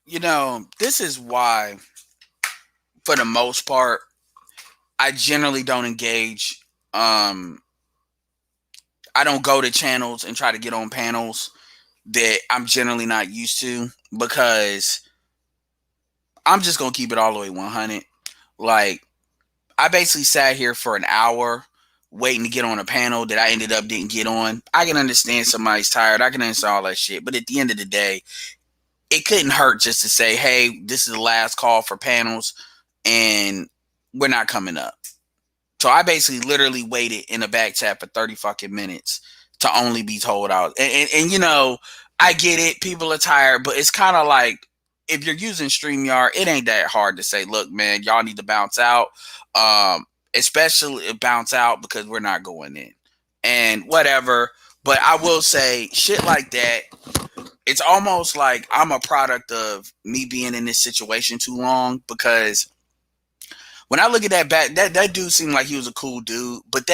This is why, for the most part, I generally don't engage. Um, I don't go to channels and try to get on panels that I'm generally not used to, because I'm just gonna keep it all the way 100. Like, I basically sat here for an hour waiting to get on a panel that I ended up didn't get on. I can understand somebody's tired. I can understand all that shit. But at the end of the day, it couldn't hurt just to say, hey, this is the last call for panels and we're not coming up. So I basically literally waited in a back chat for 30 fucking minutes to only be told I was. And I get it. People are tired, but it's kind of like, if you're using StreamYard, it ain't that hard to say, look, man, y'all need to bounce out. Um, Especially bounce out because we're not going in and whatever. But I will say shit like that. It's almost like I'm a product of me being in this situation too long, because when I look at that dude seemed like he was a cool dude, but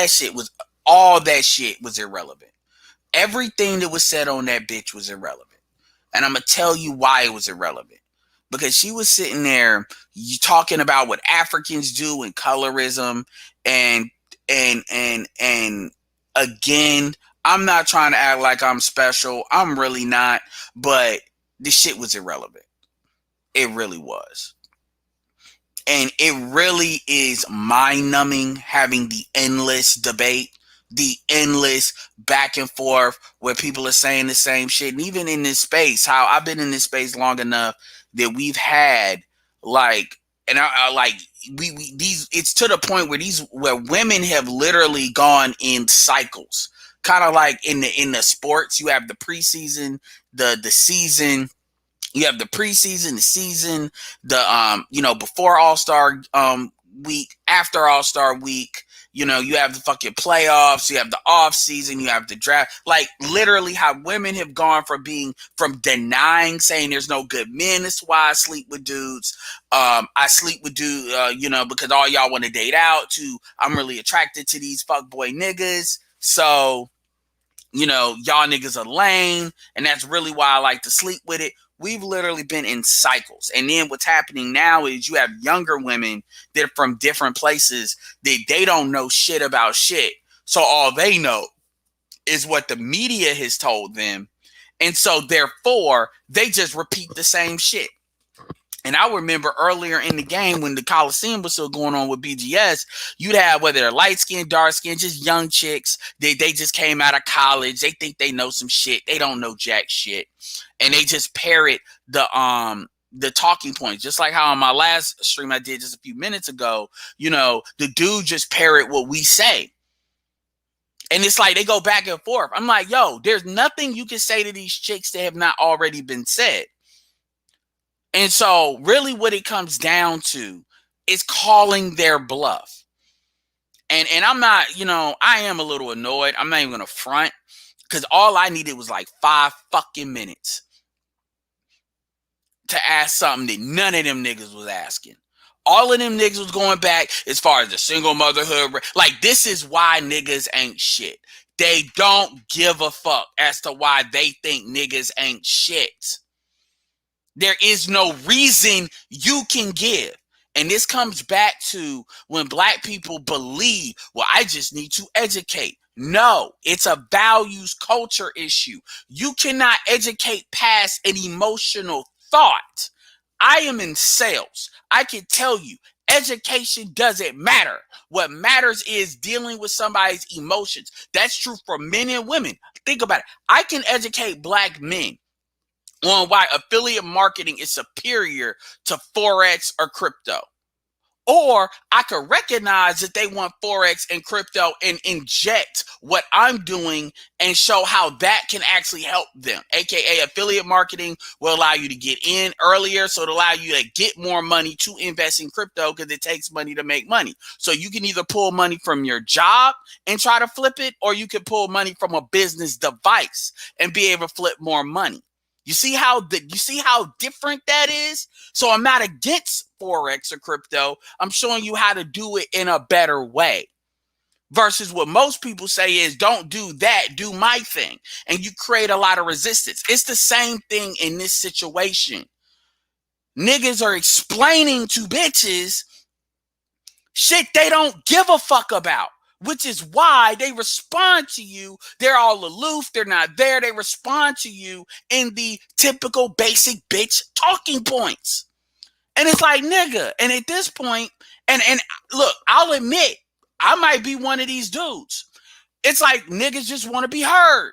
all that shit was irrelevant. Everything that was said on that bitch was irrelevant. And I'm gonna tell you why it was irrelevant. Because she was sitting there, you talking about what Africans do and colorism, and and again, I'm not trying to act like I'm special. I'm really not, but this shit was irrelevant. It really was. And it really is mind numbing having the endless debate, the endless back and forth where people are saying the same shit. And even in this space, how I've been in this space long enough that we've had like, and I like, we these, it's to the point where women have literally gone in cycles, kind of like in the sports. You have the preseason, the season, you have the preseason, the season, before All-Star week, after All-Star week. You have the fucking playoffs, you have the off season, you have the draft. Like, literally how women have gone from denying, saying there's no good men, that's why I sleep with dudes. I sleep with dudes, because all y'all want to date out, to I'm really attracted to these fuckboy niggas. So, y'all niggas are lame, and that's really why I like to sleep with it. We've literally been in cycles. And then what's happening now is you have younger women that are from different places that they don't know shit about shit. So all they know is what the media has told them. And so therefore, they just repeat the same shit. And I remember earlier in the game when the Coliseum was still going on with BGS, you'd have, whether they're light skinned, dark skinned, just young chicks. They just came out of college. They think they know some shit. They don't know jack shit. And they just parrot the talking points. Just like how on my last stream I did just a few minutes ago, the dude just parrot what we say. And it's like they go back and forth. I'm like, yo, there's nothing you can say to these chicks that have not already been said. And so really what it comes down to is calling their bluff. And I'm not, I am a little annoyed. I'm not even going to front, because all I needed was like 5 fucking minutes to ask something that none of them niggas was asking. All of them niggas was going back as far as the single motherhood. Like, this is why niggas ain't shit. They don't give a fuck as to why they think niggas ain't shit. There is no reason you can give. And this comes back to when black people believe, well, I just need to educate. No, it's a values culture issue. You cannot educate past an emotional thought. I am in sales. I can tell you, education doesn't matter. What matters is dealing with somebody's emotions. That's true for men and women. Think about it. I can educate black men on why affiliate marketing is superior to Forex or crypto. Or I could recognize that they want Forex and crypto and inject what I'm doing and show how that can actually help them. AKA affiliate marketing will allow you to get in earlier. So it'll allow you to get more money to invest in crypto, because it takes money to make money. So you can either pull money from your job and try to flip it, or you can pull money from a business device and be able to flip more money. You see how different that is? So I'm not against Forex or crypto. I'm showing you how to do it in a better way. Versus what most people say is, don't do that, do my thing. And you create a lot of resistance. It's the same thing in this situation. Niggas are explaining to bitches shit they don't give a fuck about, which is why they respond to you. They're all aloof. They're not there. They respond to you in the typical basic bitch talking points. And it's like, nigga. And at this point, and look, I'll admit, I might be one of these dudes. It's like niggas just want to be heard.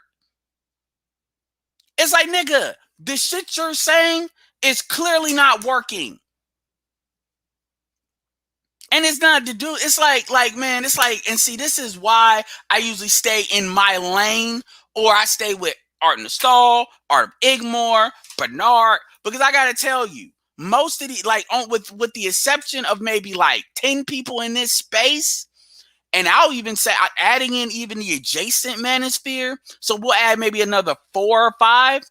It's like, nigga, the shit you're saying is clearly not working. And it's not to do, it's like, man, it's like, and see, this is why I usually stay in my lane, or I stay with Art in the Stall, Art of Igmore, Bernard, because I gotta tell you, most of the, like, with the exception of maybe like 10 people in this space, and I'll even say, adding in even the adjacent manosphere, so we'll add maybe another 4 or 5,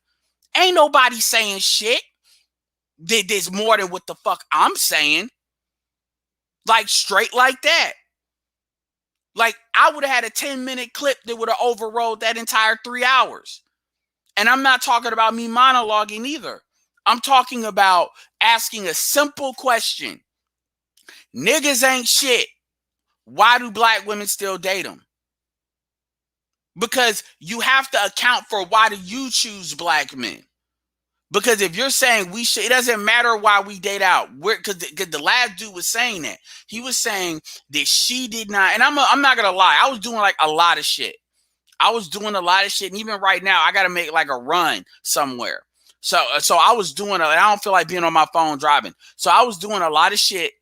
ain't nobody saying shit there's more than what the fuck I'm saying. Like, straight like that. Like, I would have had a 10-minute clip that would have overrode that entire 3 hours. And I'm not talking about me monologuing either. I'm talking about asking a simple question. Niggas ain't shit. Why do black women still date them? Because you have to account for why do you choose black men. Because if you're saying we should, it doesn't matter why we date out. Because the last dude was saying that. He was saying that she did not, and I'm not gonna lie, I was doing like a lot of shit. I was doing a lot of shit, and even right now, I gotta make like a run somewhere. So I was doing, I don't feel like being on my phone driving. So I was doing a lot of shit.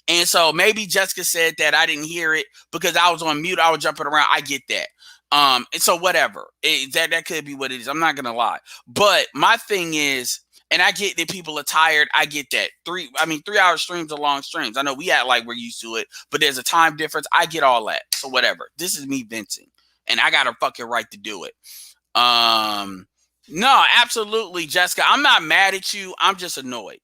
And so maybe Jessica said that I didn't hear it because I was on mute. I was jumping around. I get that. And so whatever, that could be what it is. I'm not gonna lie, but my thing is, and I get that people are tired. I get that. 3 hour streams are long streams. I know we act like we're used to it, but there's a time difference. I get all that. So whatever. This is me venting, and I got a fucking right to do it. No, absolutely, Jessica. I'm not mad at you. I'm just annoyed.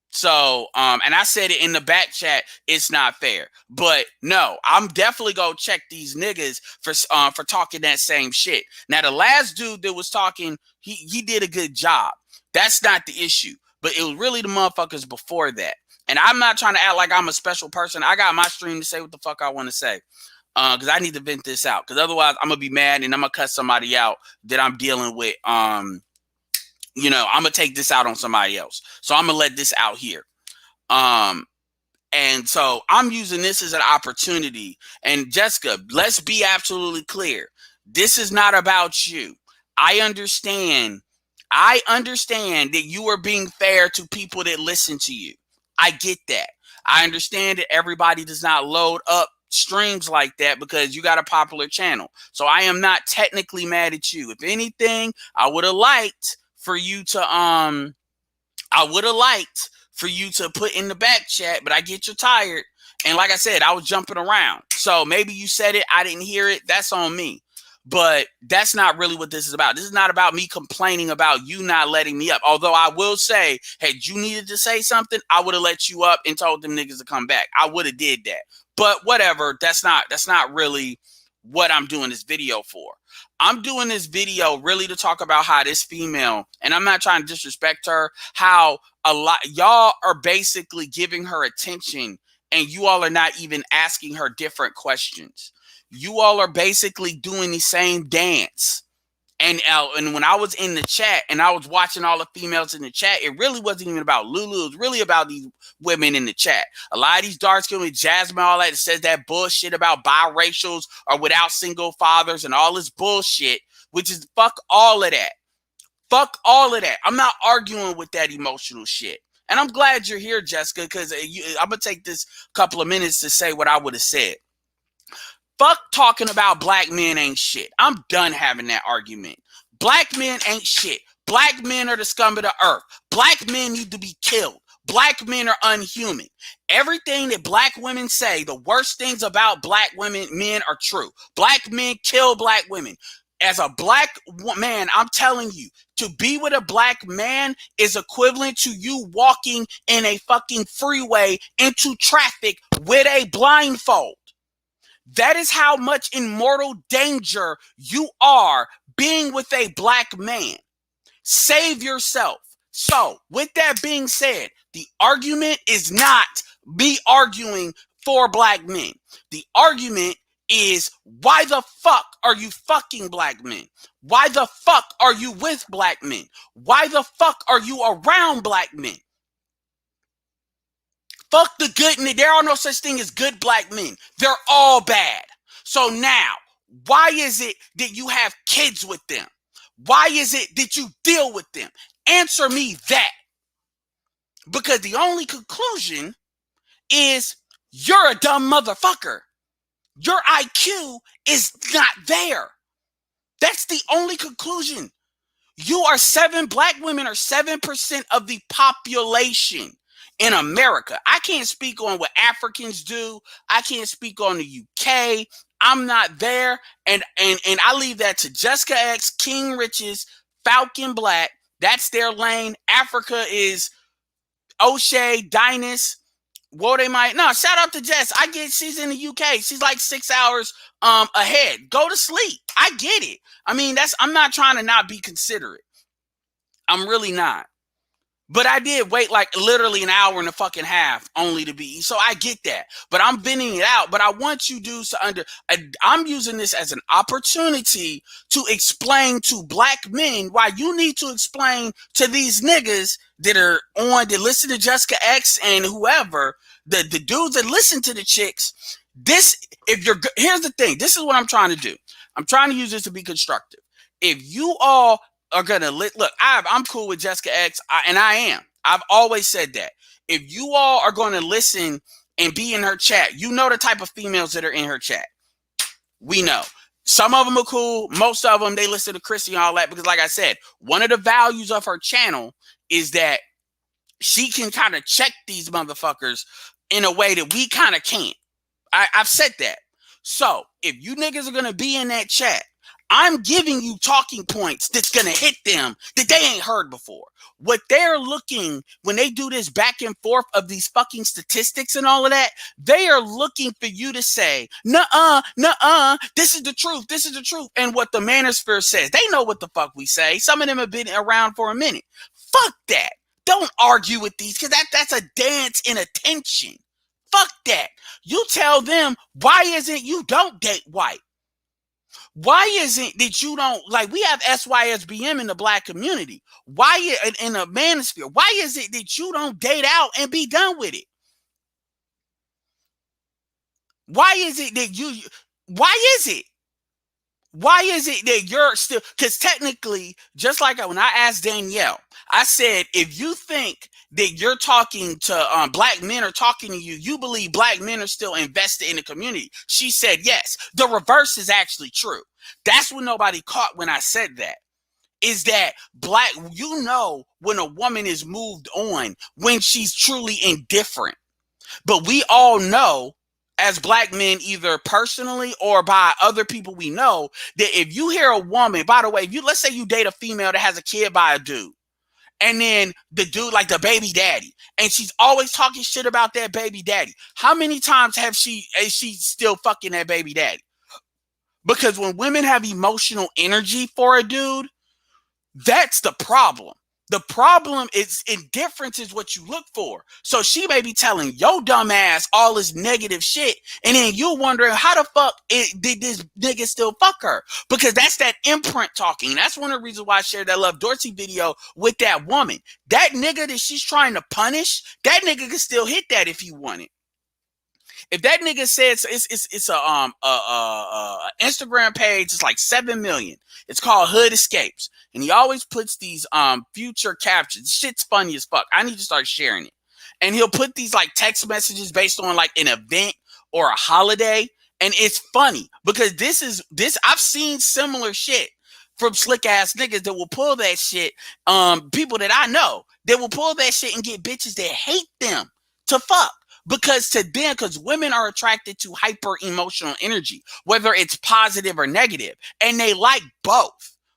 So, and I said it in the back chat, it's not fair. But no, I'm definitely gonna check these niggas for talking that same shit. Now, the last dude that was talking, he did a good job. That's not the issue. But it was really the motherfuckers before that. And I'm not trying to act like I'm a special person. I got my stream to say what the fuck I want to say. Because I need to vent this out. Because otherwise, I'm gonna be mad and I'm gonna cut somebody out that I'm dealing with. You know, I'm gonna take this out on somebody else. So I'm gonna let this out here. And so I'm using this as an opportunity. And Jessica, let's be absolutely clear. This is not about you. I understand that you are being fair to people that listen to you. I get that. I understand that everybody does not load up streams like that because you got a popular channel. So I am not technically mad at you. If anything, I would have liked for you to put in the back chat, but I get you're tired. And like I said, I was jumping around. So maybe you said it, I didn't hear it. That's on me. But that's not really what this is about. This is not about me complaining about you not letting me up. Although I will say, had you needed to say something, I would have let you up and told them niggas to come back. I would have did that. But whatever, that's not really what I'm doing this video for. I'm doing this video really to talk about how this female, and I'm not trying to disrespect her, how a lot y'all are basically giving her attention and you all are not even asking her different questions. You all are basically doing the same dance. And when I was in the chat and I was watching all the females in the chat, it really wasn't even about Lulu. It was really about these women in the chat. A lot of these dark skin with Jasmine, all that says that bullshit about biracials or without single fathers and all this bullshit, which is fuck all of that. Fuck all of that. I'm not arguing with that emotional shit. And I'm glad you're here, Jessica, because I'm going to take this couple of minutes to say what I would have said. Fuck talking about black men ain't shit. I'm done having that argument. Black men ain't shit. Black men are the scum of the earth. Black men need to be killed. Black men are unhuman. Everything that black women say, the worst things about black men are true. Black men kill black women. As a black man, I'm telling you, to be with a black man is equivalent to you walking in a fucking freeway into traffic with a blindfold. That is how much in mortal danger you are being with a black man. Save yourself. So, with that being said, the argument is not me arguing for black men. The argument is, why the fuck are you fucking black men? Why the fuck are you with black men? Why the fuck are you around black men? Fuck the good, there are no such thing as good black men. They're all bad. So now, why is it that you have kids with them? Why is it that you deal with them? Answer me that. Because the only conclusion is you're a dumb motherfucker. Your IQ is not there. That's the only conclusion. Black women are 7% of the population in America. I can't speak on what Africans do. I can't speak on the UK. I'm not there. And I leave that to Jessica X, King Riches, Falcon Black. That's their lane. Africa is O'Shea, Dynas. Well, they might. No, shout out to Jess. I get she's in the UK. She's like 6 hours ahead. Go to sleep. I get it. I mean, I'm not trying to not be considerate. I'm really not. But I did wait like literally an hour and a fucking half only to be. So I get that. But I'm bending it out. But I want you dudes to I'm using this as an opportunity to explain to black men why you need to explain to these niggas that are that listen to Jessica X and whoever, the dudes that listen to the chicks. Here's the thing. This is what I'm trying to do. I'm trying to use this to be constructive. If you all are gonna look, I'm cool with Jessica X, and I am. I've always said that. If you all are going to listen and be in her chat, you know the type of females that are in her chat. We know. Some of them are cool. Most of them, they listen to Chrissy and all that because, like I said, one of the values of her channel is that she can kind of check these motherfuckers in a way that we kind of can't. I've said that. So if you niggas are going to be in that chat, I'm giving you talking points that's going to hit them that they ain't heard before. What they're looking, when they do this back and forth of these fucking statistics and all of that, they are looking for you to say, nuh-uh, this is the truth, this is the truth. And what the manosphere says, they know what the fuck we say. Some of them have been around for a minute. Fuck that. Don't argue with these, because that's a dance in attention. Fuck that. You tell them, why isn't you don't date white? Why is it that you don't, like, we have SYSBM in the black community. Why in the manosphere? Why is it that you don't date out and be done with it? Why is it that you're still, because technically, just like when I asked Danielle, I said, if you think that you're talking to black men are talking to you, you believe black men are still invested in the community. She said yes. The reverse is actually true. That's what nobody caught when I said that. Is that black, you know, when a woman is moved on, when she's truly indifferent. But we all know, as black men, either personally or by other people we know, that if you hear a woman, by the way, let's say you date a female that has a kid by a dude, and then the dude, like the baby daddy, and she's always talking shit about that baby daddy. How many times is she still fucking that baby daddy? Because when women have emotional energy for a dude, that's the problem. The problem is indifference is what you look for. So she may be telling your dumb ass all this negative shit, and then you're wondering how the fuck did this nigga still fuck her? Because that's that imprint talking. That's one of the reasons why I shared that Love Dorsey video with that woman. That nigga that she's trying to punish, that nigga can still hit that if you want it. If that nigga says it's a Instagram page, it's like 7 million. It's called Hood Escapes, and he always puts these future captions. Shit's funny as fuck. I need to start sharing it. And he'll put these like text messages based on like an event or a holiday, and it's funny because this I've seen similar shit from slick ass niggas that will pull that shit. People that I know that will pull that shit and get bitches that hate them to fuck. Because women are attracted to hyper emotional energy, whether it's positive or negative, and they like both.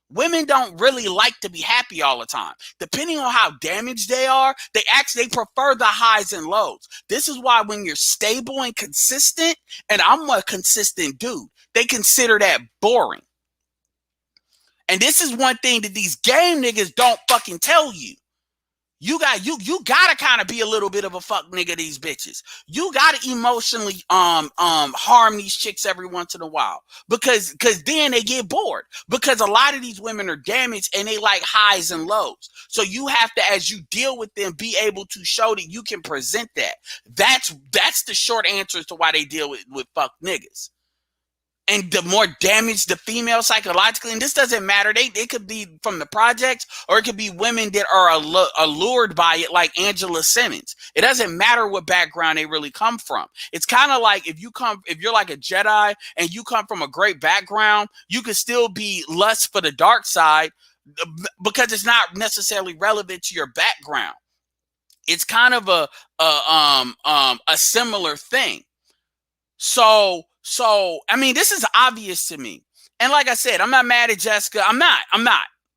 Women don't really like to be happy all the time. Depending on how damaged they are, they prefer the highs and lows. This is why when you're stable and consistent, and I'm a consistent dude, they consider that boring. And this is one thing that these game niggas don't fucking tell you. You gotta kind of be a little bit of a fuck nigga these bitches. You gotta emotionally harm these chicks every once in a while because then they get bored because a lot of these women are damaged and they like highs and lows. So you have to, as you deal with them, be able to show that you can present that. That's the short answer to why they deal with fuck niggas. And the more damaged the female psychologically, and this doesn't matter, they could be from the projects or it could be women that are allured by it, like Angela Simmons. It doesn't matter what background they really come from. It's kind of like if you're like a Jedi and you come from a great background, you can still be lust for the dark side because it's not necessarily relevant to your background. It's kind of a similar thing. So I mean, this is obvious to me. And like I said, I'm not mad at Jessica. I'm not.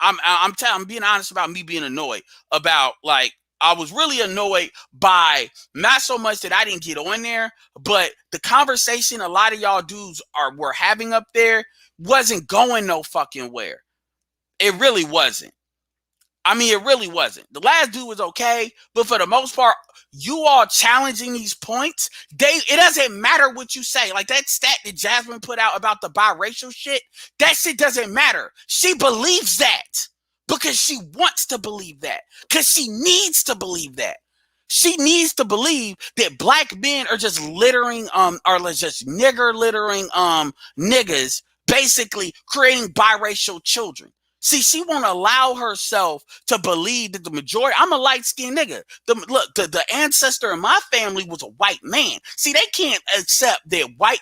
I'm being honest about me being annoyed about, like, I was really annoyed by not so much that I didn't get on there, but the conversation a lot of y'all dudes were having up there wasn't going no fucking where. It really wasn't. I mean, it really wasn't. The last dude was okay, but for the most part, you all challenging these points, it doesn't matter what you say. Like that stat that Jasmine put out about the biracial shit, that shit doesn't matter. She believes that because she wants to believe that, because she needs to believe that. She needs to believe that black men are just littering, or just nigger littering niggas, basically creating biracial children. See, she won't allow herself to believe that the majority, I'm a light-skinned nigga. The ancestor in my family was a white man. See, they can't accept that white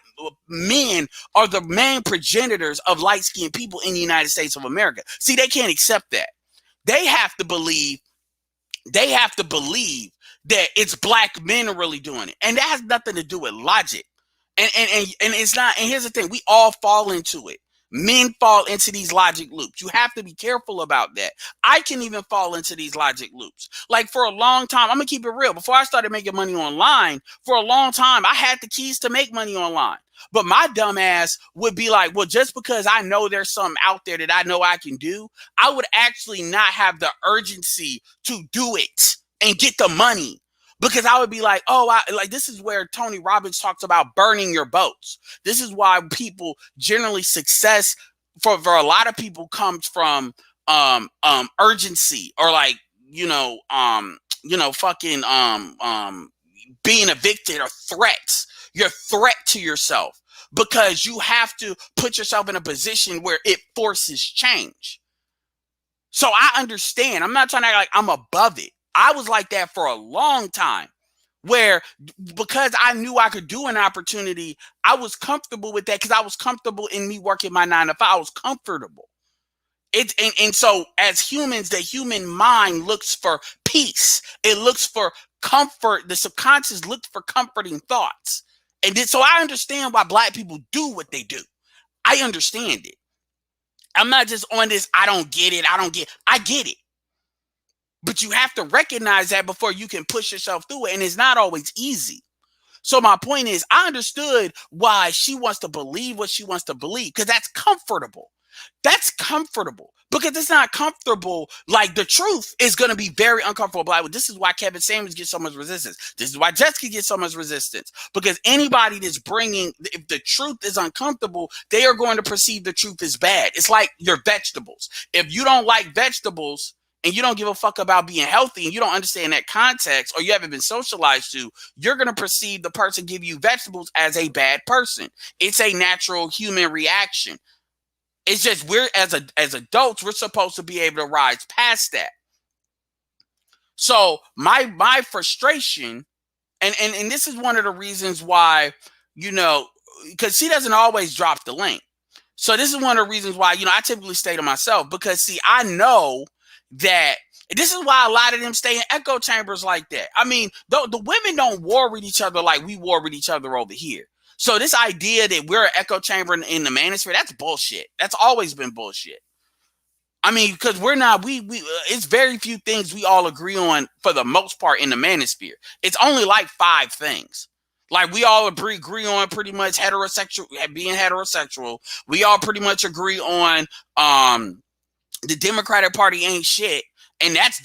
men are the main progenitors of light-skinned people in the United States of America. See, they can't accept that. They have to believe that it's black men really doing it. And that has nothing to do with logic. And it's not, and here's the thing, we all fall into it. Men fall into these logic loops. You have to be careful about that. I can even fall into these logic loops. Like for a long time, I'm gonna keep it real. Before I started making money online, for a long time, I had the keys to make money online. But my dumb ass would be like, well, just because I know there's something out there that I know I can do, I would actually not have the urgency to do it and get the money. Because I would be like, this is where Tony Robbins talks about burning your boats. This is why people generally success for a lot of people comes from urgency or being evicted or threats. Your threat to yourself because you have to put yourself in a position where it forces change. So I understand. I'm not trying to act like I'm above it. I was like that for a long time where because I knew I could do an opportunity, I was comfortable with that because I was comfortable in me working my 9 to 5. I was comfortable. And so as humans, the human mind looks for peace. It looks for comfort. The subconscious looks for comforting thoughts. And so I understand why black people do what they do. I understand it. I'm not just on this, I get it. I get it. But you have to recognize that before you can push yourself through it. And it's not always easy. So my point is, I understood why she wants to believe what she wants to believe, because that's comfortable. That's comfortable because it's not comfortable. Like the truth is going to be very uncomfortable. Like, this is why Kevin Samuels gets so much resistance. This is why Jessica gets so much resistance, because anybody that's bringing, if the truth is uncomfortable, they are going to perceive the truth as bad. It's like your vegetables. If you don't like vegetables, and you don't give a fuck about being healthy, and you don't understand that context, or you haven't been socialized to, you're going to perceive the person giving you vegetables as a bad person. It's a natural human reaction. It's just we're, as adults, we're supposed to be able to rise past that. So my frustration, and this is one of the reasons why, because she doesn't always drop the link. So this is one of the reasons why, I typically stay to myself, because see, I know that this is why a lot of them stay in echo chambers like that. I mean, the women don't war with each other like we war with each other over here. So this idea that we're an echo chamber in the manosphere, that's bullshit. That's always been bullshit. I mean, because we're not, it's very few things we all agree on for the most part in the manosphere. It's only like 5 things. Like we all agree on pretty much being heterosexual. We all pretty much agree on the Democratic Party ain't shit, And that's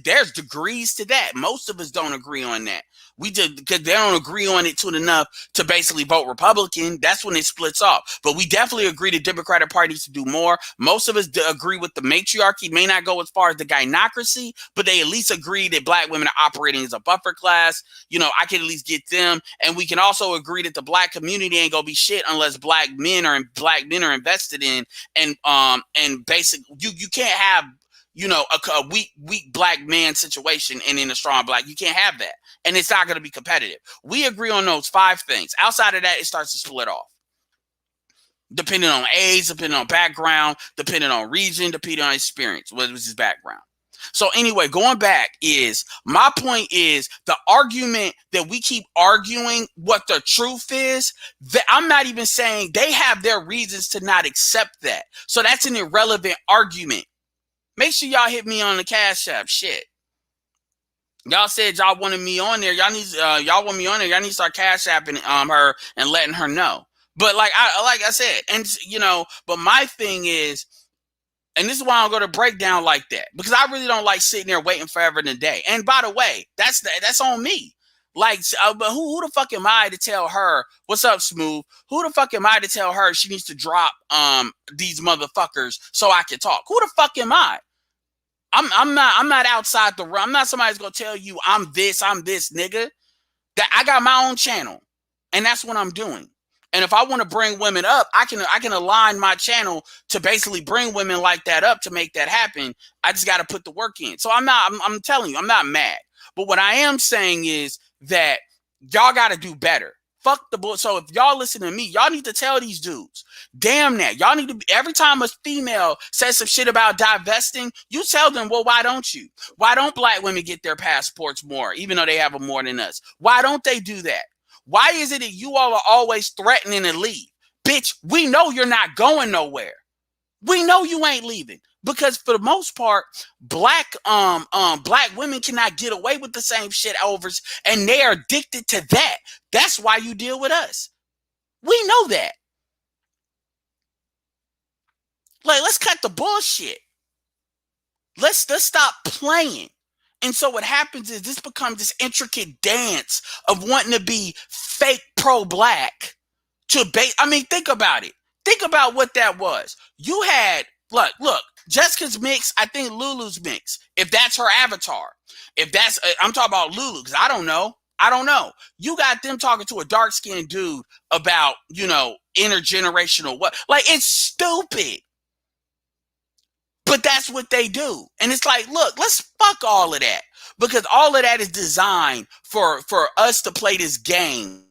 there's degrees to that. Most of us don't agree on that. We just because they don't agree on it to enough to basically vote Republican. That's when it splits off. But we definitely agree the Democratic Party needs to do more. Most of us agree with the matriarchy. May not go as far as the gynocracy, but they at least agree that black women are operating as a buffer class. You know, I can at least get them, and we can also agree that the black community ain't gonna be shit unless black men are invested in, and basic. You can't have, you know, a weak black man situation and in a strong black. You can't have that. And it's not going to be competitive. We agree on those 5 things. Outside of that, it starts to split off. Depending on age, depending on background, depending on region, depending on experience, what was his background. So anyway, going back is, my point is the argument that we keep arguing what the truth is, that I'm not even saying they have their reasons to not accept that. So that's an irrelevant argument. Make sure y'all hit me on the Cash App. Shit. Y'all said y'all wanted me on there. Y'all want me on there. Y'all need to start Cash Apping her and letting her know. But like I said, and you know, but my thing is, and this is why I don't go to breakdown like that, because I really don't like sitting there waiting forever in the day. And by the way, that's on me. Like, but who the fuck am I to tell her, what's up, Smooth? Who the fuck am I to tell her she needs to drop these motherfuckers so I can talk? Who the fuck am I? I'm not outside the realm. I'm not somebody who's gonna tell you I'm this, nigga. That I got my own channel, and that's what I'm doing. And if I want to bring women up, I can align my channel to basically bring women like that up to make that happen. I just got to put the work in. So I'm telling you, I'm not mad. But what I am saying is that y'all got to do better. Fuck the bull. So if y'all listen to me, y'all need to tell these dudes, damn that. Y'all need to be, every time a female says some shit about divesting, you tell them, well, why don't you? Why don't black women get their passports more, even though they have them more than us? Why don't they do that? Why is it that you all are always threatening to leave? Bitch, we know you're not going nowhere. We know you ain't leaving. Because for the most part, black women cannot get away with the same shit over, and they are addicted to that. That's why you deal with us. We know that. Like, let's cut the bullshit. Let's stop playing. And so what happens is this becomes this intricate dance of wanting to be fake pro-black to base. I mean, think about it. Think about what that was. You had, look, Jessica's mix, I think Lulu's mix, if that's her avatar. If that's, I'm talking about Lulu, because I don't know. You got them talking to a dark-skinned dude about, you know, intergenerational what. Like, it's stupid. But that's what they do. And it's like, look, let's fuck all of that. Because all of that is designed for us to play this game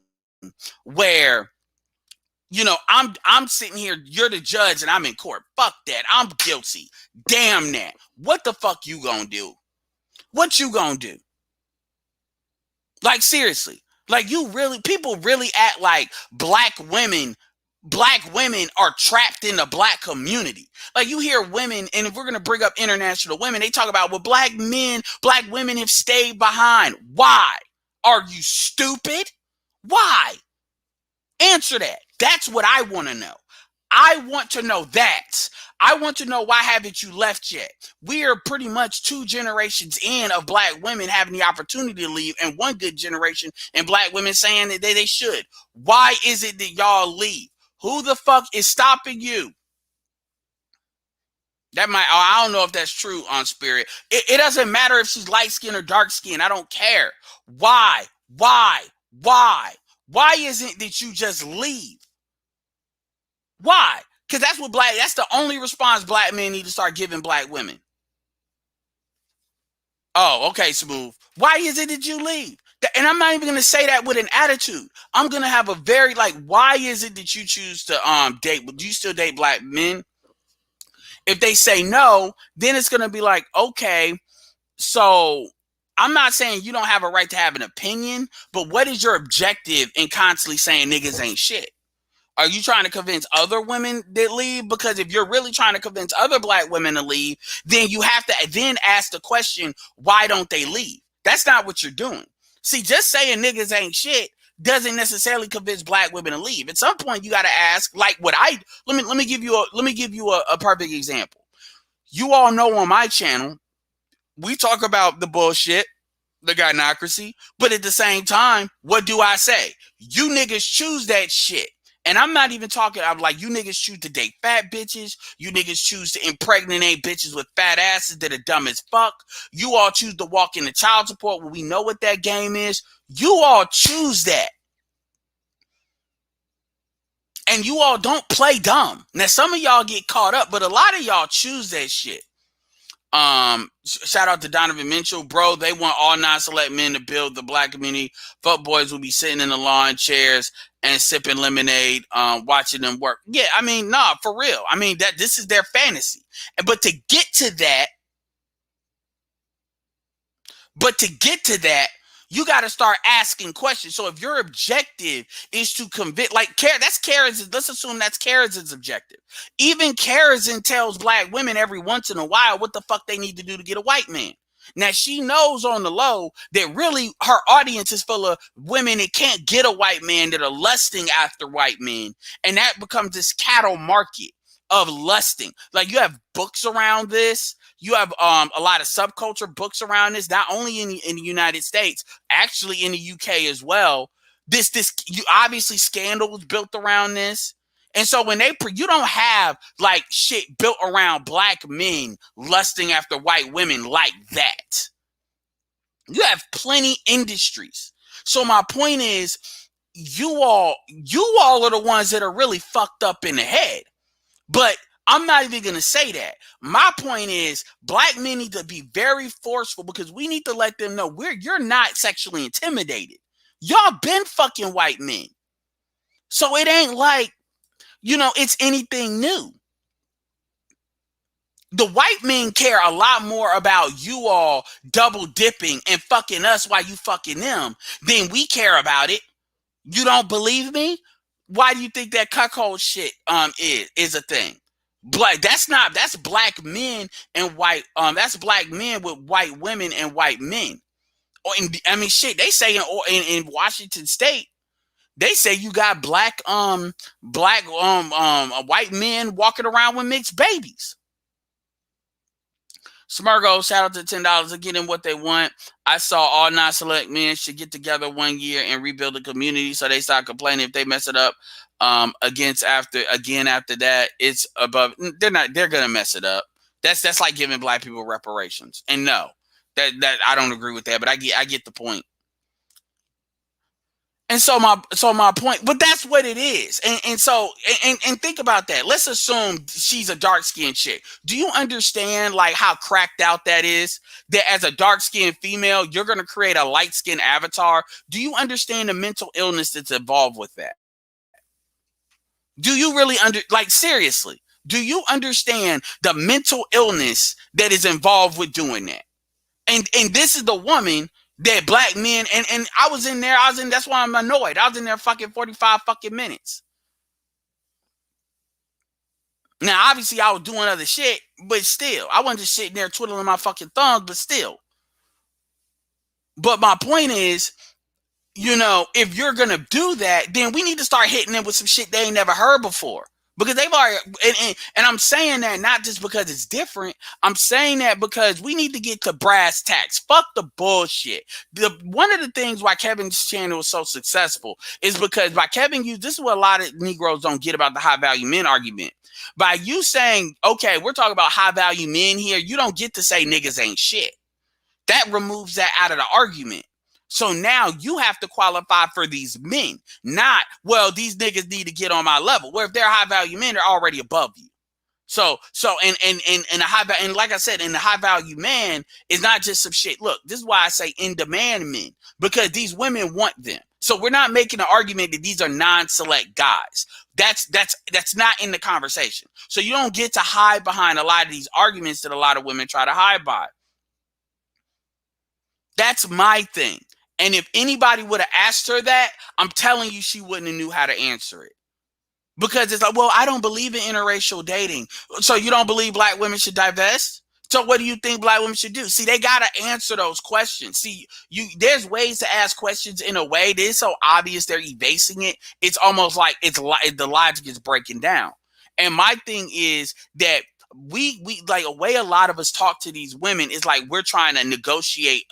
where, you know, I'm sitting here, you're the judge, and I'm in court. Fuck that. I'm guilty. Damn that. What the fuck you gonna do? What you gonna do? Like, seriously. Like, people really act like black women are trapped in the black community. Like, you hear women, and if we're going to bring up international women, they talk about, well, black women have stayed behind. Why? Are you stupid? Why? Answer that. That's what I want to know. I want to know that. I want to know, why haven't you left yet? We are pretty much 2 generations in of black women having the opportunity to leave, and 1 good generation and black women saying that they should. Why is it that y'all leave? Who the fuck is stopping you? That might, I don't know if that's true on Spirit. It doesn't matter if she's light skinned or dark skinned. I don't care. Why? Why is it that you just leave? Why? Because that's the only response black men need to start giving black women. Oh, okay, Smooth. Why is it that you leave? And I'm not even going to say that with an attitude. I'm going to have a very, like, why is it that you choose to date? Do you still date black men? If they say no, then it's going to be like, okay, so I'm not saying you don't have a right to have an opinion, but what is your objective in constantly saying niggas ain't shit? Are you trying to convince other women that leave? Because if you're really trying to convince other black women to leave, then you have to then ask the question, why don't they leave? That's not what you're doing. See, just saying niggas ain't shit doesn't necessarily convince black women to leave. At some point, you got to ask, like what let me give you a perfect example. You all know on my channel, We talk about the bullshit, the gynocracy, but at the same time, what do I say? You niggas choose that shit. And I'm not even talking, I'm like, you niggas choose to date fat bitches. You niggas choose to impregnate bitches with fat asses that are dumb as fuck. You all choose to walk into child support when we know what that game is. You all choose that. And you all don't play dumb. Now, some of y'all get caught up, but a lot of y'all choose that shit. Shout out to Donovan Mitchell, bro. They want all non-select men to build the black community. Fuck boys will be sitting in the lawn chairs and sipping lemonade, watching them work. Yeah, I mean, nah, for real. I mean, that this is their fantasy. But to get to that, you got to start asking questions. So if your objective is to convince, like, that's Karen's, let's assume that's Karen's objective. Even Karen tells black women every once in a while what the fuck they need to do to get a white man. Now, she knows on the low that really her audience is full of women that can't get a white man, that are lusting after white men. And that becomes this cattle market of lusting. Like, you have books around this. You have a lot of subculture books around this, not only in the United States, actually in the UK as well. You obviously scandals built around this. And so when you don't have like shit built around black men lusting after white women like that. You have plenty industries. So my point is, you all are the ones that are really fucked up in the head. But I'm not even going to say that. My point is, black men need to be very forceful, because we need to let them know you're not sexually intimidated. Y'all been fucking white men. So it ain't like, it's anything new. The white men care a lot more about you all double dipping and fucking us while you fucking them than we care about it. You don't believe me? Why do you think that cuckold shit is a thing? That's black men and white, that's black men with white women and white men. Shit, they say in Washington State, they say you got white men walking around with mixed babies. Smurgo, shout out to $10 to getting what they want. I saw all non-select men should get together 1 year and rebuild the community, so they start complaining if they mess it up. After that, it's above. They're gonna mess it up. That's like giving black people reparations. And no, that I don't agree with that, but I get the point. And so my point, but that's what it is. And think about that. Let's assume she's a dark-skinned chick. Do you understand like how cracked out that is? That as a dark-skinned female, you're going to create a light-skinned avatar. Do you understand the mental illness that's involved with that? Do you really seriously, do you understand the mental illness that is involved with doing that? And this is the woman that black men, and I was in there, that's why I'm annoyed. I was in there fucking 45 fucking minutes. Now, obviously, I was doing other shit, but still, I wasn't just sitting there twiddling my fucking thumbs, but still. But my point is, if you're going to do that, then we need to start hitting them with some shit they ain't never heard before. Because they've already, and I'm saying that not just because it's different. I'm saying that because we need to get to brass tacks. Fuck the bullshit. One of the things why Kevin's channel is so successful is because by Kevin, this is what a lot of Negroes don't get about the high value men argument. By you saying, okay, we're talking about high value men here, you don't get to say niggas ain't shit. That removes that out of the argument. So now you have to qualify for these men, not, well, these niggas need to get on my level. Where if they're high value men, they're already above you. So and a high value, and like I said, in the high value man is not just some shit. Look, this is why I say in demand men, because these women want them. So we're not making an argument that these are non-select guys. That's not in the conversation. So you don't get to hide behind a lot of these arguments that a lot of women try to hide by. That's my thing. And if anybody would have asked her that, I'm telling you she wouldn't have knew how to answer it. Because it's like, well, I don't believe in interracial dating. So you don't believe black women should divest? So what do you think black women should do? See, they got to answer those questions. See, there's ways to ask questions in a way that is so obvious they're evasing it. It's almost like the logic is breaking down. And my thing is that we like a way a lot of us talk to these women is like we're trying to negotiate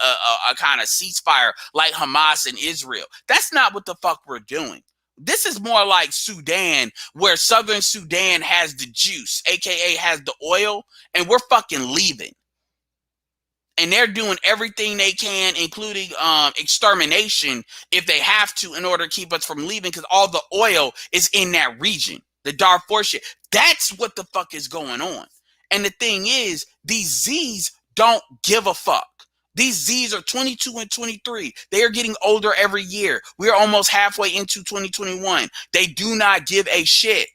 a kind of ceasefire like Hamas and Israel. That's not what the fuck we're doing. This is more like Sudan, where Southern Sudan has the juice, aka has the oil, and we're fucking leaving. And they're doing everything they can, including extermination if they have to, in order to keep us from leaving, because all the oil is in that region, the Darfur shit. That's what the fuck is going on. And the thing is, these Z's don't give a fuck. These Z's are 22 and 23. They are getting older every year. We're almost halfway into 2021. They do not give a shit.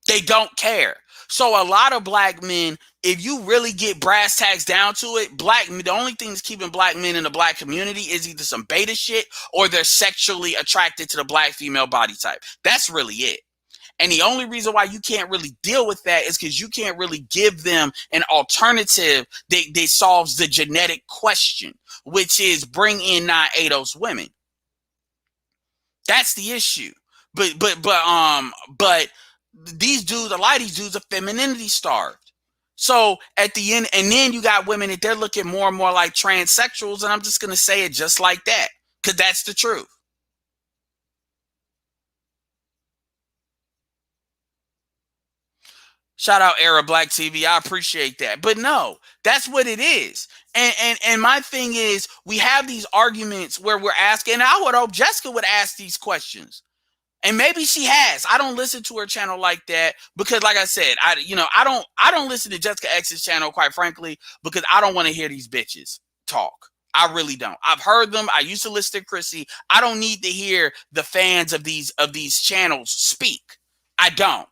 They don't care. So a lot of black men, if you really get brass tacks down to it, the only thing that's keeping black men in the black community is either some beta shit or they're sexually attracted to the black female body type. That's really it. And the only reason why you can't really deal with that is because you can't really give them an alternative that solves the genetic question, which is bring in non-ADOS women. That's the issue. But these dudes, a lot of these dudes are femininity starved. So at the end, and then you got women that they're looking more and more like transsexuals, and I'm just gonna say it just like that, because that's the truth. Shout out Era Black TV. I appreciate that. But no, that's what it is. And my thing is, we have these arguments where we're asking, and I would hope Jessica would ask these questions. And maybe she has. I don't listen to her channel like that because, like I said, I don't listen to Jessica X's channel, quite frankly, because I don't want to hear these bitches talk. I really don't. I've heard them. I used to listen to Chrissy. I don't need to hear the fans of these channels speak. I don't.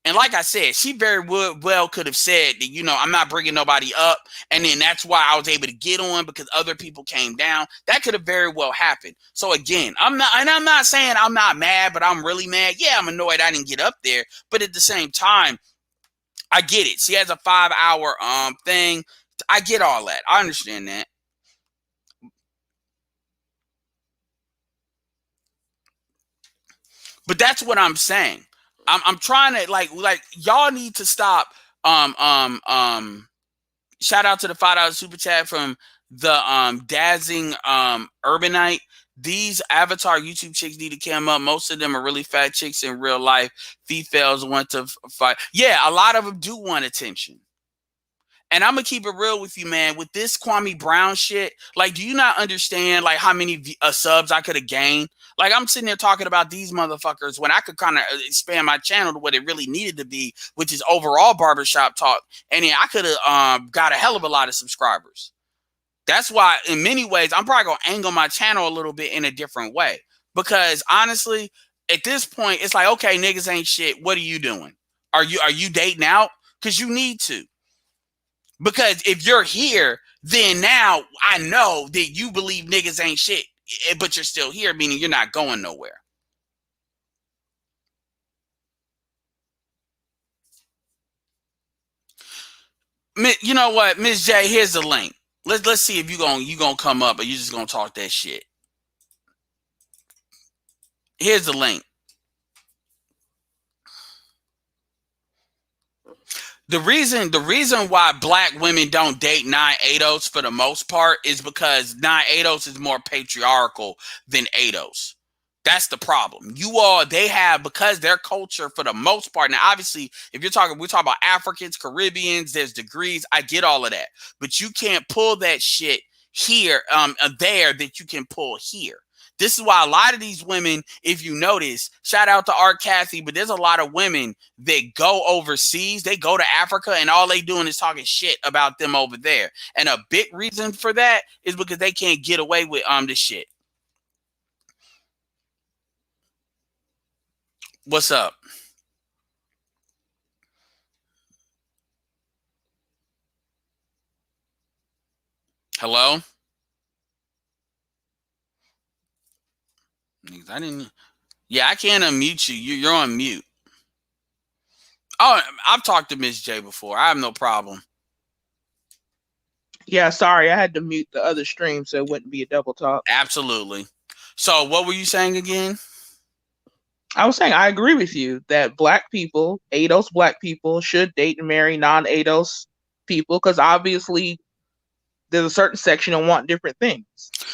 And like I said, she very well could have said that, I'm not bringing nobody up. And then that's why I was able to get on, because other people came down. That could have very well happened. So again, I'm not saying I'm not mad, but I'm really mad. Yeah, I'm annoyed I didn't get up there. But at the same time, I get it. She has a 5-hour thing. I get all that. I understand that. But that's what I'm saying. I'm trying to like y'all need to stop. Shout out to the $5 super chat from the dazzling urbanite. These avatar YouTube chicks need to come up. Most of them are really fat chicks in real life. Females want to fight. Yeah, a lot of them do want attention. And I'm gonna keep it real with you, man. With this Kwame Brown shit, like, do you not understand like how many subs I could have gained? Like, I'm sitting there talking about these motherfuckers when I could kind of expand my channel to what it really needed to be, which is overall barbershop talk, and then I could have got a hell of a lot of subscribers. That's why, in many ways, I'm probably gonna angle my channel a little bit in a different way, because honestly, at this point, it's like, okay, niggas ain't shit. What are you doing? Are you dating out? Because you need to. Because if you're here, then now I know that you believe niggas ain't shit, but you're still here, meaning you're not going nowhere. You know what, Miss J, here's the link. Let's see if you gonna come up, or you just gonna talk that shit. Here's the link. The reason why black women don't date non-ADOS for the most part is because non-ADOS is more patriarchal than ADOS. That's the problem. They have, because their culture for the most part. Now, obviously, if we're talking about Africans, Caribbeans, there's degrees. I get all of that, but you can't pull that shit here, there that you can pull here. This is why a lot of these women, if you notice, shout out to Art Kathy, but there's a lot of women that go overseas. They go to Africa, and all they doing is talking shit about them over there. And a big reason for that is because they can't get away with this shit. What's up? Hello? I didn't. Yeah, I can't unmute you. You're on mute. Oh, I've talked to Miss J before. I have no problem. Yeah, sorry, I had to mute the other stream so it wouldn't be a double talk. Absolutely. So what were you saying again? I was saying I agree with you that black people, ADOS black people, should date and marry non-ADOS people because obviously there's a certain section that want different things.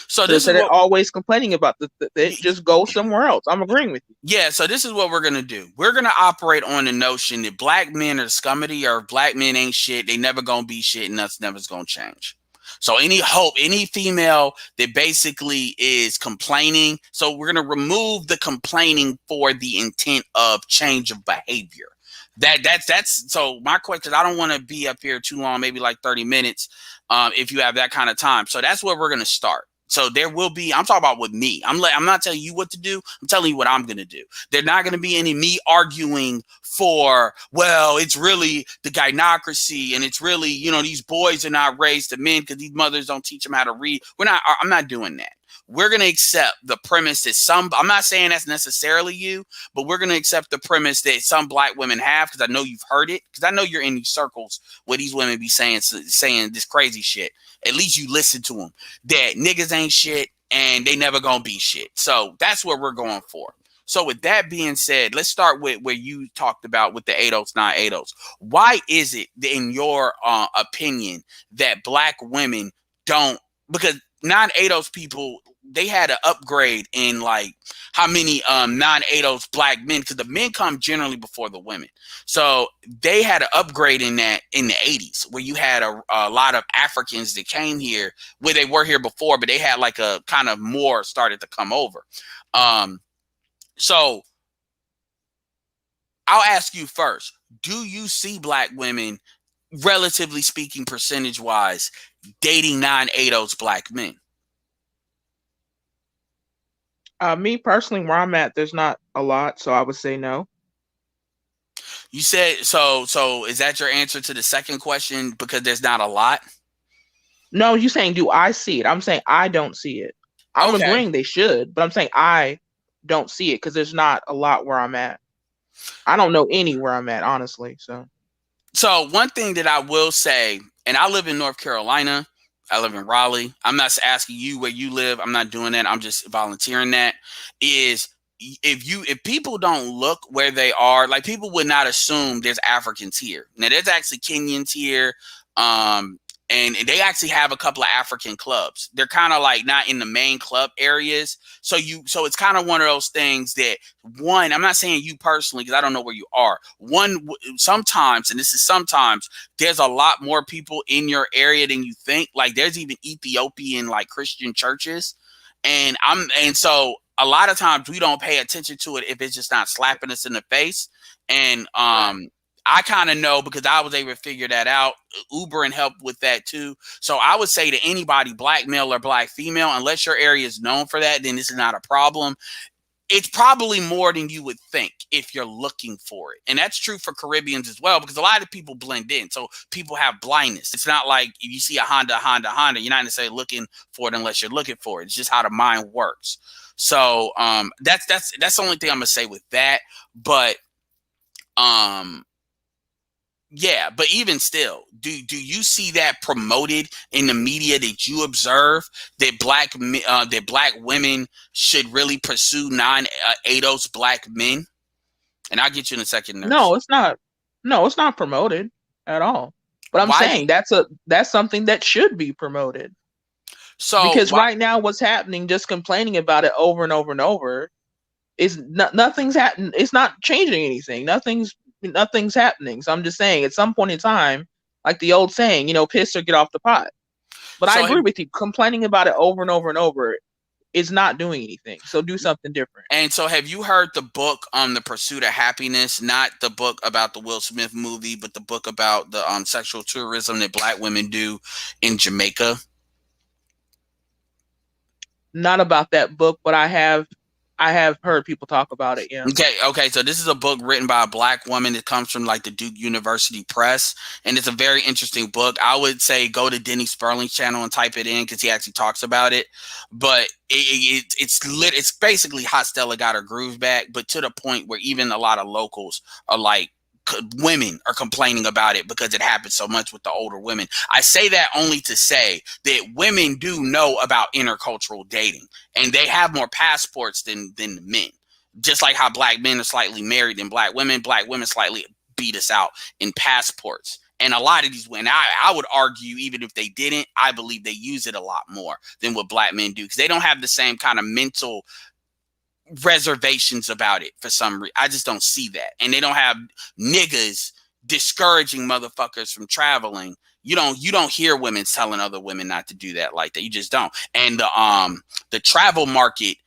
So So this is instead of what always complaining about it, just go somewhere else. I'm agreeing with you. Yeah, so this is what we're gonna do. We're gonna operate on the notion that black men are the scum of the earth. Black men ain't shit. They never gonna be shit, and that's never's gonna change. So any hope, any female that basically is complaining, so we're gonna remove the complaining for the intent of change of behavior. That's so my question. I don't want to be up here too long, maybe like 30 minutes, if you have that kind of time. So that's where we're gonna start. So there will be, I'm talking about with me. I'm not telling you what to do. I'm telling you what I'm going to do. There's not going to be any me arguing for, well, it's really the gynocracy and it's really, these boys are not raised to men because these mothers don't teach them how to read. I'm not doing that. We're going to accept the premise that I'm not saying that's necessarily you, but we're going to accept the premise that some black women have, because I know you've heard it, because I know you're in these circles where these women be saying this crazy shit. At least you listen to them, that niggas ain't shit and they never gonna be shit. So that's what we're going for. So with that being said, let's start with where you talked about with the ADOS, non-ADOS. Why is it, in your opinion, that black women don't, because non-ADOS people, they had an upgrade in like how many non-ADOS black men, because the men come generally before the women. So they had an upgrade in that in the 80s, where you had a lot of Africans that came here, where they were here before, but they had like a kind of more started to come over. So I'll ask you first, do you see black women, relatively speaking, percentage wise, dating non-ADOS black men? Me personally, where I'm at, there's not a lot, so I would say no. You said so. So is that your answer to the second question? Because there's not a lot. No, you saying do I see it? I'm saying I don't see it. I'm Okay. agreeing they should, but I'm saying I don't see it because there's not a lot where I'm at. I don't know any where I'm at, honestly. So one thing that I will say, and I live in North Carolina. I live in Raleigh. I'm not asking you where you live. I'm not doing that. I'm just volunteering that. Is if people don't look where they are, like people would not assume there's Africans here. Now there's actually Kenyans here. Um, and they actually have a couple of African clubs. They're kind of like not in the main club areas. So it's kind of one of those things that, one, I'm not saying you personally, because I don't know where you are. Sometimes, and this is sometimes, there's a lot more people in your area than you think. Like there's even Ethiopian like Christian churches. And so a lot of times we don't pay attention to it if it's just not slapping us in the face. And I kind of know, because I was able to figure that out. Uber and help with that too. So I would say to anybody, black male or black female, unless your area is known for that, then this is not a problem. It's probably more than you would think if you're looking for it. And that's true for Caribbeans as well, because a lot of people blend in. So people have blindness. It's not like if you see a Honda, you're not necessarily looking for it unless you're looking for it. It's just how the mind works. So that's the only thing I'm gonna say with that. But yeah, but even still, do you see that promoted in the media, that you observe that black women should really pursue non-ADOS black men? And I'll get you in a second, No, nurse. it's not. No, it's not promoted at all. But I'm Why do saying that's something that should be promoted so? because Why right now what's happening, just complaining about it over and over and over, is nothing's happening. It's not changing anything. Nothing's happening. So I'm just saying, at some point in time, like the old saying, piss or get off the pot. But I so? agree with you. Complaining about it over and over and over is not doing anything. So do something different. And so, have you heard the book on The Pursuit of Happiness? Not the book about the Will Smith movie, but the book about the sexual tourism that black women do in Jamaica. Not about that book, but I have heard people talk about it. Yeah. Okay. So this is a book written by a black woman. It comes from like the Duke University Press, and it's a very interesting book. I would say go to Denny Sperling's channel and type it in, because he actually talks about it. But it's basically how Stella got her groove back, but to the point where even a lot of locals are like, women are complaining about it because it happens so much with the older women. I say that only to say that women do know about intercultural dating, and they have more passports than the men. Just like how black men are slightly married than black women slightly beat us out in passports. And a lot of these women, I would argue, even if they didn't, I believe they use it a lot more than what black men do because they don't have the same kind of mental reservations about it for some reason. I just don't see that. And they don't have niggas discouraging motherfuckers from traveling. You don't hear women telling other women not to do that like that. You just don't. And the travel market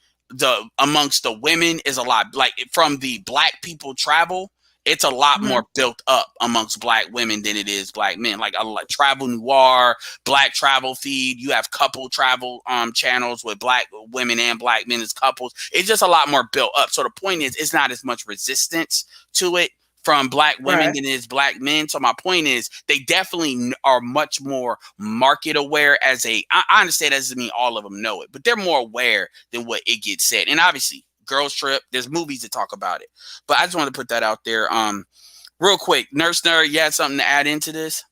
amongst the women is a lot like from the black people travel. It's a lot more built up amongst black women than it is black men. Like a Travel Noir, Black Travel Feed. You have couple travel channels with black women and black men as couples. It's just a lot more built up. So the point is, it's not as much resistance to it from black women than it is black men. So my point is, they definitely are much more market aware. I understand that doesn't mean all of them know it, but they're more aware than what it gets said. And obviously, Girls Trip, there's movies that talk about it. But I just want to put that out there. Real quick, Nurse Nerd, you had something to add into this?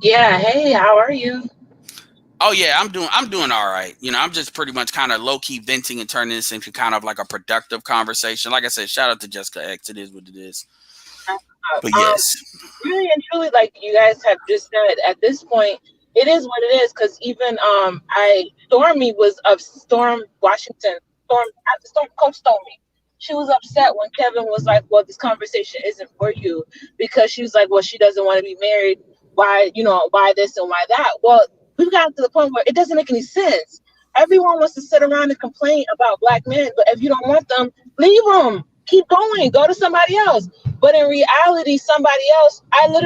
Yeah, hey, how are you? Oh yeah, I'm doing all right. I'm just pretty much kind of low key venting and turning this into kind of like a productive conversation. Like I said, shout out to Jessica X. It is what it is. But yes. Really and truly, like you guys have just said, at this point, it is what it is. Because even Stormy was of Storm Washington, Coach Stormy. She was upset when Kevin was like, "Well, this conversation isn't for you," because she was like, "Well, she doesn't want to be married. Why, why this and why that?" Well, we've gotten to the point where it doesn't make any sense. Everyone wants to sit around and complain about black men, but if you don't want them, leave them. Keep going. Go to somebody else. But in reality, somebody else, you're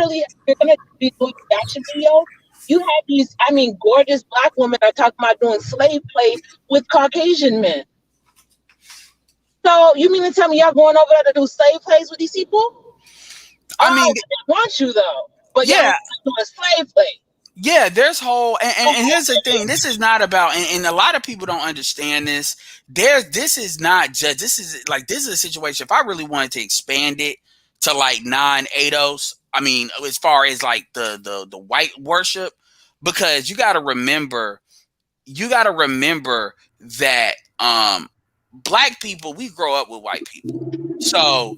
going to be doing reaction videos. You have these, gorgeous black women are talking about doing slave play with Caucasian men. So you mean to tell me y'all going over there to do slave plays with these people? I mean, they want you though, but yeah, y'all doing slave play. Yeah, there's whole and here's the thing. This is not about and a lot of people don't understand this. This is not just this is a situation. If I really wanted to expand it to like non-ADOS, as far as like the white worship, because you gotta remember that black people, we grow up with white people. So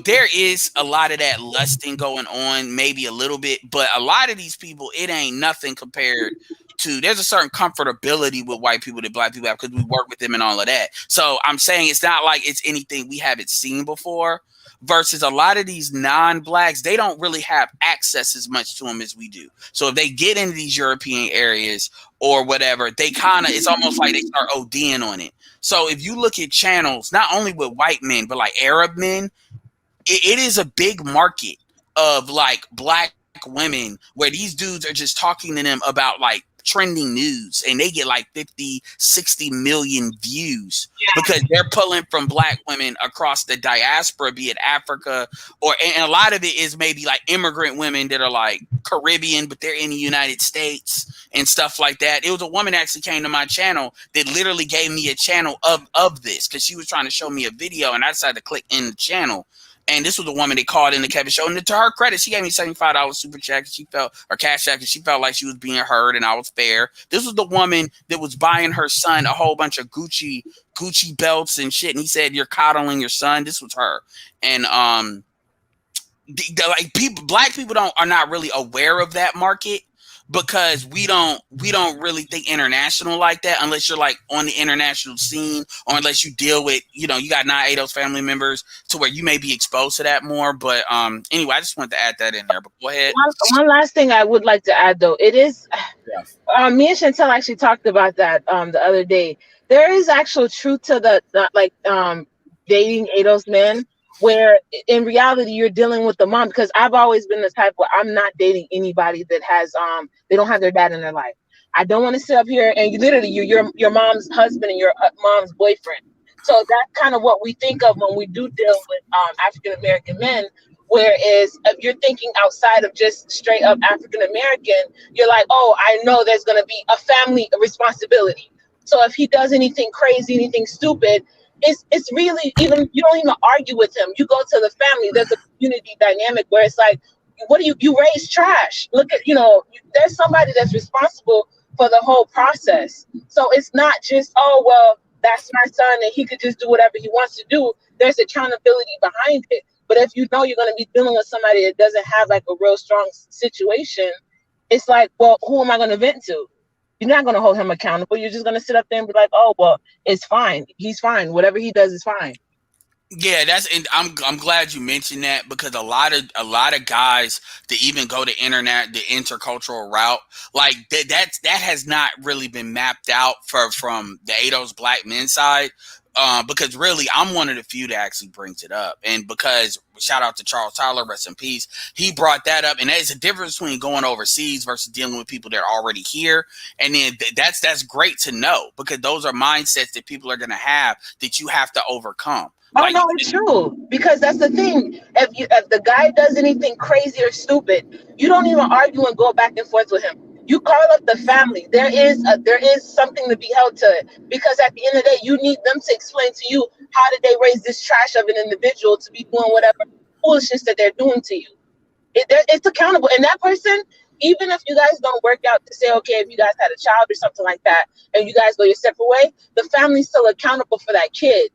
there is a lot of that lusting going on, maybe a little bit, but a lot of these people, it ain't nothing compared to, there's a certain comfortability with white people that black people have because we work with them and all of that. So I'm saying it's not like it's anything we haven't seen before versus a lot of these non-blacks, they don't really have access as much to them as we do. So if they get into these European areas or whatever, it's almost like they start ODing on it. So if you look at channels, not only with white men, but like Arab men, it is a big market of like black women where these dudes are just talking to them about like trending news and they get like 50, 60 million views because they're pulling from black women across the diaspora, be it Africa and a lot of it is maybe like immigrant women that are like Caribbean, but they're in the United States and stuff like that. It was a woman actually came to my channel that literally gave me a channel of this because she was trying to show me a video and I decided to click in the channel. And this was a woman that called in the Kevin show. And to her credit, she gave me $75 super check. Or cash check. And she felt like she was being heard and I was fair. This was the woman that was buying her son a whole bunch of Gucci belts and shit. And he said, "You're coddling your son." This was her. And black people are not really aware of that market because we don't really think international like that unless you're like on the international scene or unless you deal with you got non-ADOS family members to where you may be exposed to that more. But anyway, I just wanted to add that in there. But go ahead. One last thing I would like to add though, it is me and Chantel actually talked about that the other day. There is actual truth to dating ADOS men where in reality you're dealing with the mom, because I've always been the type where I'm not dating anybody that has they don't have their dad in their life. I don't want to sit up here and you're your mom's husband and your mom's boyfriend. So that's kind of what we think of when we do deal with African American men. Whereas if you're thinking outside of just straight up African American, you're like, oh, I know there's going to be a family responsibility. So if he does anything crazy, anything stupid, it's really, even you don't even argue with him. You go to the family. There's a community dynamic where it's like, what do you raise trash? Look at there's somebody that's responsible for the whole process. So it's not just, oh well, that's my son and he could just do whatever he wants to do. there's accountability behind it. But if you know you're going to be dealing with somebody that doesn't have like a real strong situation, it's like, well, who am I going to vent to? You're not going to hold him accountable. You're just going to sit up there and be like, oh, well, it's fine. He's fine. Whatever he does is fine. Yeah, and I'm glad you mentioned that, because a lot of guys that even go the intercultural route, like that has not really been mapped out from the ADOS black men side. Because really, I'm one of the few that actually brings it up, and because shout out to Charles Tyler, rest in peace, he brought that up, and there's a difference between going overseas versus dealing with people that are already here, and then that's great to know, because those are mindsets that people are going to have that you have to overcome. Oh Like, no, it's true. Because that's the thing. If the guy does anything crazy or stupid, you don't even argue and go back and forth with him. You call up the family. There is something to be held to it. Because at the end of the day, you need them to explain to you how did they raise this trash of an individual to be doing whatever foolishness that they're doing to you. It's accountable. And that person, even if you guys don't work out to say, okay, if you guys had a child or something like that, and you guys go your separate way, the family's still accountable for that kid.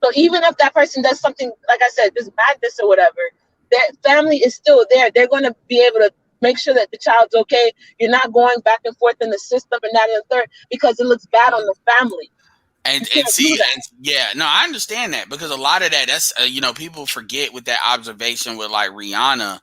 So even if that person does something, like I said, this madness or whatever, that family is still there. They're going to be able to make sure that the child's okay. You're not going back and forth in the system and that and the third, because it looks bad on the family. And You can't see, do that. and yeah, no, I understand that, because a lot of that's people forget with that observation with like Rihanna,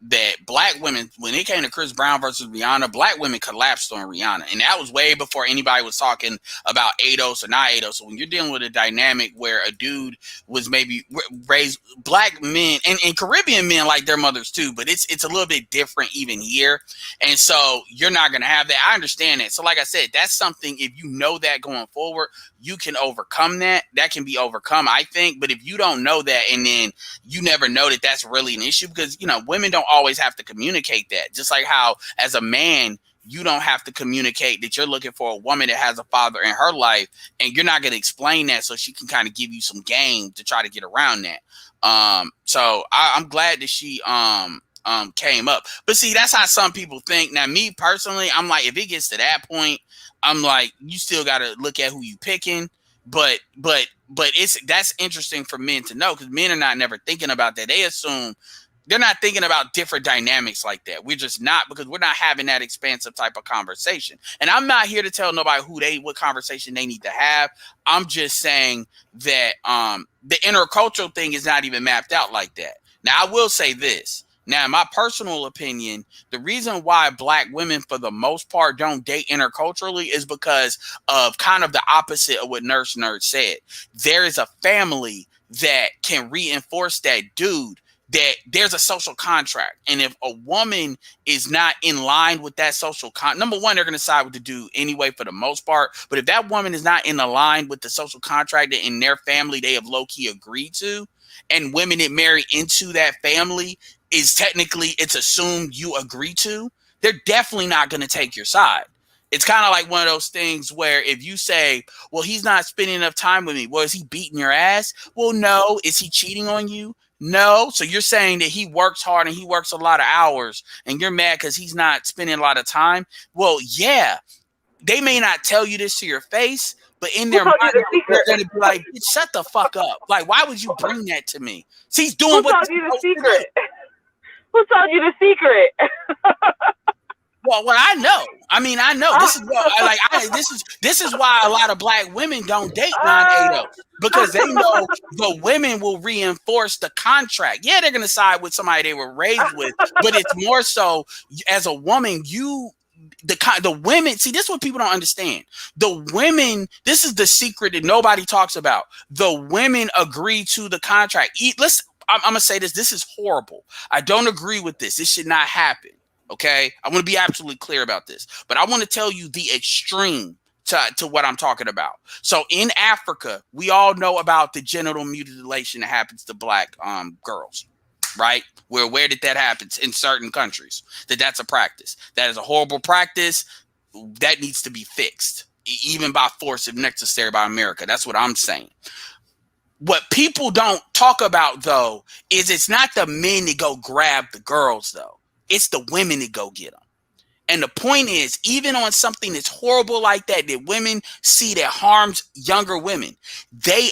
that black women, when it came to Chris Brown versus Rihanna, black women collapsed on Rihanna, and that was way before anybody was talking about ADOS or not ADOS. So when you're dealing with a dynamic where a dude was maybe raised, black men and Caribbean men like their mothers too, but it's a little bit different even here, and so you're not gonna have that. I understand that. So like I said, that's something, if you know that going forward, you can overcome that. That can be overcome, I think. But if you don't know that, and then you never know that that's really an issue, because women don't always have to communicate that. Just like how as a man, you don't have to communicate that you're looking for a woman that has a father in her life, and you're not going to explain that so she can kind of give you some game to try to get around that. So I'm glad that she came up. But see, that's how some people think. Now, me personally, I'm like, if it gets to that point, I'm like, you still got to look at who you picking. But that's interesting for men to know, because men are not never thinking about that. They assume they're not thinking about different dynamics like that. We're just not, because we're not having that expansive type of conversation. And I'm not here to tell nobody what conversation they need to have. I'm just saying that the intercultural thing is not even mapped out like that. Now, I will say this. Now, in my personal opinion, the reason why black women, for the most part, don't date interculturally is because of kind of the opposite of what Nurse Nerd said. There is a family that can reinforce that dude, that there's a social contract. And if a woman is not in line with that social number one, they're going to side with the dude anyway for the most part. But if that woman is not in line with the social contract that in their family they have low-key agreed to, and women that marry into that family is technically, it's assumed you agree to, they're definitely not going to take your side. It's kind of like one of those things where if you say, well, he's not spending enough time with me. Well, is he beating your ass? Well, no. Is he cheating on you? No. So you're saying that he works hard and he works a lot of hours, and you're mad because he's not spending a lot of time? Well, yeah. They may not tell you this to your face, but in their mind, they're going to be like, shut the fuck up. Like, why would you bring that to me? See, he's doing what what you're supposed to do. Who told you the secret? Well, I know. I mean, I know. This is what this is why a lot of black women don't date non-ADOS, because they know the women will reinforce the contract. Yeah, they're gonna side with somebody they were raised with, but it's more so as a woman, the women, see, this is what people don't understand. The women, this is the secret that nobody talks about. The women agree to the contract. I'm gonna say this. This is horrible. I don't agree with this. This should not happen. Okay, I want to be absolutely clear about this, but I want to tell you the extreme to what I'm talking about. So in Africa, we all know about the genital mutilation that happens to black girls, right? We're aware that happens in certain countries, that's a practice. That is a horrible practice that needs to be fixed, even by force if necessary by America. That's what I'm saying. What people don't talk about, though, is it's not the men that go grab the girls, though. It's the women that go get them. And the point is, even on something that's horrible like that, that women see that harms younger women, they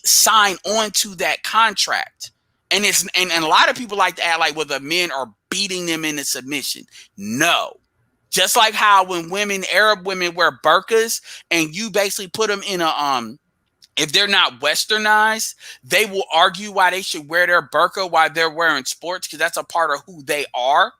sign on to that contract. And and a lot of people like to act like, well, the men are beating them into submission. No. Just like how when Arab women wear burqas, and you basically put them in a if they're not westernized, they will argue why they should wear their burqa while they're wearing sports, because that's a part of who they are.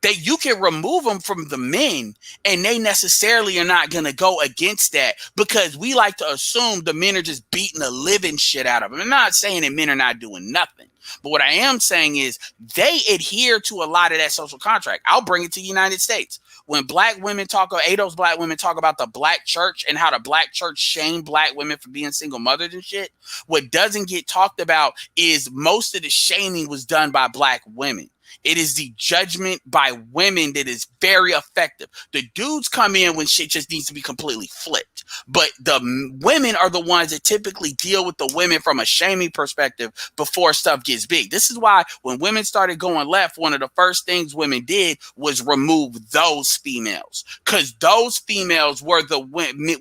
That you can remove them from the men, and they necessarily are not going to go against that, because we like to assume the men are just beating the living shit out of them. I'm not saying that men are not doing nothing, but what I am saying is they adhere to a lot of that social contract. I'll bring it to the United States. When black women talk, or ADOS black women talk about the black church and how the black church shamed black women for being single mothers and shit, what doesn't get talked about is most of the shaming was done by black women. It is the judgment by women that is very effective. The dudes come in when shit just needs to be completely flipped. But the women are the ones that typically deal with the women from a shaming perspective before stuff gets big. This is why when women started going left, one of the first things women did was remove those females. Because those females were the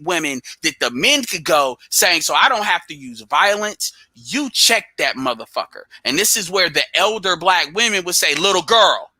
women that the men could go saying, so I don't have to use violence. You check that motherfucker. And this is where the elder black women would say, little girl.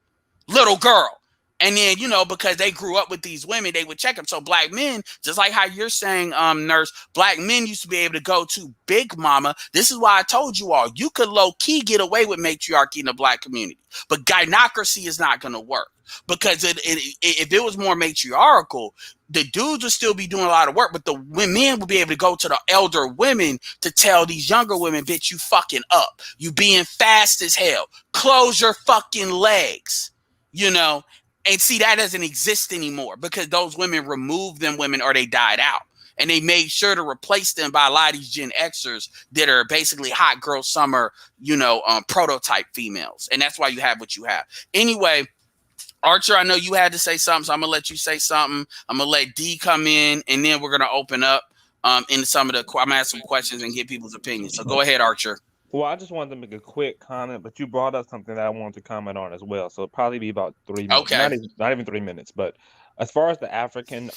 And then, because they grew up with these women, they would check them. So black men, just like how you're saying, nurse, black men used to be able to go to Big Mama. This is why I told you all, you could low key get away with matriarchy in the black community, but gynocracy is not going to work. Because if it was more matriarchal, the dudes would still be doing a lot of work, but the men would be able to go to the elder women to tell these younger women, bitch, you fucking up. You being fast as hell. Close your fucking legs, And see, that doesn't exist anymore because those women removed them women or they died out. And they made sure to replace them by a lot of these Gen Xers that are basically hot girl summer, prototype females. And that's why you have what you have. Anyway, Archer, I know you had to say something, so I'm gonna let you say something. I'm gonna let D come in, and then we're gonna open up into some of the. I'm gonna ask some questions and get people's opinions. So go ahead, Archer. Well, I just wanted to make a quick comment, but you brought up something that I wanted to comment on as well. So it'll probably be about 3 minutes. Okay. Not even 3 minutes, but as far as the African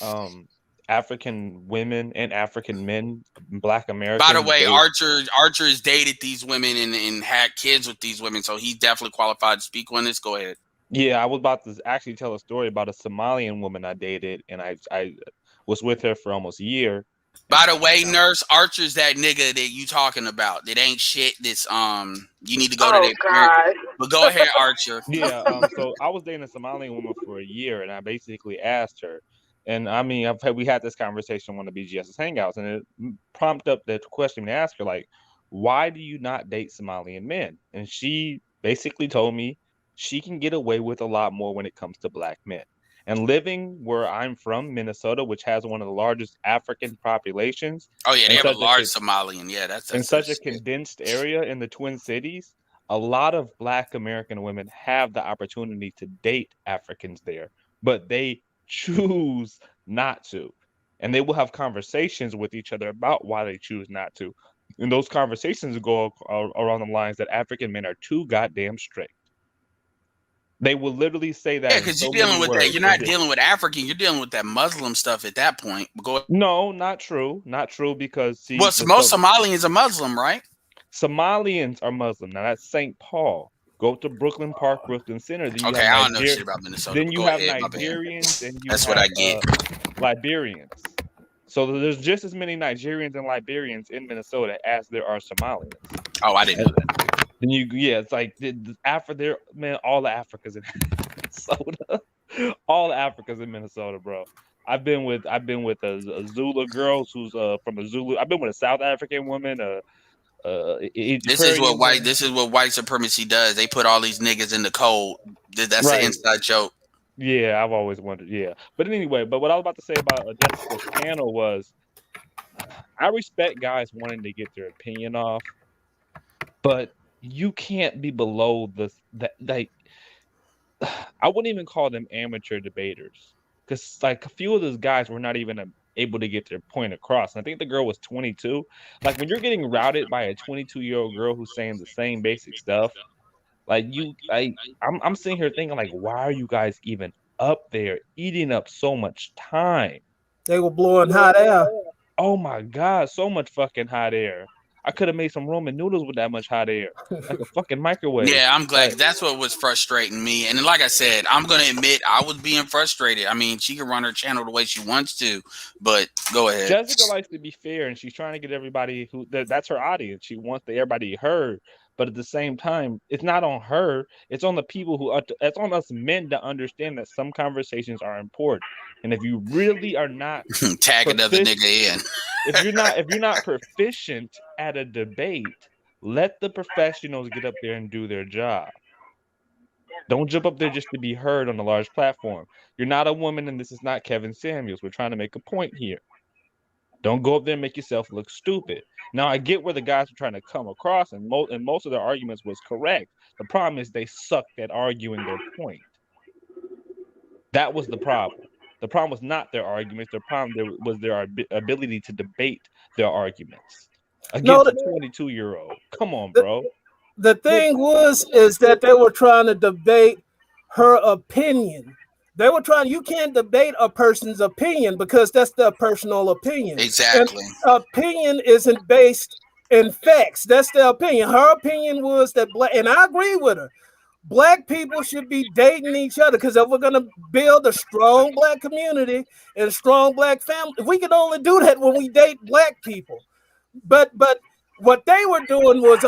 women and African men, Black Americans. By the way, Archer has dated these women and had kids with these women, so he's definitely qualified to speak on this. Go ahead. Yeah, I was about to actually tell a story about a Somalian woman I dated, and I was with her for almost a year. By the way, nurse, Archer's that nigga that you talking about. That ain't shit. This you need to go to their parents. But go ahead, Archer. Yeah. So I was dating a Somalian woman for a year, and I basically asked her, and I mean, we had this conversation on the BGS's Hangouts, and it prompted up the question to ask her, like, why do you not date Somalian men? And she basically told me she can get away with a lot more when it comes to Black men. And living where I'm from, Minnesota, which has one of the largest African populations. Oh yeah, they have a large Somalian. Yeah, that's in such a condensed area in the Twin Cities. A lot of Black American women have the opportunity to date Africans there, but they choose not to. And they will have conversations with each other about why they choose not to. And those conversations go around the lines that African men are too goddamn strict. They will literally say that. Yeah, because you're dealing with that. You're not dealing with African. You're dealing with that Muslim stuff at that point. No, not true. Not true because see. Well, most Somalians are Muslim, right? Somalians are Muslim. Now that's St. Paul. Go to Brooklyn Park, Brooklyn Center. Okay, I don't know shit about Minnesota. Then you have Nigerians and that's what I get. Liberians. So there's just as many Nigerians and Liberians in Minnesota as there are Somalians. Oh, I didn't know that. And it's like all the Africa's in Minnesota. All the Africa's in Minnesota, bro. I've been with a Zulu girl who's from a Zulu. I've been with a South African woman. This is what white supremacy does. They put all these niggas in the cold. That's an inside joke. Yeah, I've always wondered. Yeah, but anyway, what I was about to say about Jessica's panel was, I respect guys wanting to get their opinion off, but you can't be below I wouldn't even call them amateur debaters, because like a few of those guys were not even able to get their point across. And I think the girl was 22. Like when you're getting routed by a 22-year-old girl who's saying the same basic stuff, like I'm sitting here thinking like, why are you guys even up there eating up so much time. They were blowing hot air. Oh my God, so much fucking hot air. I could have made some ramen noodles with that much hot air, like a fucking microwave. Yeah, I'm glad. Like, 'Cause that's what was frustrating me. And like I said, I'm gonna admit I was being frustrated. I mean, she can run her channel the way she wants to, but go ahead. Jessica likes to be fair, and she's trying to get everybody that's her audience. She wants everybody heard, but at the same time, it's not on her. It's on the people who. It's on us men to understand that some conversations are important. And if you really are not Tag another nigga in. if you're not proficient at a debate, let the professionals get up there and do their job. Don't jump up there just to be heard on a large platform. You're not a woman, and this is not Kevin Samuels. We're trying to make a point here. Don't go up there and make yourself look stupid. Now, I get where the guys are trying to come across, and most of their arguments was correct. The problem is they sucked at arguing their point. That was the problem. The problem was not their arguments. The problem was their ability to debate their arguments against a 22-year-old. Come on, bro. The thing is that they were trying to debate her opinion. They were trying. You can't debate a person's opinion because that's their personal opinion. Exactly. And opinion isn't based in facts. That's their opinion. Her opinion was that black, and I agree with her. Black people should be dating each other because if we're going to build a strong black community and a strong black family, we can only do that when we date black people. But what they were doing was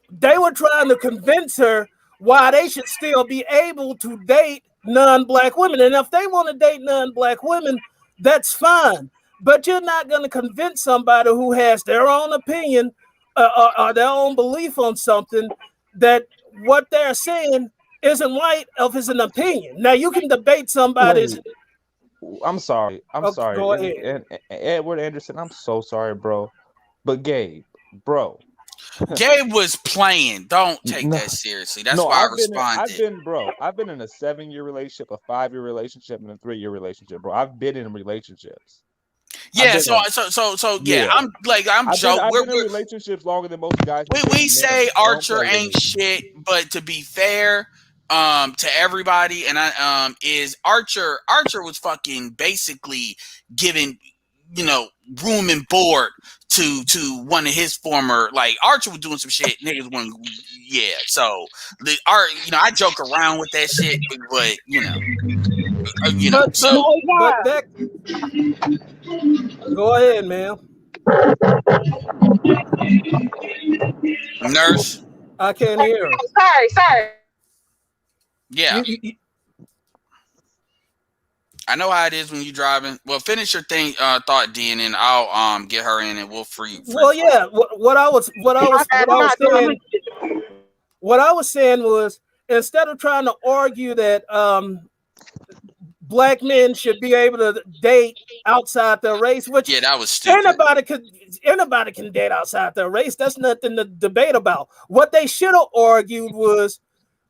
they were trying to convince her why they should still be able to date non-black women. And if they want to date non-black women, that's fine. But you're not going to convince somebody who has their own opinion or their own belief on something that what they're saying isn't right if it's an opinion. Now, you can debate somebody's... I'm sorry. Sorry. Go ahead. And Edward Anderson, I'm so sorry, bro. But Gabe, bro. Gabe was playing. Don't take that seriously. That's why I responded. I've been in a 7-year relationship, a 5-year relationship, and a 3-year relationship, bro. I've been in relationships. Yeah, yeah. I'm been in relationships longer than most guys. We say Archer ain't shit, but to be fair, to everybody, and is Archer was fucking basically giving, room and board to one of his former, like, Archer was doing some shit. Niggas want, yeah. So I joke around with that shit, but go ahead, man. Nurse, I can't hear. Sorry. Yeah. I know how it is when you're driving. Well, finish your thought, D, and then I'll get her in and we'll free. Well, yeah. What I was saying was, instead of trying to argue that black men should be able to date outside their race, which that was stupid. Anybody can date outside their race. That's nothing to debate about. What they should have argued was,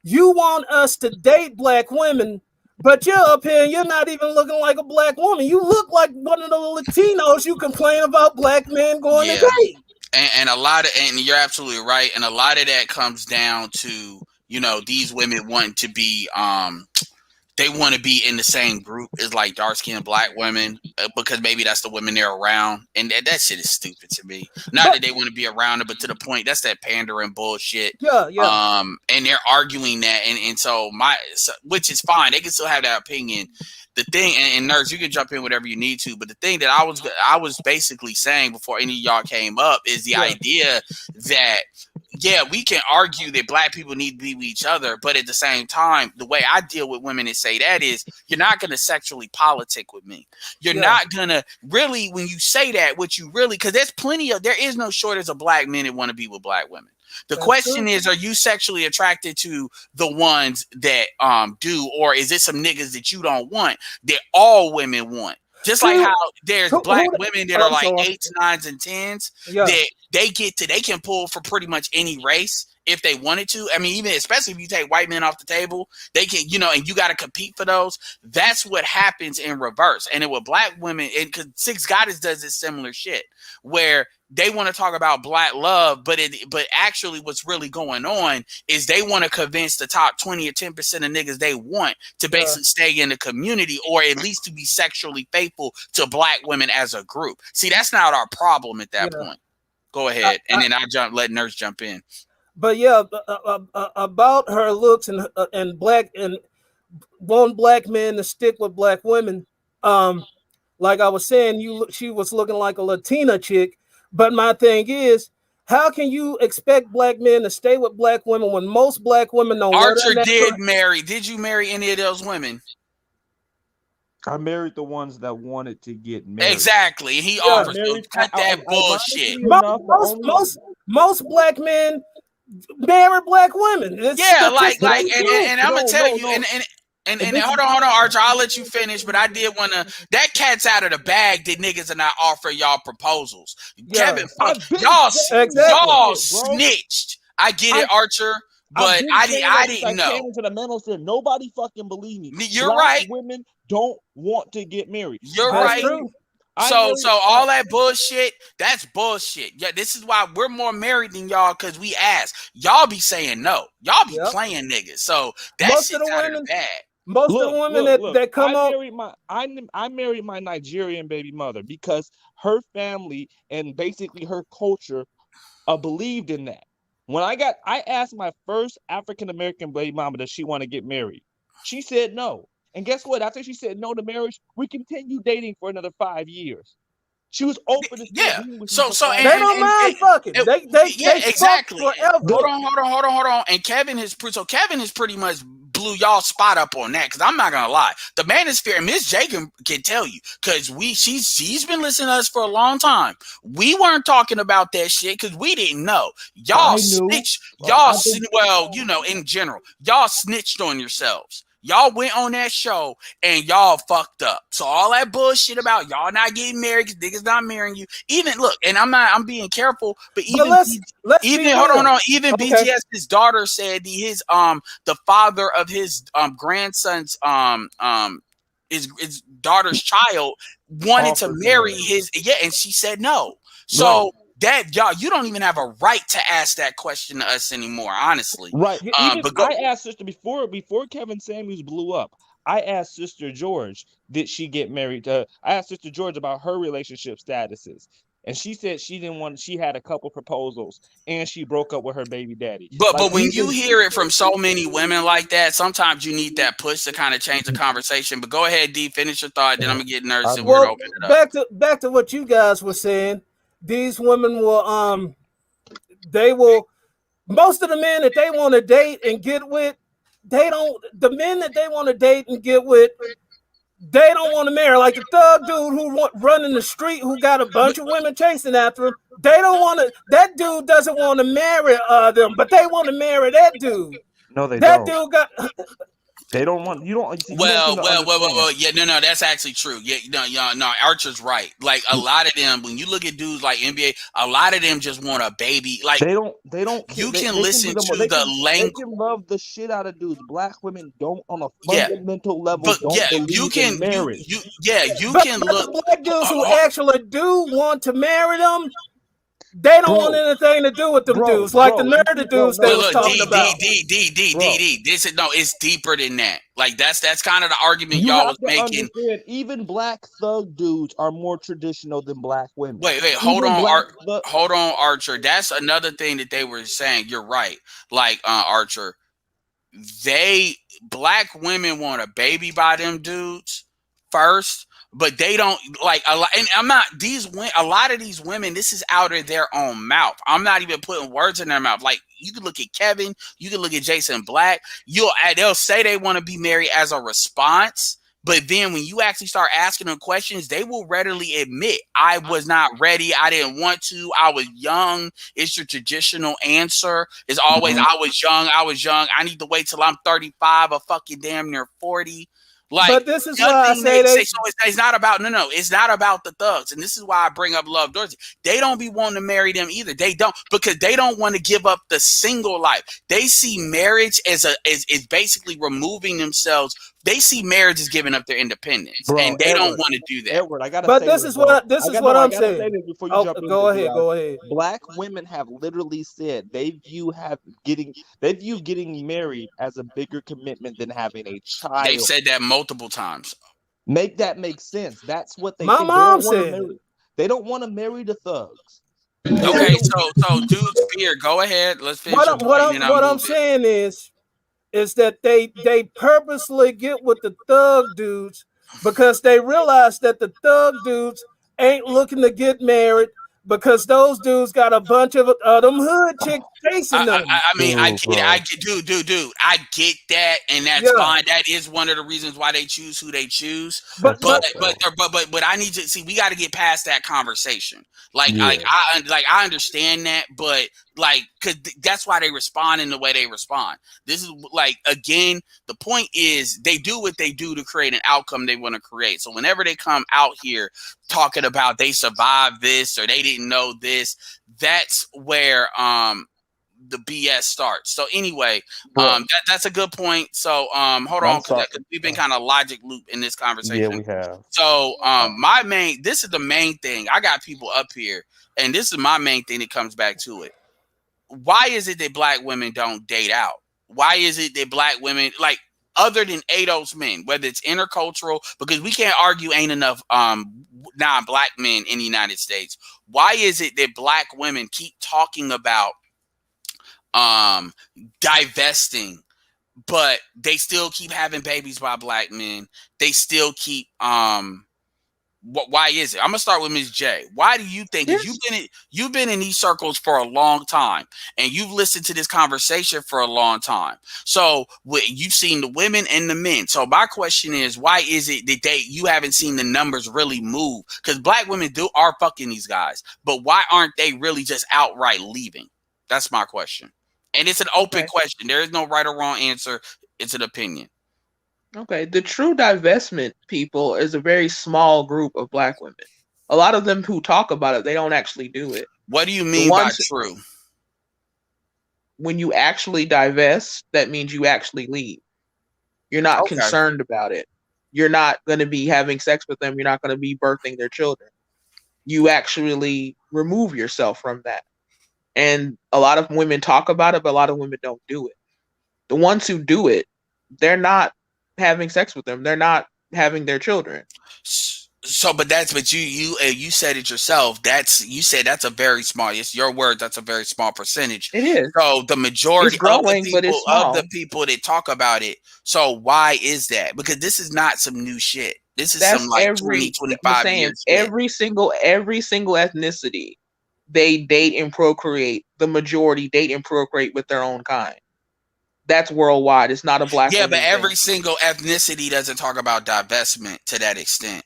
you want us to date black women, but you're up here and you're not even looking like a black woman. You look like one of the Latinos you complain about black men going to date. And you're absolutely right. And a lot of that comes down to, these women wanting to be, they want to be in the same group as like dark-skinned black women because maybe that's the women they're around. And that shit is stupid to me. Not that they want to be around it, but to the point, that's that pandering bullshit. Yeah. And they're arguing that. And so which is fine. They can still have that opinion. The thing, and Nurse, you can jump in whatever you need to, but the thing that I was basically saying before any of y'all came up is the idea that, we can argue that black people need to be with each other, but at the same time, the way I deal with women and say that is, you're not going to sexually politic with me. You're not going to really, when you say that, because there is no shortage of black men that want to be with black women. The question is, are you sexually attracted to the ones that do, or is it some niggas that you don't want that all women want? Just like how there's black women that are like 8s, 9s, and 10s that they can pull for pretty much any race if they wanted to. I mean, even especially if you take white men off the table, they can, and you got to compete for those. That's what happens in reverse. And then with black women, and because Six Goddess does this similar shit where they want to talk about black love, but actually what's really going on is they want to convince the top 20 or 10% of niggas they want to basically stay in the community, or at least to be sexually faithful to black women as a group. See, that's not our problem at that point. Go ahead, and then let Nurse jump in. But yeah, about her looks and black and want black men to stick with black women. Like I was saying, she was looking like a Latina chick. But my thing is, how can you expect black men to stay with black women when most black women don't? Archer did marry. Did you marry any of those women? I married the ones that wanted to get married. Exactly. He offers to cut that bullshit. Most black men marry black women. And I'm gonna tell you, and hold on, Archer. I'll let you finish, but I did want to. That cat's out of the bag that niggas are not offering y'all proposals. Yeah. Kevin, y'all snitched. I get it, Archer, but I didn't know. I came into the mental said nobody fucking believe me. You're right. Women don't want to get married. You're right. True. So all that bullshit, that's bullshit. Yeah, this is why we're more married than y'all, because we ask. Y'all be saying no. Y'all be playing niggas. So that's shit's out of the bag. Most of the women that come on. I married my Nigerian baby mother because her family and basically her culture believed in that. When I asked my first African American baby mama, does she want to get married? She said no. And guess what? After she said no to marriage, we continued dating for another 5 years. She was open to being with me. So they don't mind fucking. They exactly. Forever. Hold on. And Kevin has pretty much blew y'all spot up on that, because I'm not gonna lie, the manosphere, Miss J can tell you, because she's been listening to us for a long time. We weren't talking about that shit because we didn't know. Y'all snitched. In general, y'all snitched on yourselves. Y'all went on that show and y'all fucked up. So all that bullshit about y'all not getting married because niggas not marrying you. Even look, and I'm being careful, but even BGS's daughter said the father of his grandson's his daughter's child wanted to marry his and she said no. So that y'all, you don't even have a right to ask that question to us anymore, honestly. Right. I asked Sister before Kevin Samuels blew up. I asked Sister George, did she get married? I asked Sister George about her relationship statuses, and she said she didn't want. She had a couple proposals, and she broke up with her baby daddy. But when you hear it from so many women like that, sometimes you need that push to kind of change the conversation. But go ahead, D, finish your thought. Then I'm gonna get nervous and we're open it up. Back to what you guys were saying. These women will, most of the men that they want to date and get with, the men that they want to date and get with, they don't want to marry. Like the thug dude who running the street, who got a bunch of women chasing after him, that dude doesn't want to marry them, but they want to marry that dude. No, they don't. That dude got... They don't want you don't. Well, yeah, no, that's actually true. Yeah, no, Archer's right. Like a lot of them, when you look at dudes like NBA, a lot of them just want a baby. Like they don't. You can listen to the language. They can love the shit out of dudes. Black women don't, on a fundamental level. But you can marriage. You can look. The black dudes who actually do want to marry them. They don't want anything to do with them dudes, like the nerdy dudes they was talking about. It's deeper than that. Like that's kind of the argument y'all was making. Even black thug dudes are more traditional than black women. Wait, hold on, Archer. That's another thing that they were saying. You're right. Like Archer, black women want a baby by them dudes first. But they don't like a lot, and I'm not a lot of these women. This is out of their own mouth. I'm not even putting words in their mouth. Like you can look at Kevin, you can look at Jason Black. They'll say they want to be married as a response, but then when you actually start asking them questions, they will readily admit, "I was not ready. I didn't want to. I was young." It's your traditional answer. It's always, "I was young. I need to wait till I'm 35 or fucking damn near 40." Like, but this is why I say it's not about it's not about the thugs, and this is why I bring up Love Dorsey. They don't be wanting to marry them either. They don't, because they don't want to give up the single life. They see marriage as basically removing themselves they see marriage as giving up their independence, Bro, and they don't Edward, want to do that. Edward, I gotta But say this this, is bro. what this is what I I'm gotta say saying. this before you Oh, jump in, go big ahead, guy. go ahead. Black women have literally said they view getting married as a bigger commitment than having a They've child. said that multiple times. Make that make sense. That's what they My think. They mom don't want to said it. marry. They don't want to marry the thugs. They Okay, don't. so dude, Spear, go ahead. Let's finish What your I'm what point, I'm and then I'll what I'm move it. saying is that they purposely get with the thug dudes because they realize that the thug dudes ain't looking to get married because those dudes got a bunch of them hood chicks chasing them. I mean, I Dude, get it. I bro. get, dude. I get that, and that's Yeah, fine. That is one of the reasons why they choose who they choose. but That's But but facts, but though. but I need to see. We got to get past that conversation. Yeah. I understand that, but because that's why they respond in the way they respond. This is again, the point is they do what they do to create an outcome they want to create. So whenever they come out here talking about they survived this or they didn't know this, that's where the BS starts. So anyway, Bro, that's a good point. So hold I'm on, because sorry. we've been kind of logic loop in this Yeah, conversation. we have. So this is the main thing. I got people up here, and this is my main thing that comes back to it. Why is it that black women don't date out? Why is it that black women, other than ADOS men, whether it's intercultural, because we can't argue ain't enough non-black men in the United States. Why is it that black women keep talking about divesting, but they still keep having babies by black men? They still keep why is it? I'm gonna start with Ms. J. Why do you think? Because you've been in these circles for a long time, and you've listened to this conversation for a long time. So you've seen the women and the men. So my question is, why is it that you haven't seen the numbers really move? Because black women are fucking these guys, but why aren't they really just outright leaving? That's my question, and it's an open Okay. question. There is no right or wrong answer. It's an opinion. Okay. The true divestment people is a very small group of black women. A lot of them who talk about it, they don't actually do it. What do you The mean by ones true? when you actually divest, that means you actually leave. You're not Okay. concerned about it. You're not going to be having sex with them. You're not going to be birthing their children. You actually remove yourself from that. And a lot of women talk about it, but a lot of women don't do it. The ones who do it, they're not having sex with them. They're not having their children. So, but you said it yourself. You said that's a very small. It's your word. That's a very small percentage. It is. So the majority It's growing, but it's small. of the people that talk about it. So why is that? Because this is not some new shit. This is That's some like every 20, 25 saying years shit. every single ethnicity, they date and procreate. The majority date and procreate with their own kind. That's worldwide. It's not a black Yeah, woman but every thing. single ethnicity doesn't talk about divestment to that extent.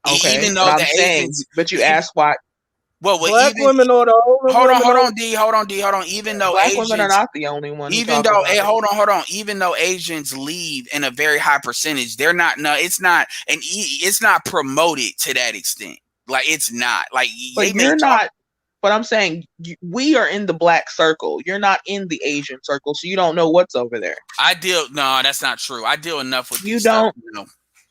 Okay, Even but though I'm the saying, Asians, but you ask why black even women are the only hold women. on, D. Even though black women are Asians, not the only one who talk about it. hold on. Even though Asians leave in a very high percentage, they're not. No, it's not, and it's not promoted to that extent. Like it's not. Like they But may you're talk. not. But I'm saying we are in the black circle. You're not in the Asian circle, so you don't know what's over there. No, that's not true. I deal enough with You these stuff. don't. You know.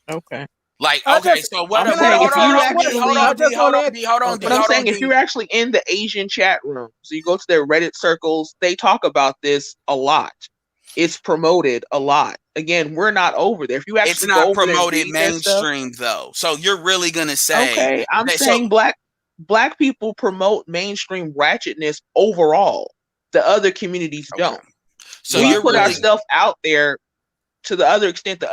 Okay. Like I okay, just so what? I'm can I saying Hold if ask on, you y'all a D. question? Hold actually, I on, D. just want Hold to on, ask. D. Hold on, D. but I'm Okay. Hold on, saying if D. you're actually in the Asian chat room, so you go to their Reddit circles, they talk about this a lot. It's promoted a lot. Again, we're not over there. If you It's actually go not over there and promoted read their stuff, mainstream though. So you're really gonna say okay, I'm that? So saying black people promote mainstream ratchetness overall. The other communities okay. don't. So We Well, I you're put really ourselves out there to the other extent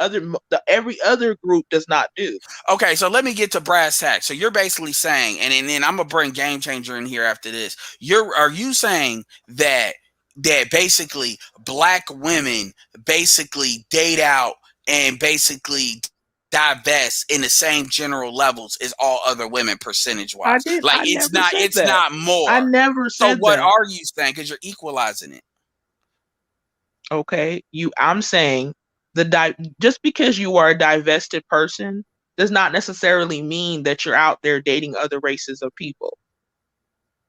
every other group does not do. okay. So let me get to brass tacks. So you're basically saying, and then I'm gonna bring Game Changer in here after this. Are you saying that basically black women basically date out and basically divest in the same general levels as all other women percentage wise? Like I never said it's that. not more. I never So said what that. are you saying? Because you're equalizing it. Okay, I'm saying just because you are a divested person does not necessarily mean that you're out there dating other races of people.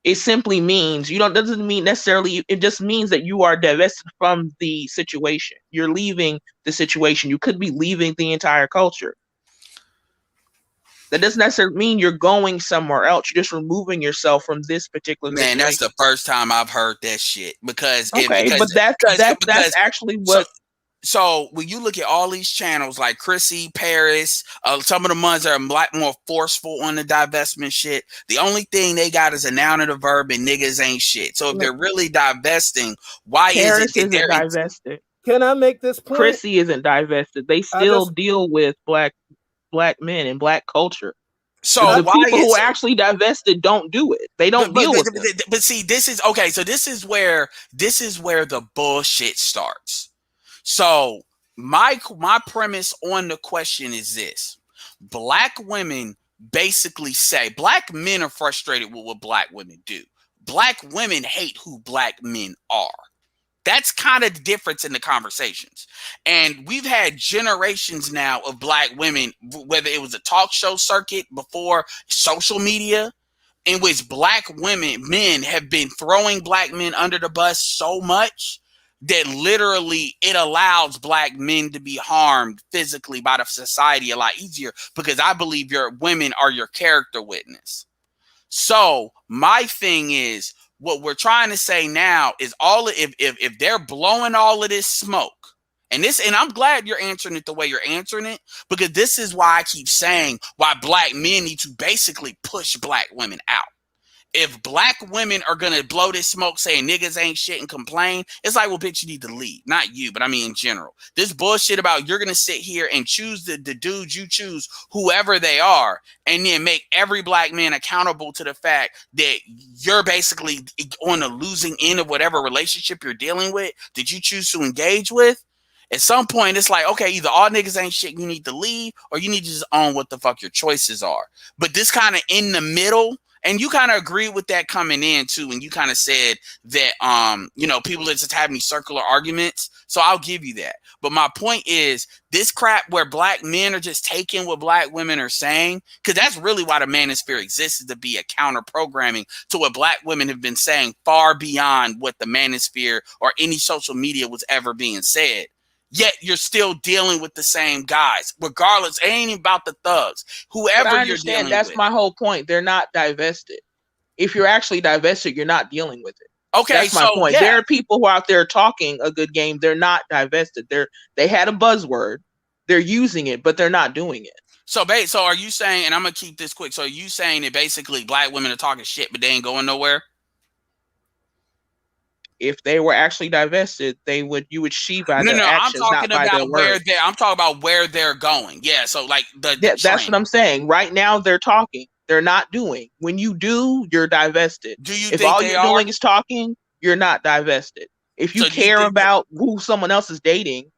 It simply means you don't doesn't mean necessarily it just means that you are divested from the situation. You're leaving the situation. You could be leaving the entire culture. That doesn't necessarily mean you're going somewhere else. You're just removing yourself from this particular Man, that's situation. the first time I've heard that shit because But that's actually what. So when you look at all these channels like Chrissy, Paris, some of the ones that are more forceful on the divestment shit, the only thing they got is a noun and a verb, and niggas ain't shit. So if they're really divesting, why Paris is it that isn't divested? Can I make this point? Chrissy isn't divested. They still deal with black men and black culture. So the people who actually divested don't do it. They don't deal with it. But see, this is okay. So this is where the bullshit starts. So my premise on the question is this: black women basically say black men are frustrated with what black women do. Black women hate who black men are. That's kind of the difference in the conversations. And we've had generations now of black women, whether it was a talk show circuit before social media, in which black men have been throwing black men under the bus so much that literally it allows black men to be harmed physically by the society a lot easier, because I believe your women are your character witness. So my thing is, what we're trying to say now is if they're blowing all of this smoke, and I'm glad you're answering it the way you're answering it, because this is why I keep saying why black men need to basically push black women out. If black women are going to blow this smoke saying niggas ain't shit and complain, it's like, well, bitch, you need to leave. Not you, but I mean in general. This bullshit about you're going to sit here and choose the dudes you choose, whoever they are, and then make every black man accountable to the fact that you're basically on the losing end of whatever relationship you're dealing with that you choose to engage with. At some point, it's like, okay, either all niggas ain't shit, you need to leave, or you need to just own what the fuck your choices are. But this kind of in the middle, and you kind of agree with that coming in too, and you kind of said that people are just having these circular arguments. So I'll give you that. But my point is, this crap where black men are just taking what black women are saying, because that's really why the manosphere exists, is to be a counter programming to what black women have been saying far beyond what the manosphere or any social media was ever being said. Yet you're still dealing with the same guys, regardless. It ain't about the thugs. Whoever you're dealing with. That's my whole point. They're not divested. If you're actually divested, you're not dealing with it. Okay, that's my point. Yeah. There are people who are out there talking a good game. They're not divested. They had a buzzword. They're using it, but they're not doing it. So are you saying, and I'm gonna keep this quick, so are you saying that basically black women are talking shit, but they ain't going nowhere? If they were actually divested, you would see by their actions, I'm talking not by I'm talking about where they're going. Yeah, so like that's what I'm saying. Right now, they're talking. They're not doing. When you do, you're divested. If all you're doing is talking, you're not divested. If you care about who someone else is dating,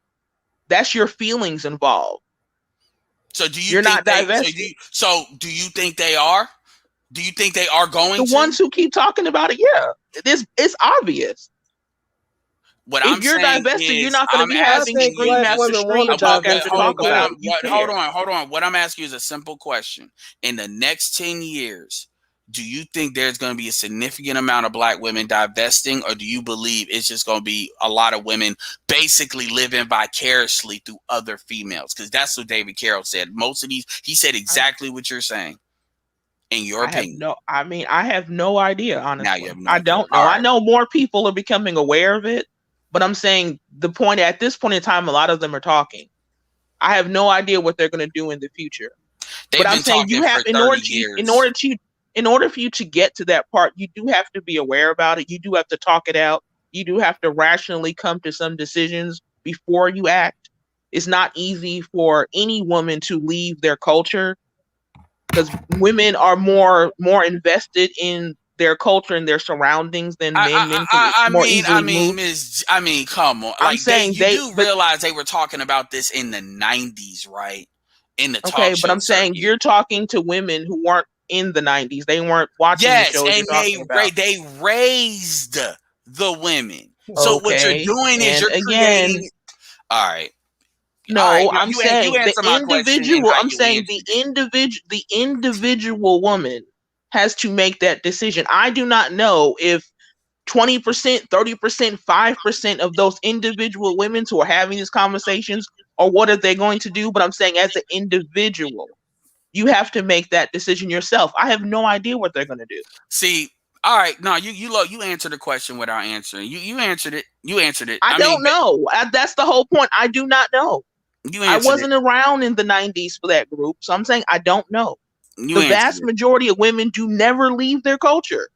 that's your feelings involved. So you're not divested. So do you think they are? Do you think they are going? The ones who keep talking about it, yeah, it's obvious. If you're divested, you're not going to be having a green master stream talk after talk about it. Hold on. What I'm asking you is a simple question. In the next 10 years, do you think there's going to be a significant amount of black women divesting, or do you believe it's just going to be a lot of women basically living vicariously through other females? Because that's what David Carroll said. Most of these, he said exactly what you're saying. In your opinion? I have no idea, honestly. Now you have no I don't know. Right. I know more people are becoming aware of it. But I'm saying at this point in time, a lot of them are talking. I have no idea what they're going to do in the future. But I'm saying you have, in order for you to get to that part, you do have to be aware about it. You do have to talk it out. You do have to rationally come to some decisions before you act. It's not easy for any woman to leave their culture, because women are more invested in their culture and their surroundings than men. Come on. I'm saying you do realize they were talking about this in the 90s, right? In the talk show. But I'm saying you're talking to women who weren't in the 90s. They weren't watching the shows you're talking about. They raised the women. So what you're doing is you're creating. All right. No, I'm saying the individual. I'm saying the individual woman has to make that decision. I do not know if 20%, 30%, 5% of those individual women who are having these conversations, or what are they going to do? But I'm saying, as an individual, you have to make that decision yourself. I have no idea what they're going to do. See, all right, no, you answered the question without answering. You answered it. You answered it. I don't know. That's the whole point. I do not know. I wasn't around in the 90s for that group, so I'm saying I don't know. The vast majority of women do never leave their culture.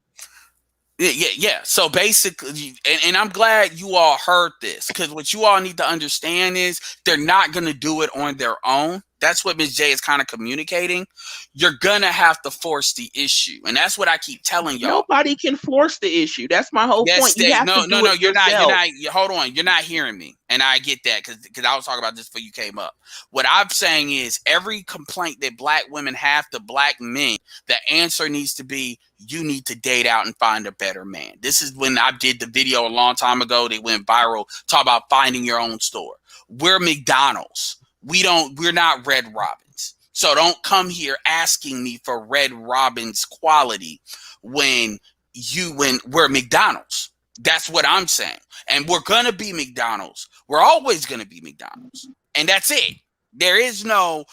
Yeah. So basically, and I'm glad you all heard this, because what you all need to understand is they're not going to do it on their own. That's what Ms. J is kind of communicating. You're going to have to force the issue. And that's what I keep telling y'all. Nobody can force the issue. That's my whole point. You have to do it yourself. You're not. Hold on. You're not hearing me. And I get that, because I was talking about this before you came up. What I'm saying is, every complaint that black women have to black men, the answer needs to be, you need to date out and find a better man. This is when I did the video a long time ago. They went viral. Talk about finding your own store. We're McDonald's. We're not Red Robins. So don't come here asking me for Red Robin's quality when we're McDonald's. That's what I'm saying. And we're going to be McDonald's. We're always going to be McDonald's. And that's it. There is no,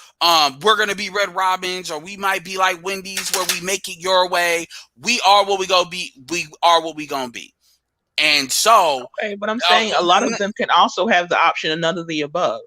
we're going to be Red Robins, or we might be like Wendy's where we make it your way. We are what we going to be. We are what we going to be. And so. Okay, but I'm saying a lot of them can also have the option of none of the above.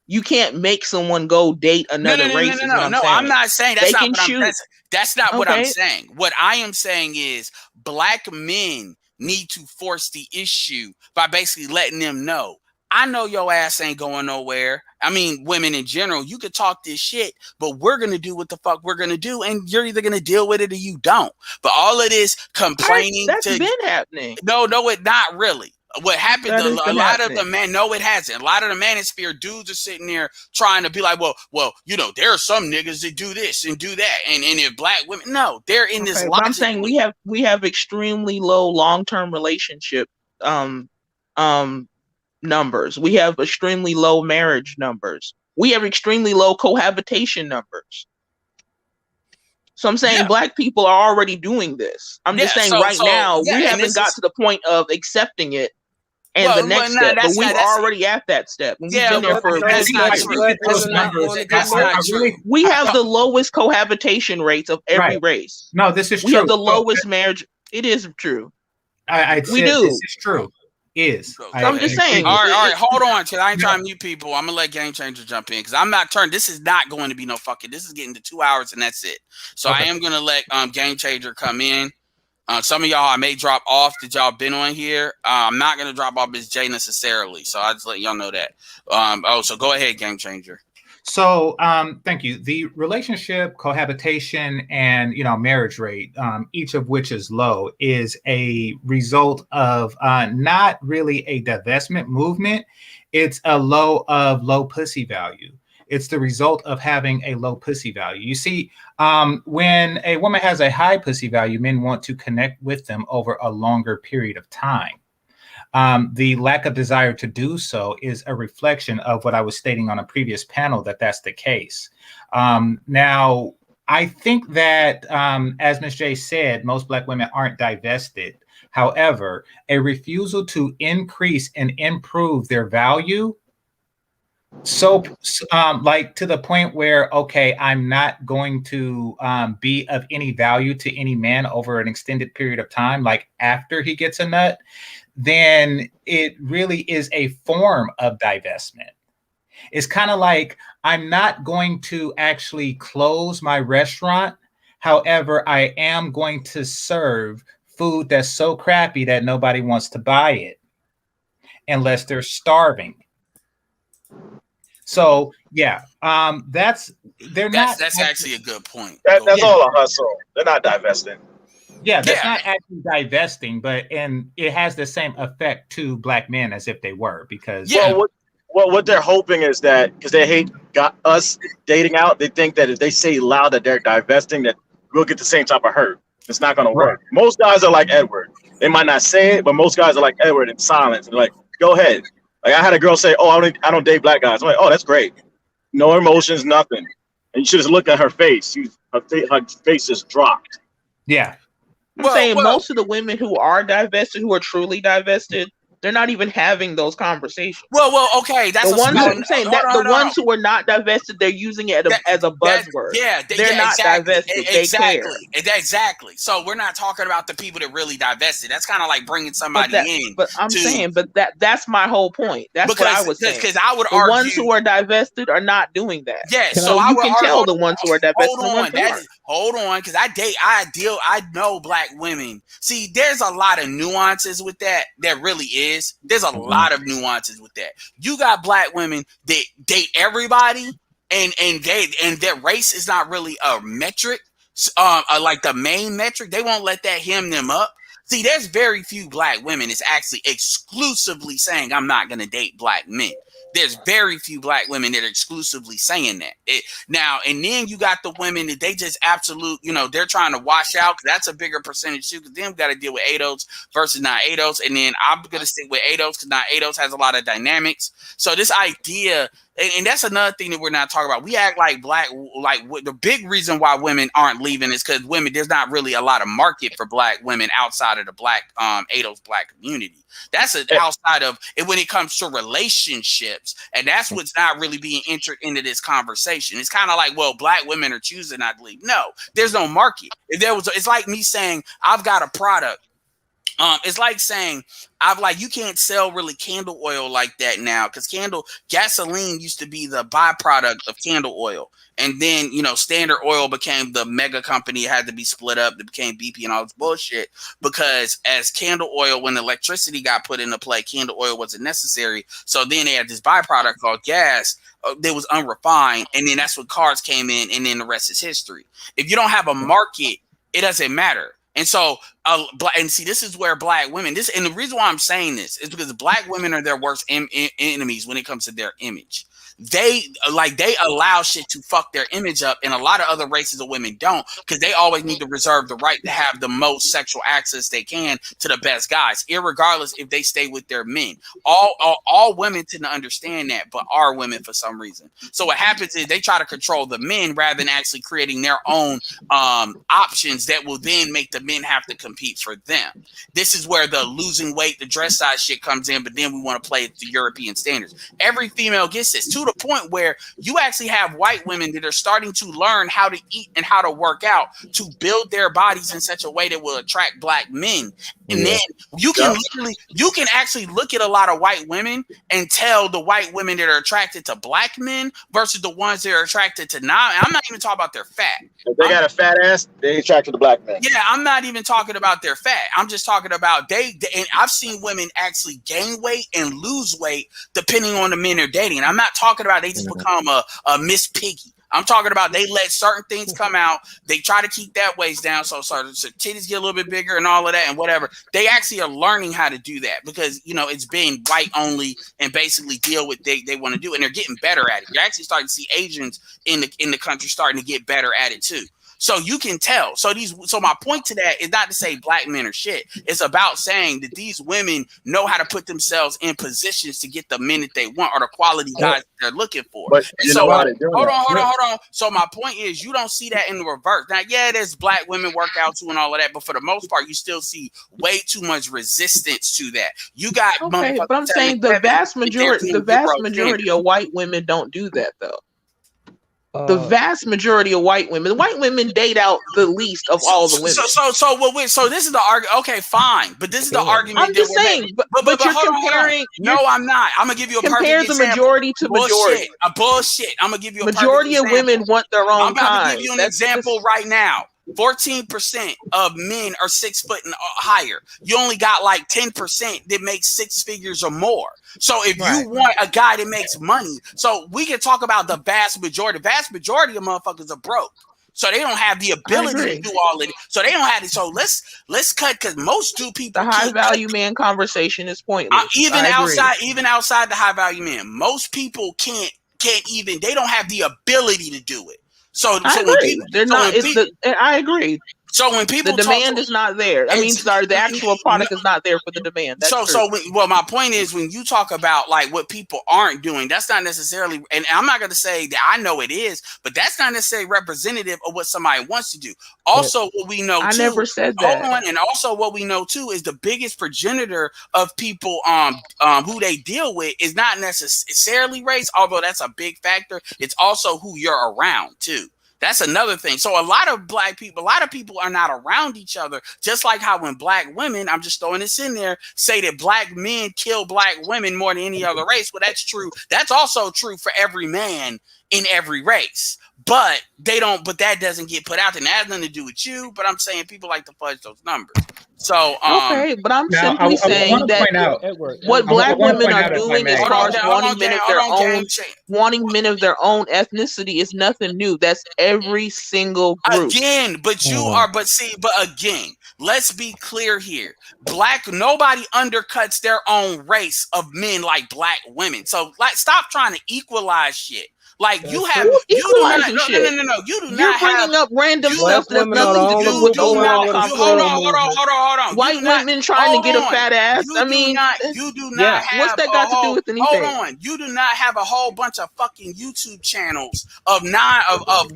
You can't make someone go date another race. No, I'm not saying that's that's not what I'm saying. What I am saying is, black men need to force the issue by basically letting them know, I know your ass ain't going nowhere. I mean, women in general, you could talk this shit, but we're going to do what the fuck we're going to do. And you're either going to deal with it or you don't. But all of this complaining. That's been happening. No, it not really. What happened, a lot of the men, no, it hasn't. A lot of the manosphere dudes are sitting there trying to be like, well, there are some niggas that do this and do that. And if black women, no, they're in this. But I'm saying we have extremely low long-term relationship numbers. We have extremely low marriage numbers. We have extremely low cohabitation numbers. So I'm saying black people are already doing this. I'm just saying now we haven't got to the point of accepting it. And the next step, but we're already at that step. We've been there for that's not true. We have the lowest cohabitation rates of every race. No, this is true. We have the lowest marriage. It is true. We do. This is true. I'm just saying. All right, hold on, because I ain't trying to mute people. I'm gonna let Game Changer jump in, because I'm not turning. This is not going to be no fucking. This is getting to 2 hours and that's it. So I am gonna let Game Changer come in. Some of y'all I may drop off that y'all been on here. I'm not gonna drop off Ms. J necessarily, so I just let y'all know that. So go ahead, Game Changer. So thank you. The relationship, cohabitation, and marriage rate, each of which is low, is a result of not really a divestment movement. It's a low pussy value. It's the result of having a low pussy value. You see, when a woman has a high pussy value, men want to connect with them over a longer period of time. The lack of desire to do so is a reflection of what I was stating on a previous panel, that's the case. Now, I think that, as Ms. J said, most black women aren't divested. However, a refusal to increase and improve their value, like to the point where, okay, I'm not going to be of any value to any man over an extended period of time, like after he gets a nut, then it really is a form of divestment. It's kind of like, I'm not going to actually close my restaurant. However, I am going to serve food that's so crappy that nobody wants to buy it unless they're starving. So that's actually a good point. That's all a hustle. They're not divesting. Yeah, that's not actually divesting, and it has the same effect to black men as if they were, because what they're hoping is that, because they hate us dating out, they think that if they say loud that they're divesting, that we'll get the same type of hurt. It's not going to work. Most guys are like Edward. They might not say it, but most guys are like Edward in silence. They're like, go ahead. Like, I had a girl say, "Oh, I don't date black guys." I'm like, "Oh, that's great. No emotions, nothing." And you should just look at her face. Her face just dropped. Yeah. I'm saying most of the women who are divested, who are truly divested, they're not even having those conversations. Well, okay, that's The ones small. I'm saying that the ones who are not divested, they're using it as a buzzword. They're not exactly, divested. They care. Exactly. So we're not talking about the people that really divested. That's kind of like bringing somebody in. But I'm saying, but that's my whole point. That's what I was saying. Because I would the argue ones who are divested are not doing that. Yeah, so you can tell the ones who are divested and the ones who aren't. Hold on, because I know black women. See, there's a lot of nuances with that. There really is. There's a lot of nuances with that. You got black women that date everybody, and their race is not really a metric, like the main metric. They won't let that hem them up. See, there's very few black women that's actually exclusively saying, I'm not going to date black men. There's very few black women that are exclusively saying that. Now, and then you got the women that they just absolute, they're trying to wash out. That's a bigger percentage too, because then we got to deal with ADOS versus not ADOS. And then I'm going to stick with ADOS because not ADOS has a lot of dynamics. So this idea, and that's another thing that we're not talking about. We act like the big reason why women aren't leaving is because there's not really a lot of market for black women outside of the black ADOS black community. That's outside of it when it comes to relationships, and that's what's not really being entered into this conversation. It's kind of like, well, black women are choosing not to leave. No, there's no market. It's like me saying I've got a product. It's like saying you can't sell really candle oil like that now because gasoline used to be the byproduct of candle oil. And then, Standard Oil became the mega company. It had to be split up. It became BP and all this bullshit because as candle oil, when electricity got put into play, candle oil wasn't necessary. So then they had this byproduct called gas that was unrefined. And then that's when cars came in, and then the rest is history. If you don't have a market, it doesn't matter. And so, and see, this is where black women, and the reason why I'm saying this is because black women are their worst enemies when it comes to their image. They allow shit to fuck their image up, and a lot of other races of women don't, because they always need to reserve the right to have the most sexual access they can to the best guys, irregardless if they stay with their men. All women tend to understand that, but our women for some reason. So what happens is they try to control the men rather than actually creating their own options that will then make the men have to compete for them. This is where the losing weight, the dress size shit comes in, but then we want to play it to European standards. Every female gets this to the point where you actually have white women that are starting to learn how to eat and how to work out to build their bodies in such a way that will attract black men. And then you can actually look at a lot of white women and tell the white women that are attracted to black men versus the ones that are attracted to not. I'm not even talking about their fat. If they got a fat ass, they attracted to black men. Yeah, I'm not even talking about their fat. I'm just talking about and I've seen women actually gain weight and lose weight depending on the men they're dating. And I'm not talking about they just become a Miss Piggy. I'm talking about they let certain things come out. They try to keep that waist down so titties get a little bit bigger and all of that and whatever. They actually are learning how to do that because, it's been white only and basically deal with they want to do. And they're getting better at it. You're actually starting to see Asians in the country starting to get better at it too. So you can tell. So my point to that is not to say black men are shit. It's about saying that these women know how to put themselves in positions to get the men that they want or the quality guys that they're looking for. But hold on. So my point is you don't see that in the reverse. Now, yeah, there's black women work out too and all of that, but for the most part, you still see way too much resistance to that. You got but I'm saying the vast majority of white women don't do that though. The vast majority of white women date out the least of all the women. So this is the argument. Okay, fine, but this is the argument. I'm just saying, but you're comparing. No, I'm not. I'm gonna give you a compare the majority to majority. Bullshit. I'm gonna give you a majority of women want their own. I'm about to give you an example right now. 14% of men are 6 foot and higher. You only got like 10% that makes six figures or more. So if you want a guy that makes money, so we can talk about the vast majority. The vast majority of motherfuckers are broke. So they don't have the ability to do all of it. So they don't have it. So let's cut because most people. The high value man conversation is pointless. Even outside the high value man, most people can't even. They don't have the ability to do it. So I agree. I agree. So when The people talk, demand is not there. I mean, sorry, the actual product is not there for the demand. That's true. well, my point is, when you talk about like what people aren't doing, that's not necessarily, and I'm not going to say that I know it is, but that's not necessarily representative of what somebody wants to do. Also, what we know I too, never said hold that. on, and also what we know too is the biggest progenitor of people who they deal with is not necessarily race, although that's a big factor. It's also who you're around too. That's another thing. So a lot of people are not around each other. Just like how when black women, I'm just throwing this in there, say that black men kill black women more than any other race. Well, that's true. That's also true for every man in every race. But they don't. But that doesn't get put out there. And that has nothing to do with you. But I'm saying people like to fudge those numbers. So Okay, but I'm Now, simply saying want to that point out, Edward, what I black want to women point are out, if I doing as may. far as hold on, wanting men of their own ethnicity is nothing new. That's every single group. Again, but again, let's be clear here. Nobody undercuts their own race of men like black women. So like, stop trying to equalize shit. Like you have, Who's you do not, equalizing shit? no. You do You're not have. bringing up random Black stuff that has women are the nothing to only do You with group the of do women not. overall with a You hold slow on, conversation. movement. hold on. White women trying to get a fat ass. You I do mean, not. You do not Yeah. have what's that a got to do whole. with Hold anything? on. You do not have a whole bunch of fucking YouTube channels of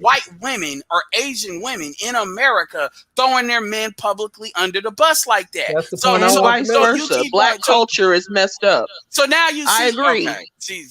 white women or Asian women in America throwing their men publicly under the bus like that. That's the point I And want to vice make. You versa. keep Black on. culture is messed up. So now you I see. agree. Okay.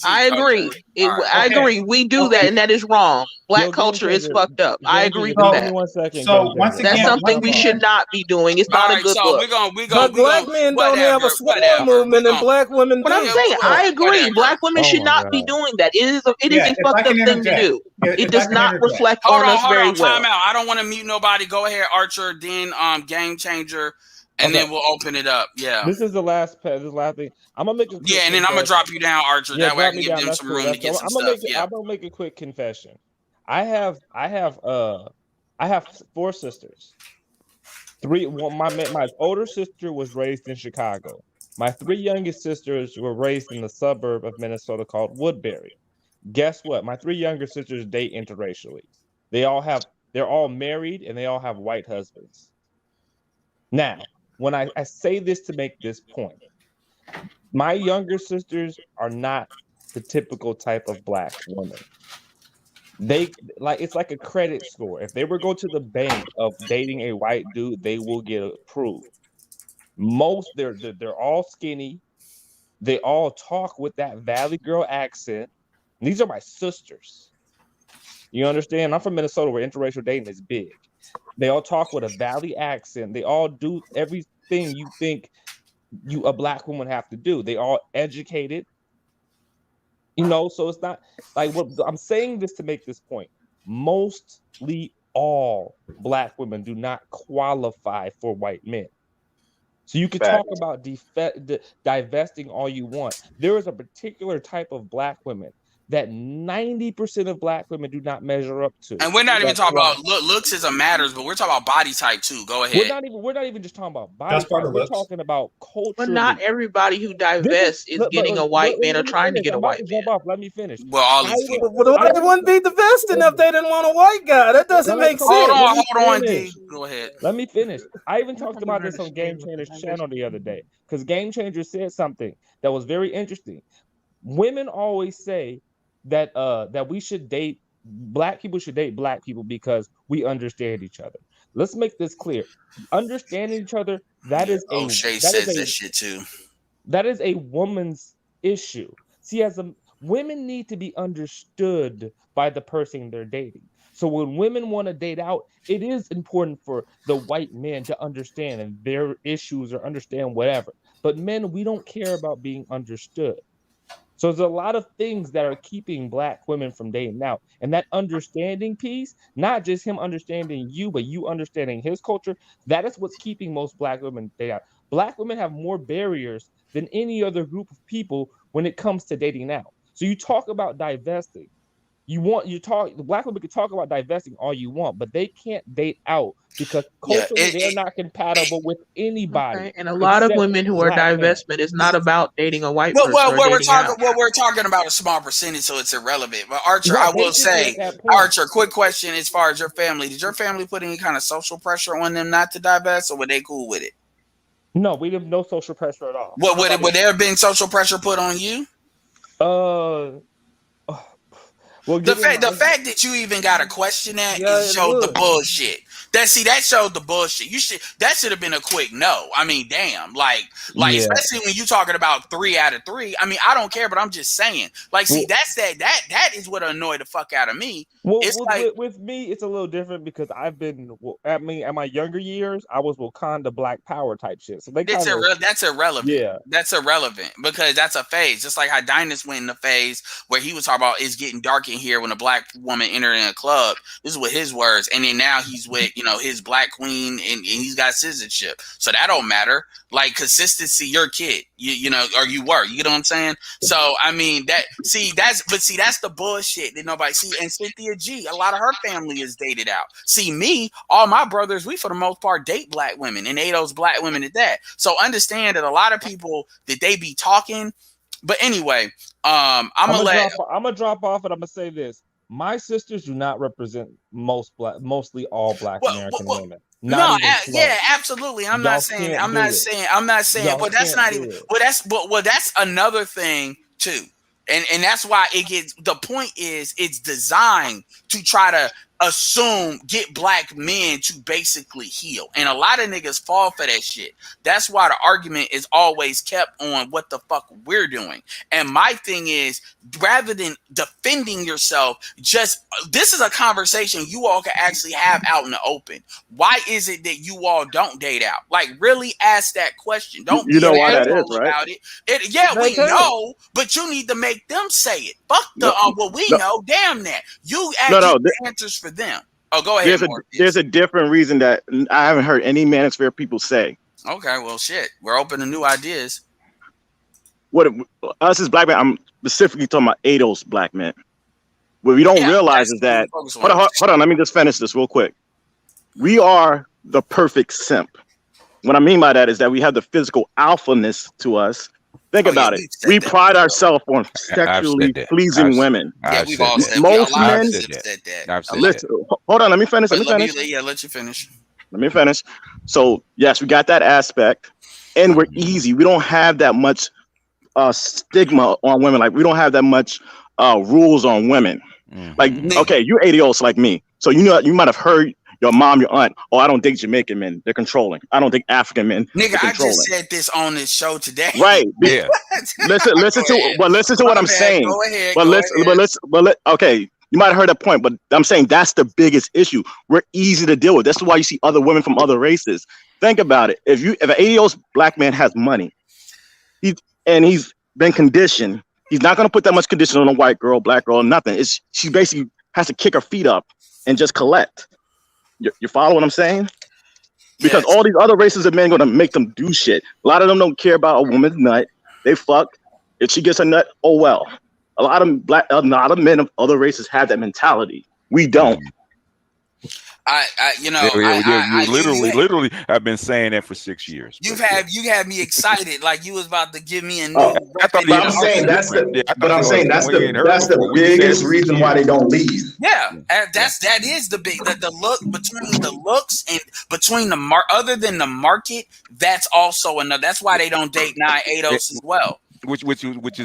I agree. Okay. All right. I Okay. agree. We do Okay. that, and that is wrong. Black Yo, Game culture is Changer, fucked up. I Game agree Changer, with So, give me that. 1 second. so Game once Changer. That's again, something we should not be doing. It's All not a right. good So look. But black men don't have a slow movement, and black women But I'm do. saying I agree. Black women Oh should my not be God. doing that. It is yeah, a if I fucked up can thing to interject, do. It if I does can not interject. reflect Hold on on, us very well. time out. I don't want to mute nobody. Go ahead, Archer, then Game Changer, and Okay. then we'll open it up. Yeah. This is the last thing. I'm gonna make a quick Yeah, and then I'm gonna confession. drop you down, Archer. Yeah, That way I drop can me give down. them That's some cool. room to That's get cool. some stuff. Yeah. I'm gonna make a quick confession. I have 4 sisters. My older sister was raised in Chicago. My 3 youngest sisters were raised in the suburb of Minnesota called Woodbury. Guess what? My 3 younger sisters date interracially. They're all married and they all have white husbands. Now, when I say this to make this point, my younger sisters are not the typical type of black woman. It's like a credit score. If they were go to the bank of dating a white dude, they will get approved. They're all skinny. They all talk with that Valley Girl accent. And these are my sisters. You understand? I'm from Minnesota where interracial dating is big. They all talk with a Valley accent. They all do everything you think a black woman have to do. They all educated. So it's not like what I'm saying this to make this point. Mostly all black women do not qualify for white men. So you could talk about divesting all you want. There is a particular type of black women that 90% of black women do not measure up to. And we're not even talking about looks as a matters, but we're talking about body type too. Go ahead. We're not even just talking about body That's part type. of We're looks. talking about culture. But not everybody who divests is getting a white man or trying to get a white man. Let me finish. Well, all these people. Well, they wouldn't be divesting if they didn't want a white guy. That doesn't make sense. Hold on, D. Go ahead. Let me finish. I even talked about this on Game Changer's channel the other day because Game Changer said something that was very interesting. Women always say that black people should date black people because we understand each other. Let's make this clear. Understanding each other, O'Shea says that shit too. That is a woman's issue. See, women need to be understood by the person they're dating. So when women want to date out, it is important for the white men to understand their issues or understand whatever. But men, we don't care about being understood. So there's a lot of things that are keeping black women from dating out. And that understanding piece, not just him understanding you, but you understanding his culture, that is what's keeping most black women date out. Black women have more barriers than any other group of people when it comes to dating out. So you talk about divesting. black women can talk about divesting all you want, but they can't date out because Yeah, culturally they're not compatible with anybody Okay. And a lot of except women who are black men. divestment is not about dating a white well, person or dating out. what we're talking about a small percentage, so it's irrelevant. But Archer, I Right, will basically at say, that point. Archer, quick question as far as your family. Did your family put any kind of social pressure on them not to divest, or were they cool with it? No, we have no social pressure at all. What would there have been social pressure put on you? Well, The fact that you even got to question that Yeah, it showed the would. bullshit. That showed the bullshit. That should have been a quick no. I mean, damn, like Yeah. especially when you talking about 3 out of 3. I mean, I don't care, but I'm just saying. Like, see, Well- that is what annoyed the fuck out of me. Well, It's like with me, it's a little different because I've been at my younger years, I was Wakanda Black Power type shit. So they that's kind of that's irrelevant. Yeah. That's irrelevant because that's a phase. Just like how Dynas went in the phase where he was talking about it's getting dark in here when a black woman entered in a club. This is with his words. And then now he's with, his black queen and he's got citizenship. So that don't matter. Like consistency, your kid, or you were. You know what I'm saying? So I mean that's the bullshit that nobody see. And Cynthia G, a lot of her family is dated out. See me, all my brothers, we for the most part date black women and they those black women at that. So understand that a lot of people that they be talking. But anyway, I'm gonna drop off and I'm gonna say this. My sisters do not represent mostly all black American women. Absolutely. I'm not saying. But that's not even. Well, that's another thing too, and that's why it gets. The point is, it's designed to try to get black men to basically heal, and a lot of niggas fall for that shit. That's why the argument is always kept on what the fuck we're doing. And my thing is, rather than defending yourself, this is a conversation you all can actually have out in the open. Why is it that you all don't date out? Like, really ask that question. Don't You know be why that is, assholes right? about it. We know, but you need to make them say it. Fuck what we know. Damn that. You actually answers for them. Oh, go ahead. There's a different reason that I haven't heard any manosphere people say. Okay, well, shit. We're open to new ideas. What us as black men, I'm specifically talking about ADOS black men. What we don't realize is that hold on, let me just finish this real quick. We are the perfect simp. What I mean by that is that we have the physical alphaness to us. Think about it. We pride ourselves on sexually pleasing women. We've all said most men said that. Listen, hold on, let me finish. Let me finish. Let me finish. So yes, we got that aspect, and we're easy. We don't have that much stigma on women. Like we don't have that much rules on women. Like okay, you're ADOS like me, so you might have heard your mom, your aunt. Oh, I don't date Jamaican men. They're controlling. I don't think African men. Nigga, I just said this on this show today. Right. Yeah. listen to what I'm saying. Go ahead. Okay. You might have heard that point, but I'm saying that's the biggest issue. We're easy to deal with. That's why you see other women from other races. Think about it. If an ADOS black man has money, he's been conditioned, he's not going to put that much condition on a white girl, black girl, nothing. She basically has to kick her feet up and just collect. You follow what I'm saying? Because all these other races of men going to make them do shit. A lot of them don't care about a woman's nut. They fuck. If she gets a nut, oh well. A lot of men of other races have that mentality. We don't. You literally I've been saying that for 6 years. You had me excited, like you was about to give me a new. I'm saying that's the biggest reason why they don't leave. Yeah, that is the big the look between the looks and between the other than the market. That's also another. That's why they don't date ADOS as well. Which is what's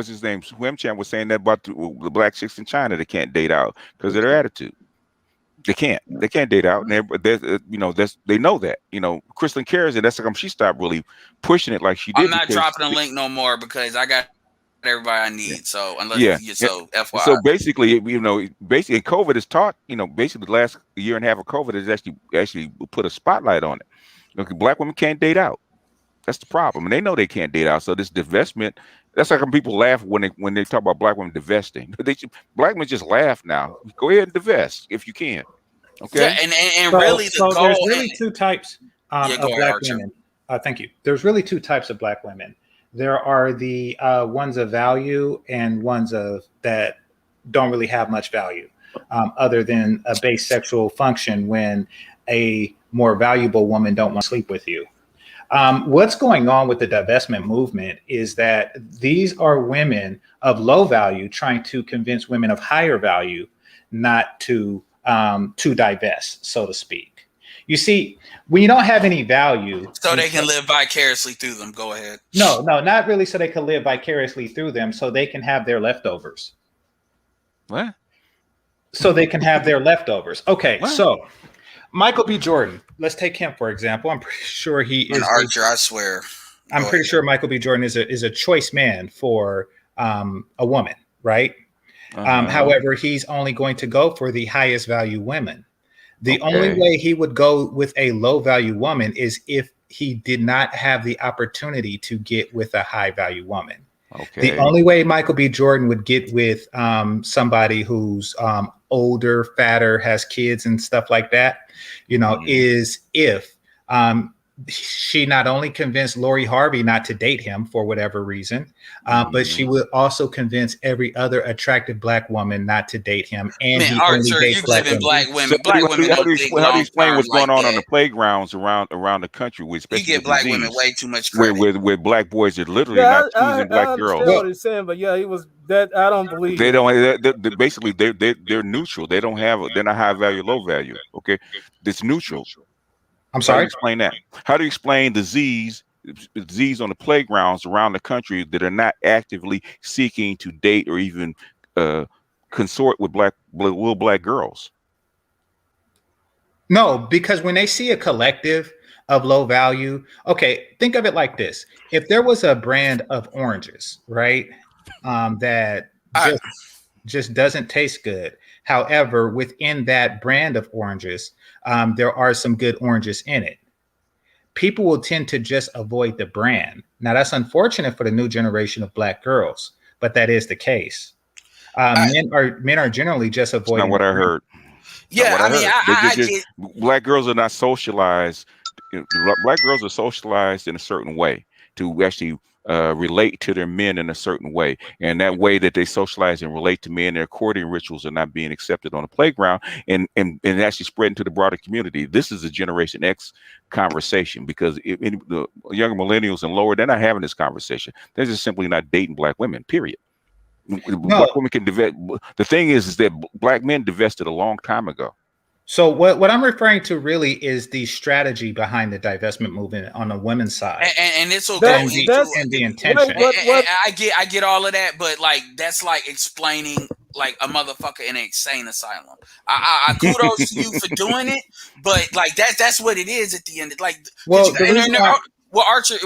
his name? Swim Champ was saying that about the black chicks in China. They can't date out because of their attitude. They can't date out, and they know that. Kristen Cares, and that's like she stopped really pushing it like she did. I'm not dropping a link no more because I got everybody I need. So FYI. So basically, basically COVID has taught. Basically the last year and a half of COVID has actually put a spotlight on it. Black women can't date out. That's the problem, and they know they can't date out. So this divestment. That's like when people laugh when they talk about black women divesting. Black men just laugh now. Go ahead and divest if you can. Okay. Yeah, and really there's really two types of black women. Thank you. There's really two types of black women. There are the ones of value and ones of that don't really have much value other than a base sexual function when a more valuable woman don't want to sleep with you. What's going on with the divestment movement is that these are women of low value trying to convince women of higher value not to divest, so to speak. You see, when you don't have any value, so they can live vicariously through them. Go ahead. No, not really. So they can live vicariously through them, so they can have their leftovers. What? So they can have their leftovers. Okay, what? So Michael B. Jordan, let's take him for example. I'm pretty sure he is an archer. I swear. I'm pretty sure Michael B. Jordan is a choice man for a woman, right? However, he's only going to go for the highest value women. The only way he would go with a low value woman is if he did not have the opportunity to get with a high value woman. Okay. The only way Michael B. Jordan would get with somebody who's older, fatter, has kids and stuff like that, is if she not only convinced Lori Harvey not to date him for whatever reason, but she would also convince every other attractive black woman not to date him. And man, Archer, you giving black women. So black women how do you explain what's going on the playgrounds around the country? With you give black women way too much credit. Where black boys are literally not choosing black girls. What he's saying, but he was that. I don't believe they don't. Basically, they're neutral. They don't have. They're not high value, low value. Okay, it's neutral. I'm sorry. How do you explain that? How do you explain the Z's on the playgrounds around the country that are not actively seeking to date or even consort with little black girls? No, because when they see a collective of low value, okay, think of it like this: if there was a brand of oranges, right, that just doesn't taste good. However, within that brand of oranges, there are some good oranges in it. People will tend to just avoid the brand. Now, that's unfortunate for the new generation of black girls, but that is the case. Men are generally just avoiding. That's not what I heard. Yeah, I get. Black girls are not socialized. Black girls are socialized in a certain way to actually relate to their men in a certain way, and that way that they socialize and relate to men, their courting rituals are not being accepted on the playground and actually spreading to the broader community. This is a Generation X conversation because the younger millennials and lower, they're not having this conversation. They're just simply not dating black women, period. No. Black women can divest. The thing is that black men divested a long time ago. So what I'm referring to really is the strategy behind the divestment movement on the women's side, and it's okay. And the intention. I get all of that, but like that's like explaining like a motherfucker in an insane asylum. I kudos to you for doing it, but like that's what it is at the end. Like, not Archer.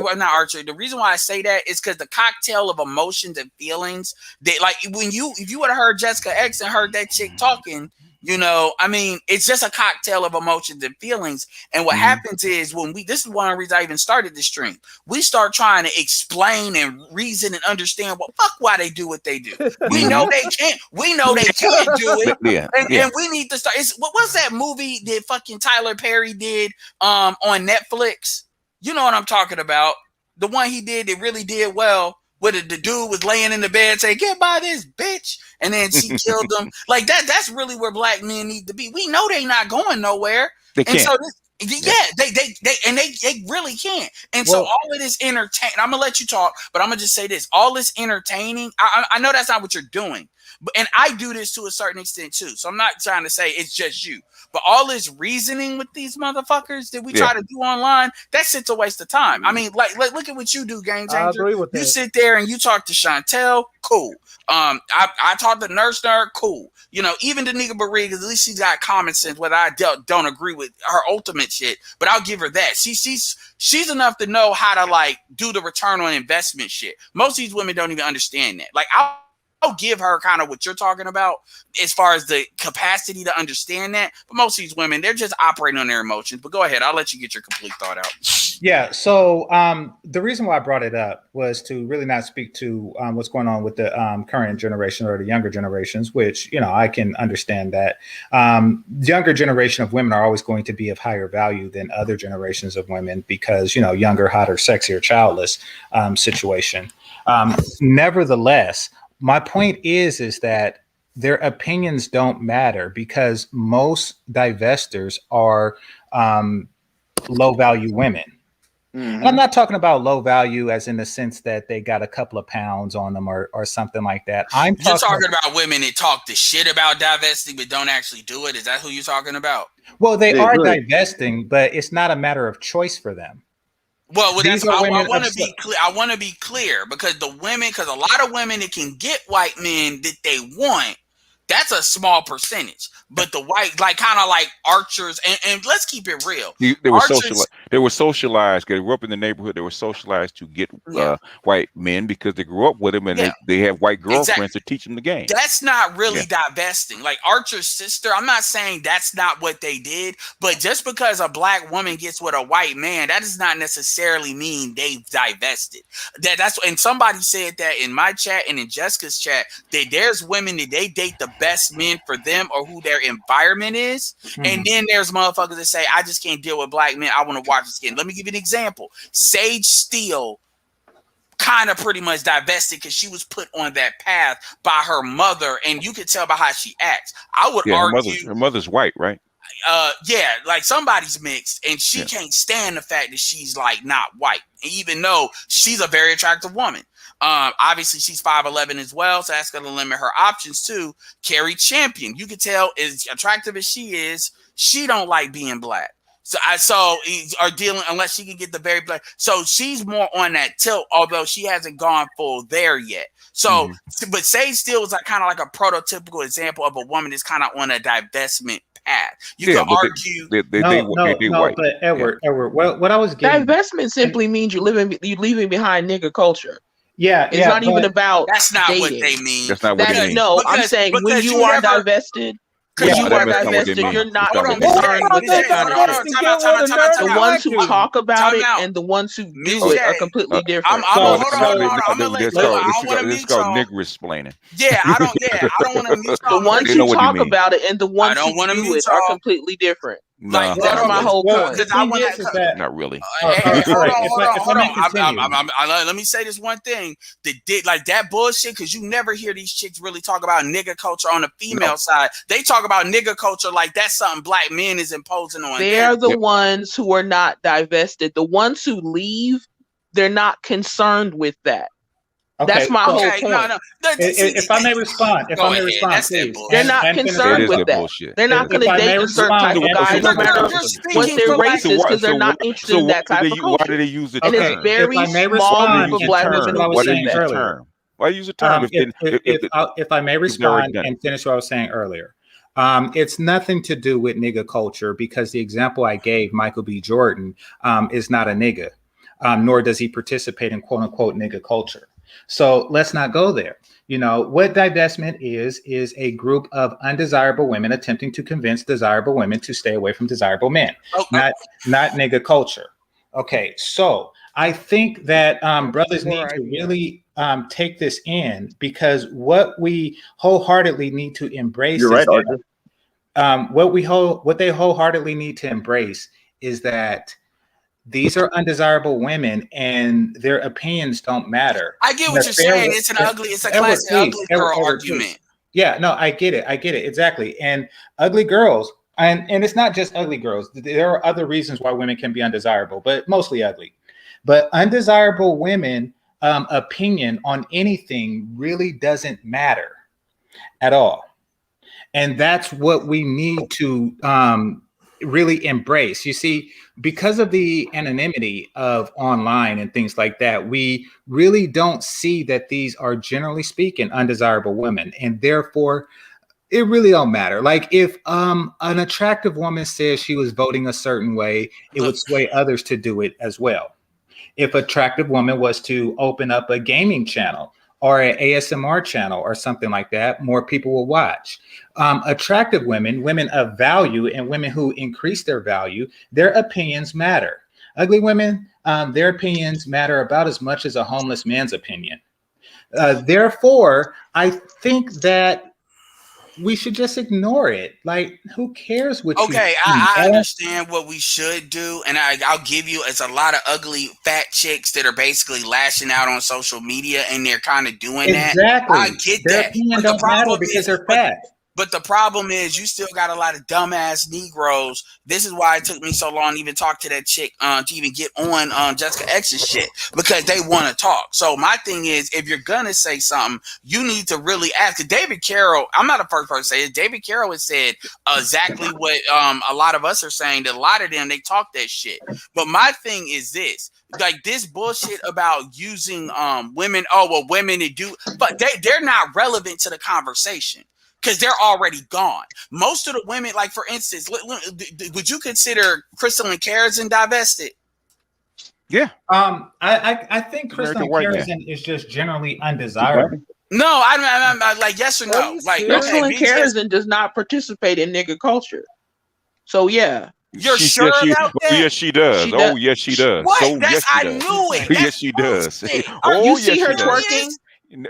The reason why I say that is because the cocktail of emotions and feelings that, like, if you would have heard Jessica X and heard that chick talking. It's just a cocktail of emotions and feelings. And what happens is this is one reason I even started this stream. We start trying to explain and reason and understand why they do what they do. We know they can't. We know they can't do it. And we need to start. What was that movie that fucking Tyler Perry did on Netflix? You know what I'm talking about. The one he did that really did well. Where the dude was laying in the bed saying, "Get by this bitch," and then she killed him. Like that. That's really where black men need to be. We know they not going nowhere. They can't. So they really can't. And so all of this entertain. I'm gonna let you talk, but I'm gonna just say this: all this entertaining. I know that's not what you're doing, and I do this to a certain extent too. So I'm not trying to say it's just you. But all this reasoning with these motherfuckers that we try to do online, that shit's a waste of time. I mean, like look at what you do, Game Changer. I agree with that. You sit there and you talk to Chantel, cool. I talk to Nurse Nerd, cool. Even the nigga Marie, because at least she's got common sense, whether I don't agree with her ultimate shit, but I'll give her that. She's enough to know how to like do the return on investment shit. Most of these women don't even understand that. Like I'll give her kind of what you're talking about as far as the capacity to understand that. But most of these women, they're just operating on their emotions. But go ahead. I'll let you get your complete thought out. Yeah. So the reason why I brought it up was to really not speak to what's going on with the current generation or the younger generations, which, I can understand that. The younger generation of women are always going to be of higher value than other generations of women because, younger, hotter, sexier, childless situation. Nevertheless, my point is that their opinions don't matter because most divestors are low value women. And I'm not talking about low value as in the sense that they got a couple of pounds on them or something like that. You're talking about women that talk the shit about divesting but don't actually do it. Is that who you're talking about? Well, they are divesting, but it's not a matter of choice for them. Well, that's, I want to be clear. I want to be clear because a lot of women that can get white men that they want, that's a small percentage. But the white, like kind of like archers, and let's keep it real. They were socialized. They were socialized. They grew up in the neighborhood. They were socialized to get white men because they grew up with them, and they have white girlfriends to teach them the game. That's not really divesting. Like Archer's sister, I'm not saying that's not what they did, but just because a black woman gets with a white man, that does not necessarily mean they've divested. And somebody said that in my chat and in Jessica's chat that there's women that they date the best men for them or who their environment is, and then there's motherfuckers that say I just can't deal with black men. I want to watch the skin. Let me give you an example. Sage Steele kind of pretty much divested because she was put on that path by her mother, and you could tell by how she acts. I would argue her mother's white, right? Like somebody's mixed, and she can't stand the fact that she's like not white, even though she's a very attractive woman. Obviously she's 5'11" as well, so that's going to limit her options too. Carrie Champion, you can tell, as attractive as she is, she don't like being black. Unless she can get the very black. So she's more on that tilt, although she hasn't gone full there yet. So, but Sage Steele is like kind of like a prototypical example of a woman that's kind of on a divestment path. You can argue no, but Edward, what I was getting, divestment simply means you leaving behind nigger culture. Yeah, it's not even about. That's not dating. What they mean. That's not what they mean. No, I'm saying when you are divested. Because you are divested, you're not concerned with that kind of shit. The ones who talk about it and the ones who do it are completely different. Hold on. It's called nigger explaining. Yeah, I don't want to mute the ones who talk about it and the ones who do it are completely different. Like that's my whole point. Not really. Hold on. Let me say this one thing. Like that bullshit, because you never hear these chicks really talk about nigger culture on the female side. They talk about nigger culture like that's something black men is imposing on them. They're the ones who are not divested. The ones who leave, they're not concerned with that. Okay, that's my whole point. No. If I may respond, please. They're not concerned with that. They're not going to date a certain type of guy, no matter what their race is, because they're not interested in that type of culture. Why do they use the term? And it's very small group of black women who why do they use the term? Why use the term? If I may respond and finish what I was saying earlier. It's nothing to do with nigger culture because the example I gave, Michael B. Jordan, is not a nigger, nor does he participate in quote unquote nigger culture. So let's not go there. You know, what divestment is a group of undesirable women attempting to convince desirable women to stay away from desirable men, not nigger culture. Okay, so I think that brothers need to really take this in because what we wholeheartedly need to embrace what they wholeheartedly need to embrace is that these are undesirable women and their opinions don't matter. I get what you're saying. It's a classic ugly girl argument. Yeah, no, I get it. Exactly. And ugly girls, and it's not just ugly girls. There are other reasons why women can be undesirable, but mostly ugly. But undesirable women opinion on anything really doesn't matter at all. And that's what we need to really embrace. You see, because of the anonymity of online and things like that, we really don't see that these are, generally speaking, undesirable women. And therefore, it really don't matter. Like if an attractive woman says she was voting a certain way, it would sway others to do it as well. If an attractive woman was to open up a gaming channel or an ASMR channel or something like that, more people will watch. Attractive women of value, and women who increase their value, their opinions matter. Ugly women, their opinions matter about as much as a homeless man's opinion. Therefore, I think that we should just ignore it. Like, who cares what Okay, you I understand what we should do, and I'll give you. It's a lot of ugly fat chicks that are basically lashing out on social media, and they're kind of doing that. I get Their that. opinion But the don't matter problem because is, they're fat. but the problem is, you still got a lot of dumbass Negroes. This is why it took me so long to even talk to that chick, to even get on Jessica X's shit, because they want to talk. So my thing is, if you're gonna say something, you need to really ask. David Carroll, I'm not the first person to say it. David Carroll has said exactly what a lot of us are saying. That a lot of them, they talk that shit. But my thing is this. Like this bullshit about using women. Oh well, women that do, but they're not relevant to the conversation. Because they're already gone. Most of the women, like for instance, would you consider Crystalline Carrison divested? Yeah. I think Crystalline Carrison is just generally undesirable. No, I'm like yes or no. Like Crystalline Carrison does not participate in nigga culture. So yeah. You're sure about that? Yes, she does. Oh, yes, she does. What? So, yes, I knew it. Yes, she does. Oh, you see her twerking?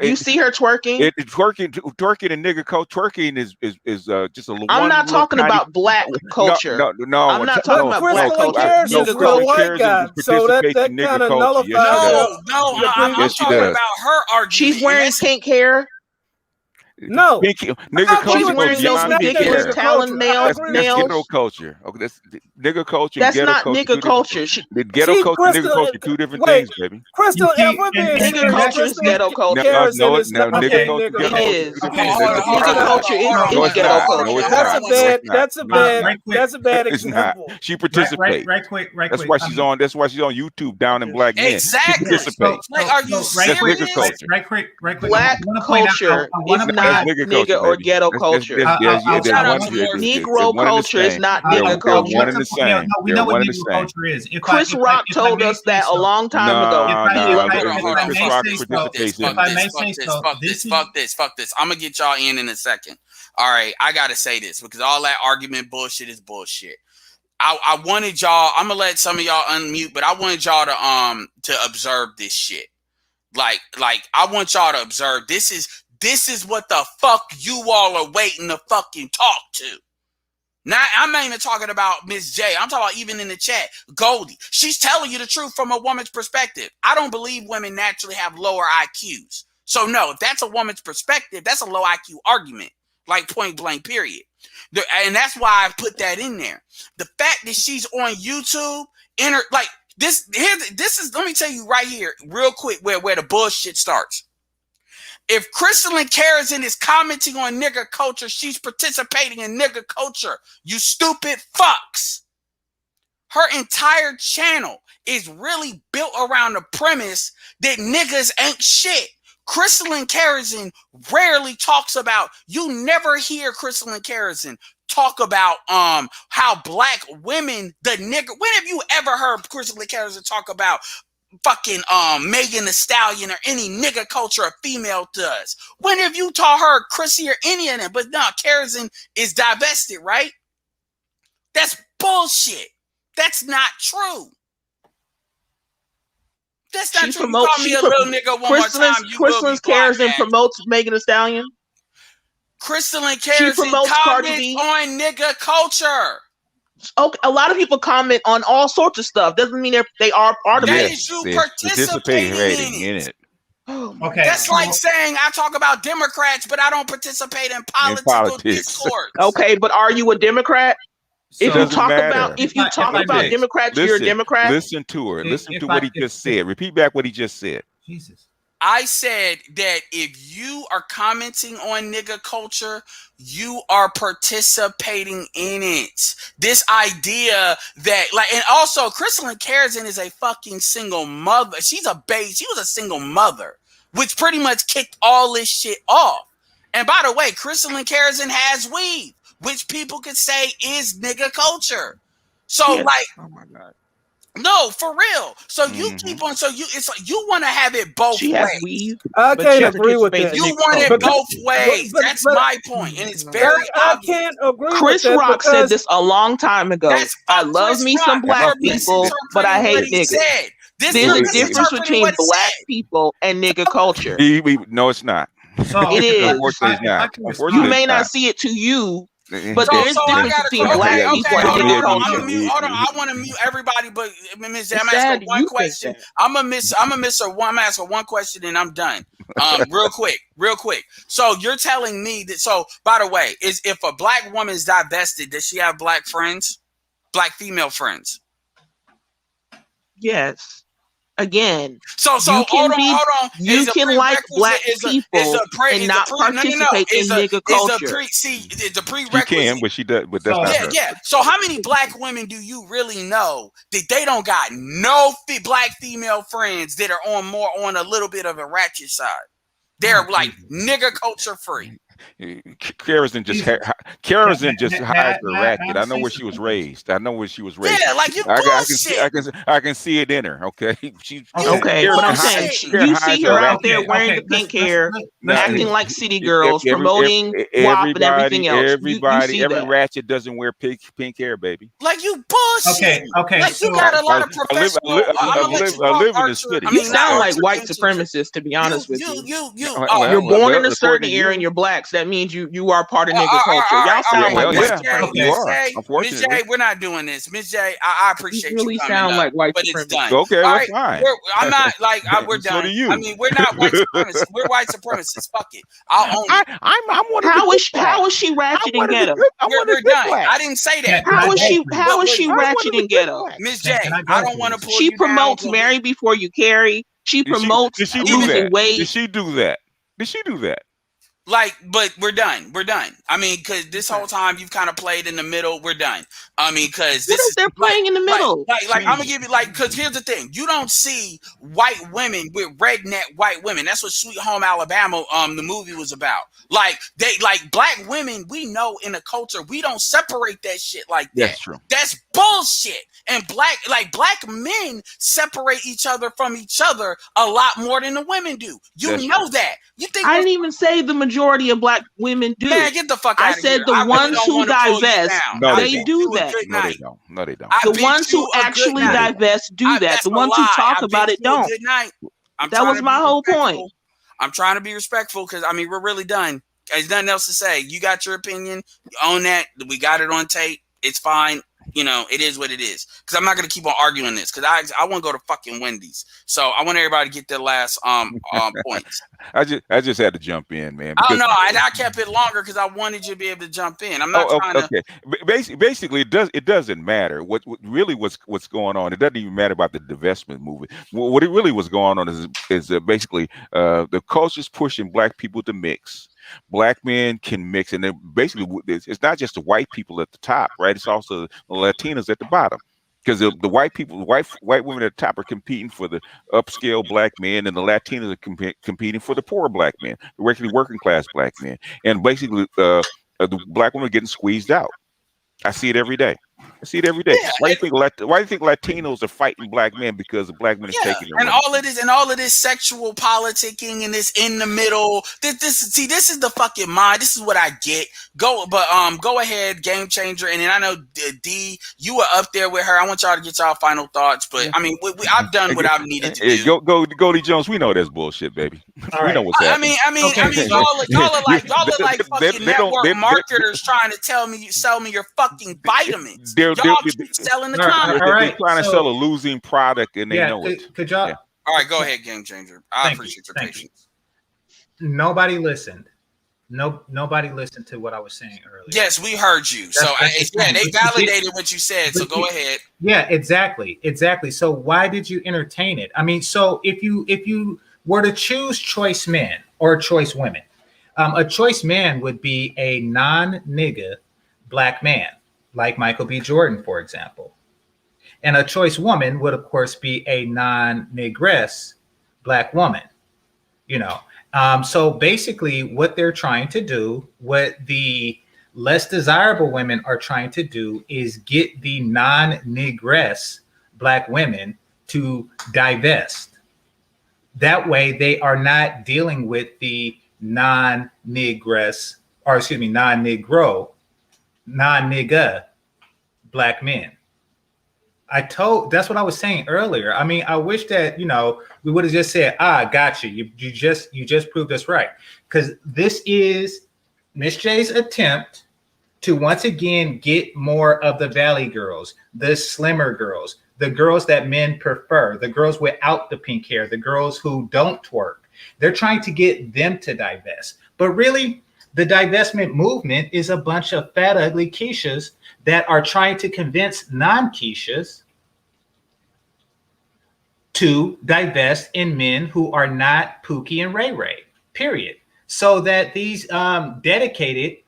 You see her twerking? Twerking and nigga twerking is just a. I'm not talking about black culture. No. I'm not talking about black culture. Nigga culture. So that kind of nullifies. No. I'm talking about her argument. She's wearing pink hair. No, nigga culture. She's wearing those ridiculous talon nails. That's ghetto culture. Okay, that's nigga culture. That's not nigga culture. The ghetto culture, nigga culture, two different things, baby. Crystal, nigga culture is ghetto culture. No, nigga culture. It is. Nigga culture is ghetto culture. That's a bad example. She participates. Right quick. That's why she's on. That's why she's on YouTube down in black men. Exactly. Like, are you serious? Right quick. Black culture is not nigga or ghetto culture. Negro culture is not nigga culture. One and the same. We know what Negro culture is. Chris Rock told us that a long time ago. Fuck this. I'm gonna get y'all in a second. All right, I gotta say this because all that argument bullshit is bullshit. I wanted y'all. I'm gonna let some of y'all unmute, but I wanted y'all to observe this shit. Like I want y'all to observe. This is what the fuck you all are waiting to fucking talk to. Now, I'm not even talking about Miss J. I'm talking about even in the chat. Goldie. She's telling you the truth from a woman's perspective. I don't believe women naturally have lower IQs. So, no, if that's a woman's perspective, that's a low IQ argument. Like point blank, period. And that's why I put that in there. The fact that she's on YouTube, this is, let me tell you right here, real quick, where the bullshit starts. If Crystalline Carrison is commenting on nigga culture, she's participating in nigga culture. You stupid fucks. Her entire channel is really built around the premise that niggas ain't shit. Crystalline Carrison rarely talks about, you never hear Crystalline Carrison talk about how black women, the nigga, when have you ever heard Crystalline Carrison talk about fucking Megan Thee Stallion or any nigga culture a female does? When have you taught her Chrissy or any of them? But no, Carrison is divested, right? That's bullshit. That's not true. That's not true. You call me a little nigga one more time. Crystalline Carrison promotes Megan Thee Stallion. Crystalline Carrison comments on nigga culture. Okay, a lot of people comment on all sorts of stuff. Doesn't mean they are part of it. That is you participating in it. Okay. That's like saying I talk about Democrats, but I don't participate in political discourse. Okay, but are you a Democrat? If you talk about Democrats, you're a Democrat. Listen to her. Listen to what he just said. Repeat back what he just said. Jesus. I said that if you are commenting on nigga culture, you are participating in it. This idea that, and also Crystalline Carrison is a fucking single mother. She was a single mother, which pretty much kicked all this shit off. And by the way, Crystalline Carrison has weave, which people could say is nigga culture. So oh my God. No, for real. So you keep on. So it's like you want to have it both ways. I can't agree with that. You want it both ways. That's my point, and it's very obvious. I can't agree. Chris with that Rock said this a long time ago. I love me some black people, but I hate niggas. There's a difference between black people and nigga culture. No, it's not. So It is. Unfortunately, it's not. You Unfortunately, may it's not not. see it to you, but So, there's so I difference got between to black okay, people okay, and hold nigga on. I'm culture. gonna mute. Hold on. I want to mute everybody, but Ms. I'm It's asking sad her one you think question. that. I'm gonna miss her one. I'm gonna ask her one question, and I'm done. Real quick. So you're telling me that? So by the way, is if a black woman is divested, does she have black friends, black female friends? Yes. Again, So you can hold on. you Is a can like black prerequisite people and not participate in nigga culture. Is a She prerequisite. can, but she does. But that's not her. Yeah. So how many black women do you really know that they don't got no black female friends that are on a little bit of a ratchet side? They're like nigga culture free. Kara's just hides her ratchet. I know where she was raised. Yeah, like you bullshit. I can see it in her. Okay, Okay, but I'm saying you see her out there wearing the pink hair, acting like city girls, promoting WAP and everything else. Every ratchet doesn't wear pink hair, baby. Like you bullshit. Okay. Like you got a lot of professional. I live in the city. You sound like white supremacists, to be honest with you. You're born in a certain era and you're black, so that means you are part of nigga culture. Y'all sound like white supremacists. You are. Miss J, we're not doing this. Miss J, I appreciate you really you sound like white but supremacists. it's done. Okay, all that's fine. I'm not like we're done. So do you. I mean, we're not white supremacists. We're white supremacists. Fuck it. I'll own it. I'm one of How is she ratchet and ghetto? We're done. I didn't say that. How is she ratchet and ghetto? Miss J, I don't want to pull She you promotes down. marry before you carry. She promotes losing weight. Did she do that? Like, but we're done. I mean, because this whole time you've kind of played in the middle. We're done. I mean, because this is they're playing in the middle. Like I'm gonna give you because here's the thing: you don't see white women with redneck white women. That's what Sweet Home Alabama the movie was about. Like black women. We know in the culture we don't separate that shit like that. That's true. That's bullshit. And black men separate each other from each other a lot more than the women do. You know that. You think I didn't even say the majority of black women do. Man, get the fuck out of here. I said the ones who divest, they do that. No, they don't. The ones who actually divest do that. The ones who talk about it don't. Good night. That was my whole point. I'm trying to be respectful because I mean we're really done. There's nothing else to say. You got your opinion. You own that. We got it on tape. It's fine. You know, it is what it is. Because I'm not going to keep on arguing this. Because I want to go to fucking Wendy's. So I want everybody to get their last points. I just had to jump in, man. I don't know. I kept it longer because I wanted you to be able to jump in. I'm not trying to. Okay. Basically, it doesn't matter. What's going on. It doesn't even matter about the divestment movement. What it really was going on is basically the culture's pushing black people to mix. Black men can mix, and then basically it's not just the white people at the top, right? It's also the Latinos at the bottom, because the white people, white women at the top are competing for the upscale black men, and the Latinos are competing for the poor black men, the regularly working class black men, and basically the black women are getting squeezed out. I see it every day. Yeah, why do you think Latinos are fighting black men because the black men is taking their women? all of this sexual politicking and this in the middle. This is the fucking mind. This is what I get. Go ahead, Game Changer. And then I know D, you were up there with her. I want y'all to get y'all final thoughts. But I mean, I've done what I've needed to do. Go, Goldie Jones. We know that's bullshit, baby. We know what's happening. I mean, y'all are like fucking network marketers trying to sell me your fucking vitamins. Y'all keep selling the comments. They're trying to sell a losing product, and they know it. Could y'all? Yeah. All right, go ahead, Game Changer. I appreciate your patience. Nobody listened. Nobody listened to what I was saying earlier. Yes, we heard you. They validated what you said. So go ahead. Yeah, exactly. So why did you entertain it? I mean, so if you were to choose choice men or choice women, a choice man would be a non-nigga black man, like Michael B. Jordan, for example. And a choice woman would, of course, be a non-negress black woman, you know. So basically what they're trying to do, what the less desirable women are trying to do, is get the non-negress black women to divest. That way they are not dealing with the non-negress, or excuse me, non-negro, non-nigga black men. That's what I was saying earlier. I mean, I wish that, we would have just said, gotcha. You just proved us right. Because this is Miss J's attempt to once again get more of the Valley girls, the slimmer girls, the girls that men prefer, the girls without the pink hair, the girls who don't twerk. They're trying to get them to divest. But really, the divestment movement is a bunch of fat, ugly Keishas that are trying to convince non-Keishas to divest in men who are not Pookie and Ray Ray, period. So that these dedicated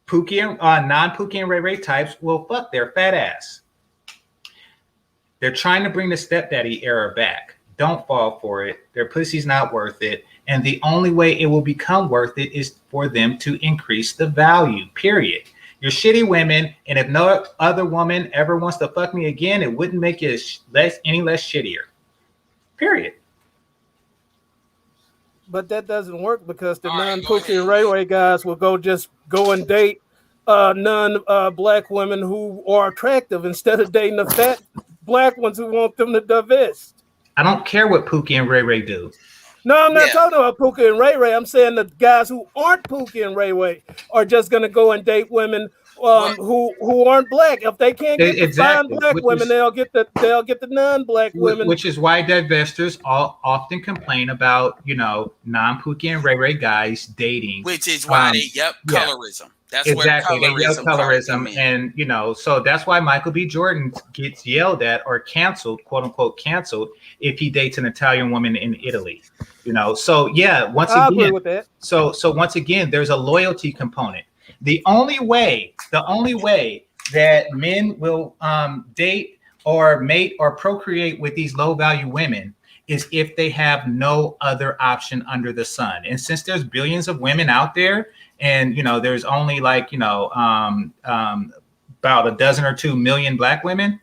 Pookie and non-Pookie and Ray Ray types will fuck their fat ass. They're trying to bring the stepdaddy era back. Don't fall for it. Their pussy's not worth it. And the only way it will become worth it is for them to increase the value, period. You're shitty women, and if no other woman ever wants to fuck me again, it wouldn't make you any less shittier, period. But that doesn't work because the non-Pookie and Ray Ray guys will go and date non-black women who are attractive instead of dating the fat black ones who want them to divest. I don't care what Pookie and Ray Ray do. No, I'm not talking about Pookie and Ray Ray. I'm saying the guys who aren't Pookie and Ray Ray are just going to go and date women who aren't black. If they can't get the fine black women, they'll get the non-black women. Which is why divestors often complain about non-Pookie and Ray Ray guys dating. Which is why colorism. That's exactly where they yell colorism, and so that's why Michael B. Jordan gets yelled at or canceled, quote unquote canceled, if he dates an Italian woman in Italy. So once again, agree with that. So once again, there's a loyalty component. The only way that men will date or mate or procreate with these low value women is if they have no other option under the sun. And since there's billions of women out there, and there's only about a dozen or 2 million black women,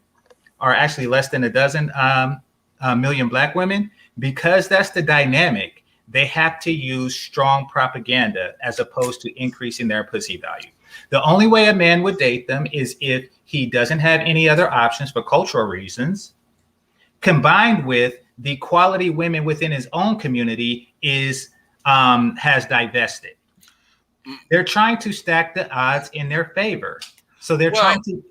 or actually less than a dozen million black women, because that's the dynamic, they have to use strong propaganda as opposed to increasing their pussy value. The only way a man would date them is if he doesn't have any other options for cultural reasons, combined with the quality women within his own community has divested. They're trying to stack the odds in their favor. So they're trying to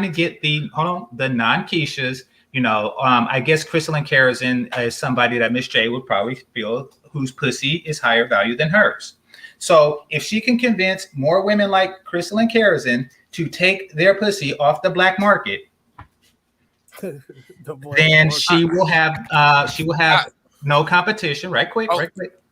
get the non-Keishas. I guess Crystal and Karazin is somebody that Miss J would probably feel whose pussy is higher value than hers. So if she can convince more women like Crystal and Karazin to take their pussy off the black market, then she will have no competition. Right quick.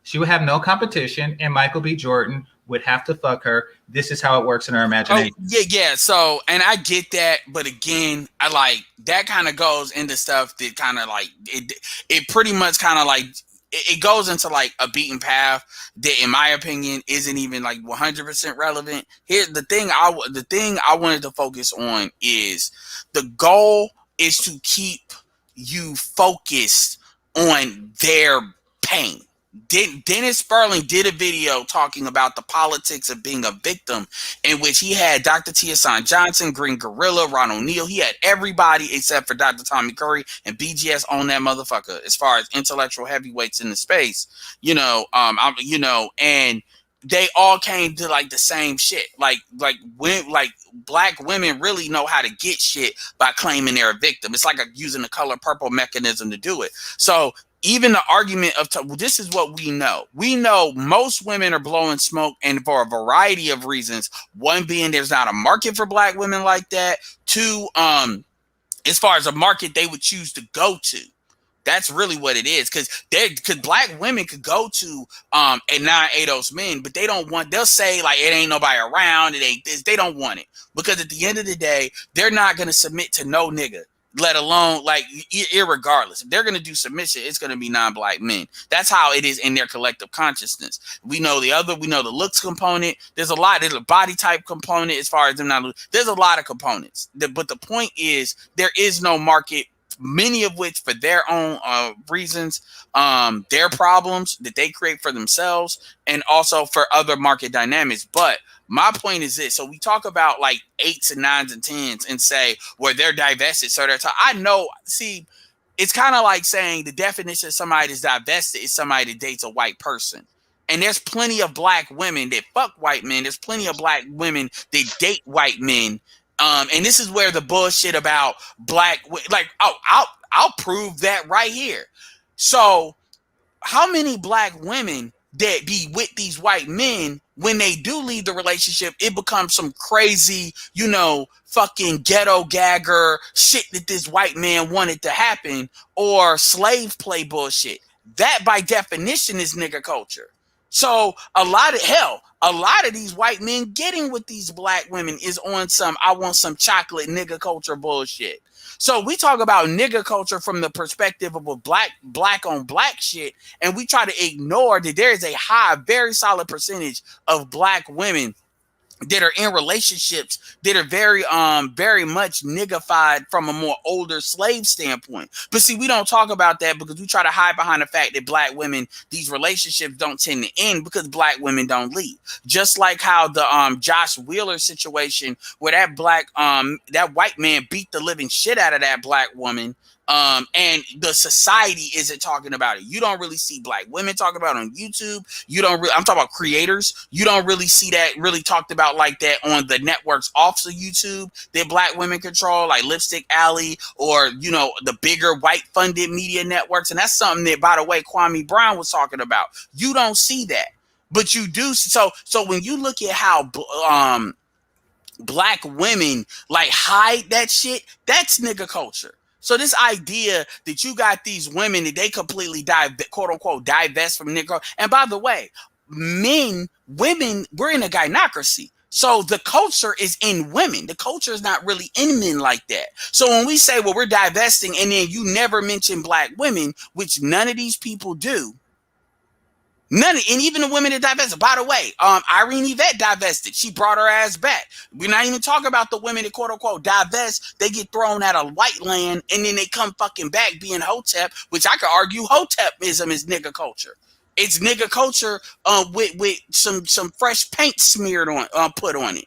She will have no competition, and Michael B. Jordan would have to fuck her. This is how it works in our imagination. Yeah. So, and I get that, but again, I like that kind of goes into stuff that kind of like it pretty much kind of like it goes into like a beaten path that, in my opinion, isn't even like 100% relevant. Here, the thing I wanted to focus on is the goal is to keep you focused on their pain. Dennis Sperling did a video talking about the politics of being a victim, in which he had Dr. Tiasan Johnson, Green Gorilla, Ron O'Neal. He had everybody except for Dr. Tommy Curry and BGS on that motherfucker as far as intellectual heavyweights in the space, and they all came to like the same shit. Like black women really know how to get shit by claiming they're a victim. It's like using the color purple mechanism to do it. So even the argument of this is what we know. We know most women are blowing smoke, and for a variety of reasons. One being there's not a market for black women like that. Two, as far as a market they would choose to go to. That's really what it is, because black women could go to a non-ADOS men, but they don't want. They'll say like it ain't nobody around. It ain't this. They don't want it because at the end of the day, they're not gonna submit to no nigga. Let alone like irregardless, if they're gonna do submission, it's gonna be non-black men. That's how it is in their collective consciousness. We know the looks component. There's a body type component as far as them not. There's a lot of components. But the point is there is no market. Many of which for their own reasons, their problems that they create for themselves, and also for other market dynamics. But My point is this. So we talk about like 8s and 9s and 10s and say, well, they're divested. So they're I know, see, it's kind of like saying the definition of somebody that's divested is somebody that dates a white person. And there's plenty of black women that fuck white men. There's plenty of black women that date white men. And this is where the bullshit about black, like, oh, I'll prove that right here. So how many black women that be with these white men, when they do leave the relationship, it becomes some crazy, you know, fucking ghetto gagger shit that this white man wanted to happen, or slave play bullshit. That by definition is nigga culture. So a lot of these white men getting with these black women is on some I want some chocolate nigga culture bullshit. So we talk about nigga culture from the perspective of a black on black shit, and we try to ignore that there is a high, very solid percentage of black women that are in relationships that are very much niggified from a more older slave standpoint. But see, we don't talk about that because we try to hide behind the fact that black women, these relationships don't tend to end because black women don't leave. Just like how the Josh Wheeler situation, where that white man beat the living shit out of that black woman. And the society isn't talking about it. You don't really see black women talking about it on YouTube. I'm talking about creators. You don't really see that really talked about like that on the networks off of YouTube that black women control, like Lipstick Alley, or, you know, the bigger white funded media networks. And that's something that, by the way, Kwame Brown was talking about. You don't see that, but you do. So when you look at how, black women like hide that shit, that's nigga culture. So this idea that you got these women that they completely quote unquote divest from nigga. And by the way, women, we're in a gynocracy. So the culture is in women. The culture is not really in men like that. So when we say, well, we're divesting, and then you never mention black women, which none of these people do. And even the women that divested. By the way, Irene Yvette divested. She brought her ass back. We're not even talking about the women that quote unquote divest. They get thrown out of white land and then they come fucking back being Hotep, which I could argue Hotepism is nigga culture. It's nigga culture with some fresh paint smeared on, put on it.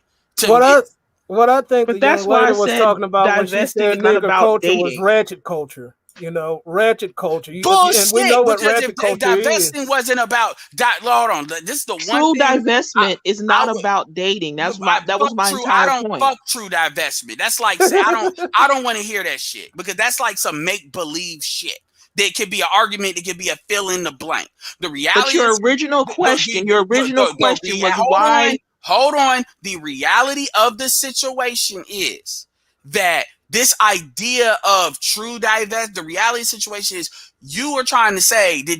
What I think But the young lady was talking about when she said nigga culture was ratchet culture. You know, ratchet culture. Bullshit. And we know what ratchet culture divesting is. wasn't about hold on. This is the true one thing. Divestment is not about dating. That was my entire point. Fuck true divestment. That's like I don't want to hear that shit, because that's like some make believe shit. There could be an argument. It could be a fill in the blank. The reality. But your original question was why. Hold on. The reality of the situation is that this idea of true divestment, the reality situation is you are trying to say that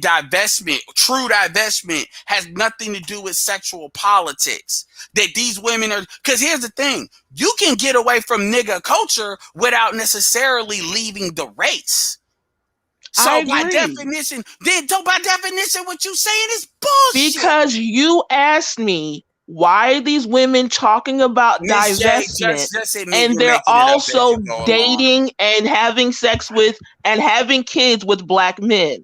true divestment has nothing to do with sexual politics. That these women are, because here's the thing, you can get away from nigga culture without necessarily leaving the race. So by definition, what you saying is bullshit. Because you asked me, why are these women talking about divestment, and they're also dating and having sex with and having kids with black men?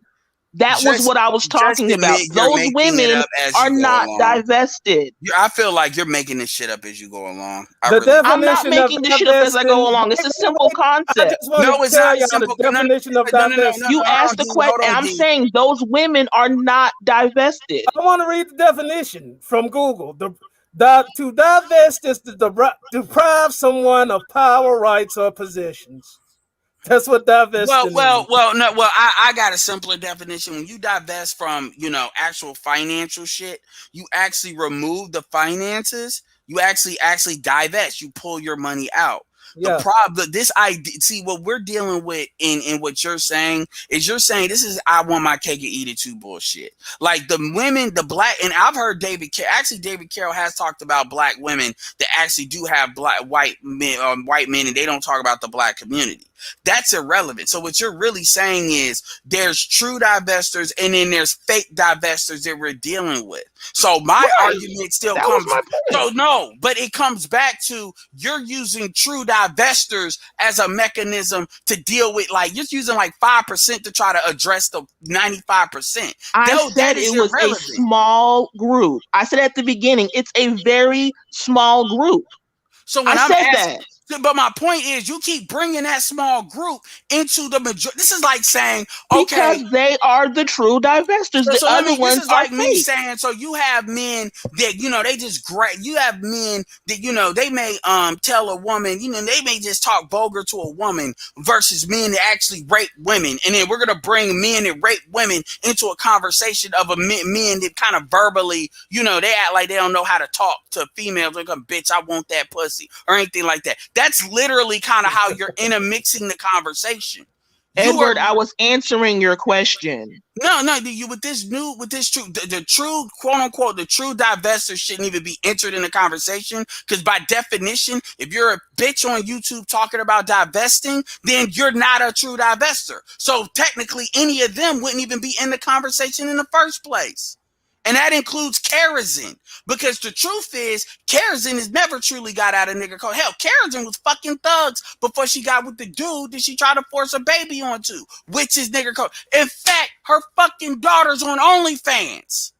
That was what I was talking about. Those women are not divested. I feel like you're making this shit up as you go along. I'm not making this shit up as I go along. It's a simple concept. No, it's not a simple definition of divestment. You asked the question, and I'm saying those women are not divested. I want to read the definition from Google. To divest is to deprive someone of power, rights, or possessions. That's what divest is. I got a simpler definition. When you divest from, actual financial shit, you actually remove the finances. You actually divest. You pull your money out. Yeah. The problem, this idea, see what we're dealing with in what you're saying is this is I want my cake and eat it too bullshit. Like the women, the black, and I've heard David Carroll has talked about black women that actually do have white men, and they don't talk about the black community. That's irrelevant. So what you're really saying is there's true divestors and then there's fake divestors that we're dealing with. So my argument still comes. So no, but it comes back to you're using true divestors as a mechanism to deal with, like, you're using like 5% to try to address the 95%. I said it was a small group. I said at the beginning, it's a very small group. So when I said that. But my point is, you keep bringing that small group into the majority. This is like saying, okay, because they are the true divestors. The other ones this is like are me fake. saying, so you have men that, you know, they just great. You have men that, you know, they may tell a woman, you know, they may just talk vulgar to a woman versus men that actually rape women, and then we're gonna bring men that rape women into a conversation of a men that kind of verbally, you know, they act like they don't know how to talk to females. They're like, bitch, I want that pussy or anything like that. That's literally kind of how you're intermixing the conversation. Edward, I was answering your question. No, you with this true, the true, quote unquote, the true divestor shouldn't even be entered in the conversation, because by definition, if you're a bitch on YouTube talking about divesting, then you're not a true divestor. So technically, any of them wouldn't even be in the conversation in the first place. And that includes Karazin, because the truth is, Karazin has never truly got out of nigger code. Hell, Karazin was fucking thugs before she got with the dude that she tried to force a baby onto, which is nigger code. In fact, her fucking daughter's on OnlyFans.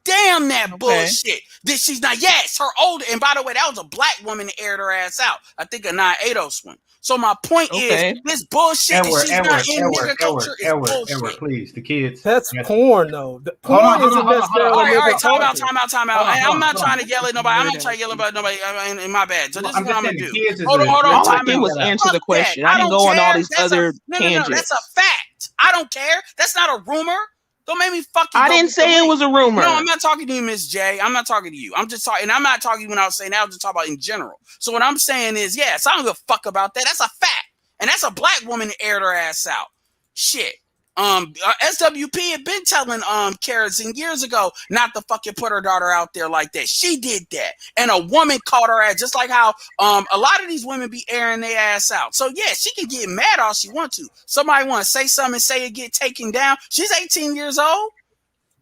Damn that bullshit. That she's not. Yes, her older. And by the way, that was a black woman that aired her ass out. I think a 980 one. So my point is, this bullshit Edward, she's not in nigger culture is bullshit. Edward, please, the kids. That's porn, though. The porn isn't necessarily. All right, time out. I'm not trying to yell at nobody. I'm not trying to yell about nobody. In my bad. So this is what I'm gonna do. Hold on. All I did was answer the question. I didn't go on all these other tangents. No, that's a fact. I don't care. That's not a rumor. Don't make me fucking. I didn't say it was a rumor. No, I'm not talking to you, Miss J. I'm not talking to you. I'm just talking, and I'm not talking when I was saying that. I was just talking about in general. So what I'm saying is, yes, I don't give a fuck about that. That's a fact, and that's a black woman that aired her ass out. Shit. SWP had been telling Karazin years ago not to fucking put her daughter out there like that. She did that, and a woman caught her ass, just like how a lot of these women be airing their ass out. So yeah, she can get mad all she wants to. Somebody want to say something and say it get taken down. She's 18 years old.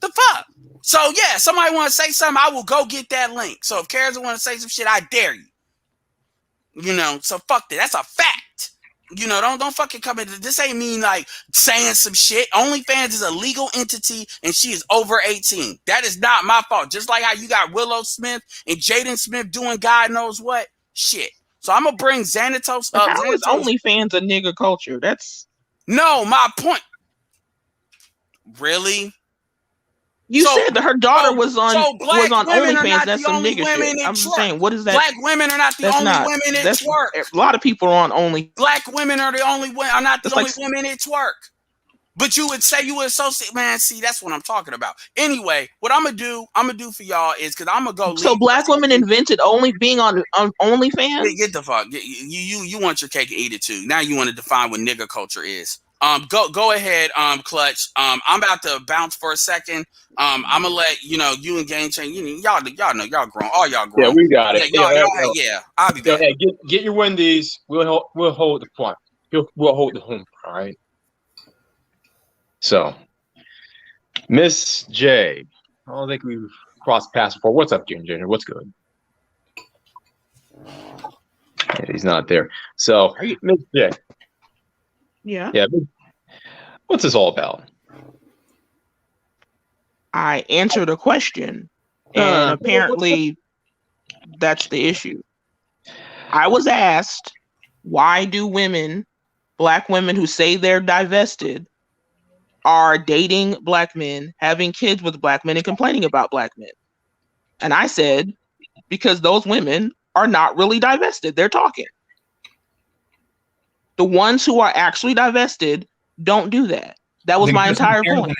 The fuck? So yeah, somebody want to say something, I will go get that link. So if Karazin want to say some shit, I dare you. You know, so fuck that. That's a fact. You know, don't fucking come in. This ain't mean like saying some shit. OnlyFans is a legal entity and she is over 18. That is not my fault. Just like how you got Willow Smith and Jaden Smith doing God knows what shit. So I'm gonna bring Xanatos up. How is OnlyFans a nigger culture? That's no, my point. Really? You said that her daughter was on OnlyFans. That's some nigger shit. I'm just saying, what is that? Black women are not the only women that twerk. A lot of people are on Only. Black women are not the only women that twerk. But you would say you would associate, man. See, that's what I'm talking about. Anyway, what I'm gonna do for y'all is, because I'm gonna go. So black women invented being on OnlyFans. Get the fuck. You want your cake and eat it too. Now you want to define what nigger culture is. Go ahead, Clutch. I'm about to bounce for a second. I'm gonna let you and Game Chain. Y'all know y'all grown. All y'all grown. Yeah, we got it. Yeah, I'll be back. Get your Wendy's. We'll hold the front. We'll hold the home. All right. So, Miss J, I don't think we've crossed paths before. What's up, Junior? What's good? Yeah, he's not there. So, Miss J. Yeah. What's this all about? I answered a question, and apparently that's the issue. I was asked, why do black women who say they're divested, are dating black men, having kids with black men, and complaining about black men? And I said, because those women are not really divested. They're talking. The ones who are actually divested don't do that. That was my entire point.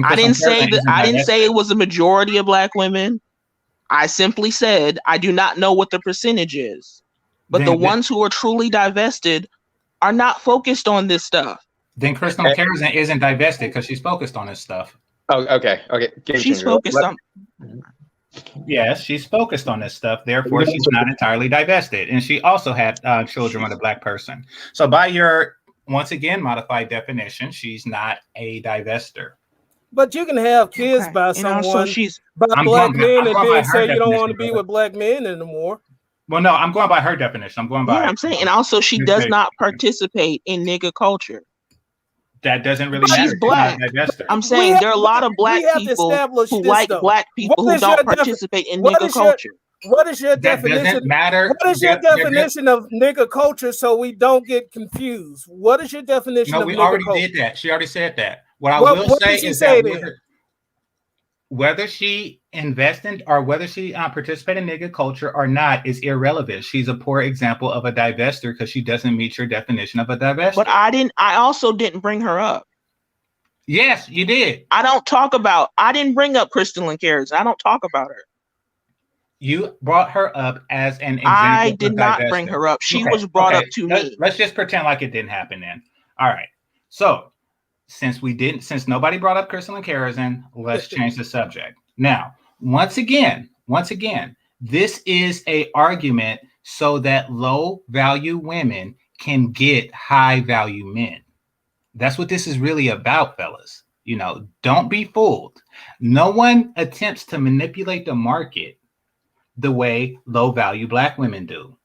I didn't say it was a majority of black women. I simply said I do not know what the percentage is. But the ones who are truly divested are not focused on this stuff. Then Crystal Karazin isn't divested because she's focused on this stuff. Oh, okay. She's focused on. Yes, she's focused on this stuff. Therefore, she's not entirely divested. And she also had children with a black person. So by your, once again, modified definition, she's not a divester. But you can have kids by someone, by black men, and then say you don't want to be with black men anymore. Well, no, I'm going by her definition. I'm going by. Yeah, I'm saying, and also she does not participate in nigga culture. That doesn't really matter. She's black. I'm saying there are a lot of black people who like black people who don't participate in nigga culture. What is your definition? Doesn't matter. What is your definition of nigga culture so we don't get confused? What is your definition of nigga culture? No, we already did that. She already said that. What I will say is that whether she invests in or whether she participates in nigga culture or not is irrelevant. She's a poor example of a divester because she doesn't meet your definition of a divester. But I also didn't bring her up. Yes, you did. I didn't bring up Crystalline Carrots. I don't talk about her. You brought her up as an example. I did not bring her up. She was brought up to me. Let's just pretend like it didn't happen then. All right. So since nobody brought up Crystalline Kerosene, let's change the subject. Now, once again, this is a argument so that low value women can get high value men. That's what this is really about, fellas. You know, don't be fooled. No one attempts to manipulate the market the way low value black women do.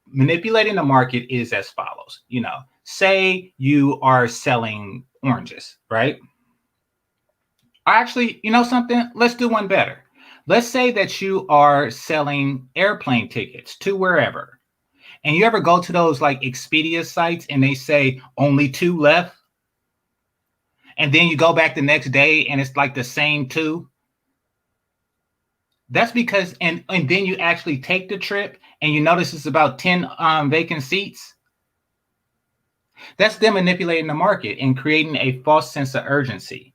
Manipulating the market is as follows. You know, say you are selling oranges, right? Actually, you know something? Let's do one better. Let's say that you are selling airplane tickets to wherever. And you ever go to those like Expedia sites and they say only 2 left? And then you go back the next day and it's like the same 2. That's because, and then you actually take the trip and you notice it's about 10 vacant seats. That's them manipulating the market and creating a false sense of urgency.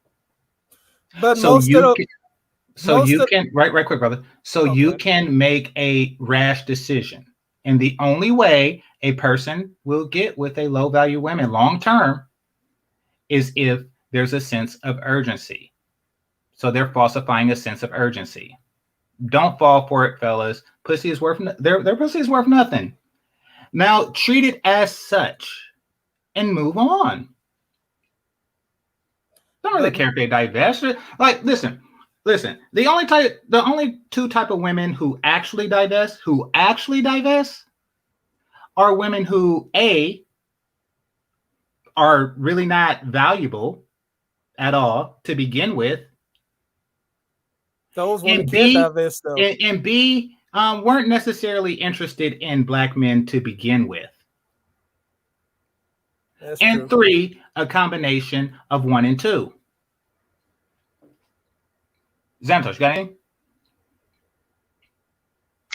But you can make a rash decision. And the only way a person will get with a low value woman long term is if there's a sense of urgency. So they're falsifying a sense of urgency. Don't fall for it, fellas. Pussy is worth their pussy is worth nothing. Now treat it as such and move on. Don't really care if they divest. Like, listen. The only 2 type of women who actually divest are women who A, are really not valuable at all to begin with. Those women can't divest though. And B, weren't necessarily interested in black men to begin with. That's and true. 3, a combination of 1 and 2. Xantos, you got anything?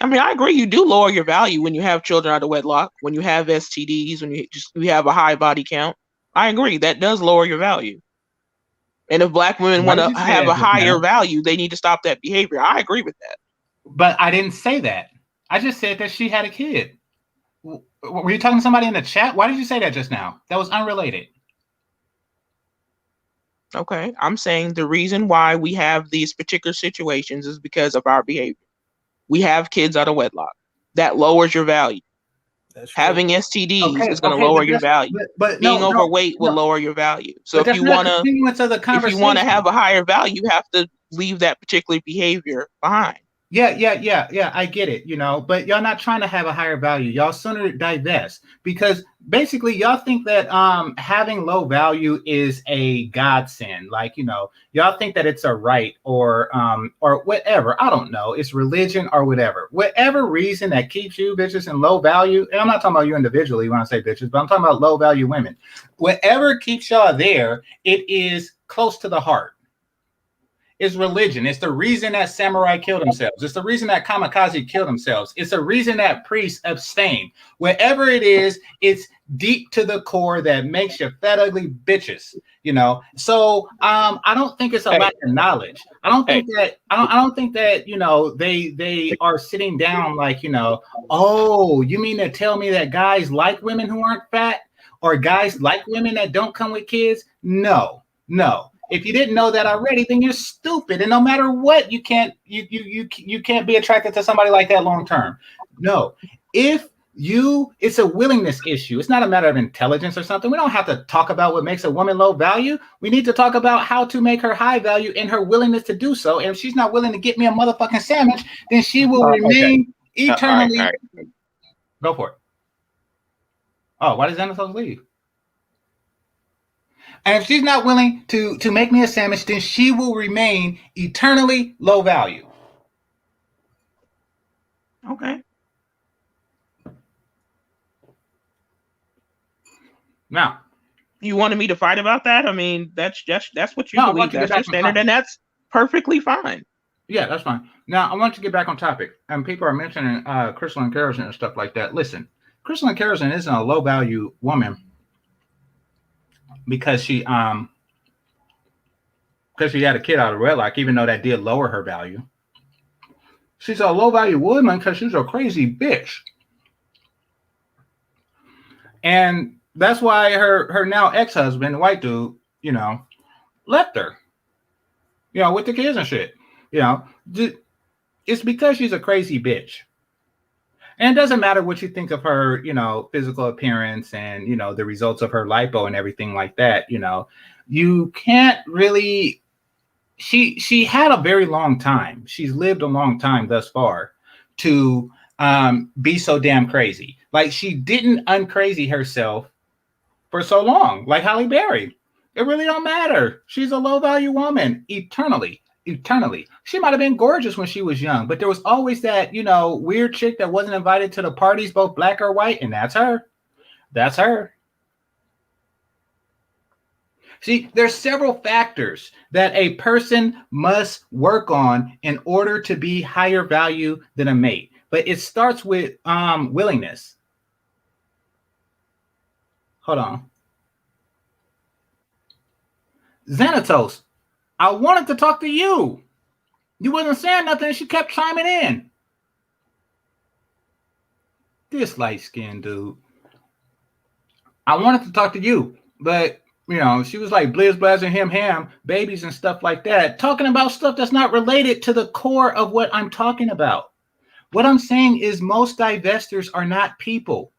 I mean, I agree. You do lower your value when you have children out of wedlock, when you have STDs, when you have a high body count. I agree. That does lower your value. And if black women want to have a higher value, they need to stop that behavior. I agree with that. But I didn't say that. I just said that she had a kid. Were you talking to somebody in the chat? Why did you say that just now? That was unrelated. Okay. I'm saying the reason why we have these particular situations is because of our behavior. We have kids out of wedlock. That lowers your value. Having STDs is going to lower your value. But being overweight will lower your value. So if you want to have a higher value, you have to leave that particular behavior behind. Yeah. I get it, but y'all not trying to have a higher value. Y'all sooner divest because basically y'all think that having low value is a godsend. Like, y'all think that it's a right or whatever. I don't know. It's religion or whatever. Whatever reason that keeps you bitches in low value. And I'm not talking about you individually when I say bitches, but I'm talking about low value women. Whatever keeps y'all there, it is close to the heart. It's religion. It's the reason that samurai killed themselves. It's the reason that kamikaze killed themselves. It's the reason that priests abstain. Wherever it is, it's deep to the core that makes you fat, ugly bitches. So I don't think it's a lack of knowledge. I don't think that they are sitting down like oh, you mean to tell me that guys like women who aren't fat or guys like women that don't come with kids? No. If you didn't know that already, then you're stupid. And no matter what, you can't be attracted to somebody like that long term. No, it's a willingness issue. It's not a matter of intelligence or something. We don't have to talk about what makes a woman low value. We need to talk about how to make her high value and her willingness to do so. And if she's not willing to get me a motherfucking sandwich, then she will remain eternally. All right. Go for it. Oh, why does Xanatos leave? And if she's not willing to make me a sandwich, then she will remain eternally low value. Okay. Now, you wanted me to fight about that? I mean, that's what you believe. That's your standard, and that's perfectly fine. Yeah, that's fine. Now, I want to get back on topic. And people are mentioning crystalline kerosene and stuff like that. Listen, crystalline kerosene isn't a low value woman because she had a kid out of wedlock, even though that did lower her value. She's a low value woman because she's a crazy bitch. And that's why her now ex-husband, the white dude, left her, with the kids and shit. It's because she's a crazy bitch. And it doesn't matter what you think of her, physical appearance and, the results of her lipo and everything like that. You can't really, she had a very long time. She's lived a long time thus far to be so damn crazy. Like, she didn't uncrazy herself for so long, like Halle Berry. It really don't matter. She's a low value woman eternally. She might have been gorgeous when she was young, but there was always that, weird chick that wasn't invited to the parties, both black or white, and that's her. That's her. See, there's several factors that a person must work on in order to be higher value than a mate, but it starts with willingness. Hold on. Xanatos, I wanted to talk to you. You wasn't saying nothing. She kept chiming in. This light-skinned dude. I wanted to talk to you, but, she was like blizz, blazz, and ham, babies and stuff like that, talking about stuff that's not related to the core of what I'm talking about. What I'm saying is most divestors are not people.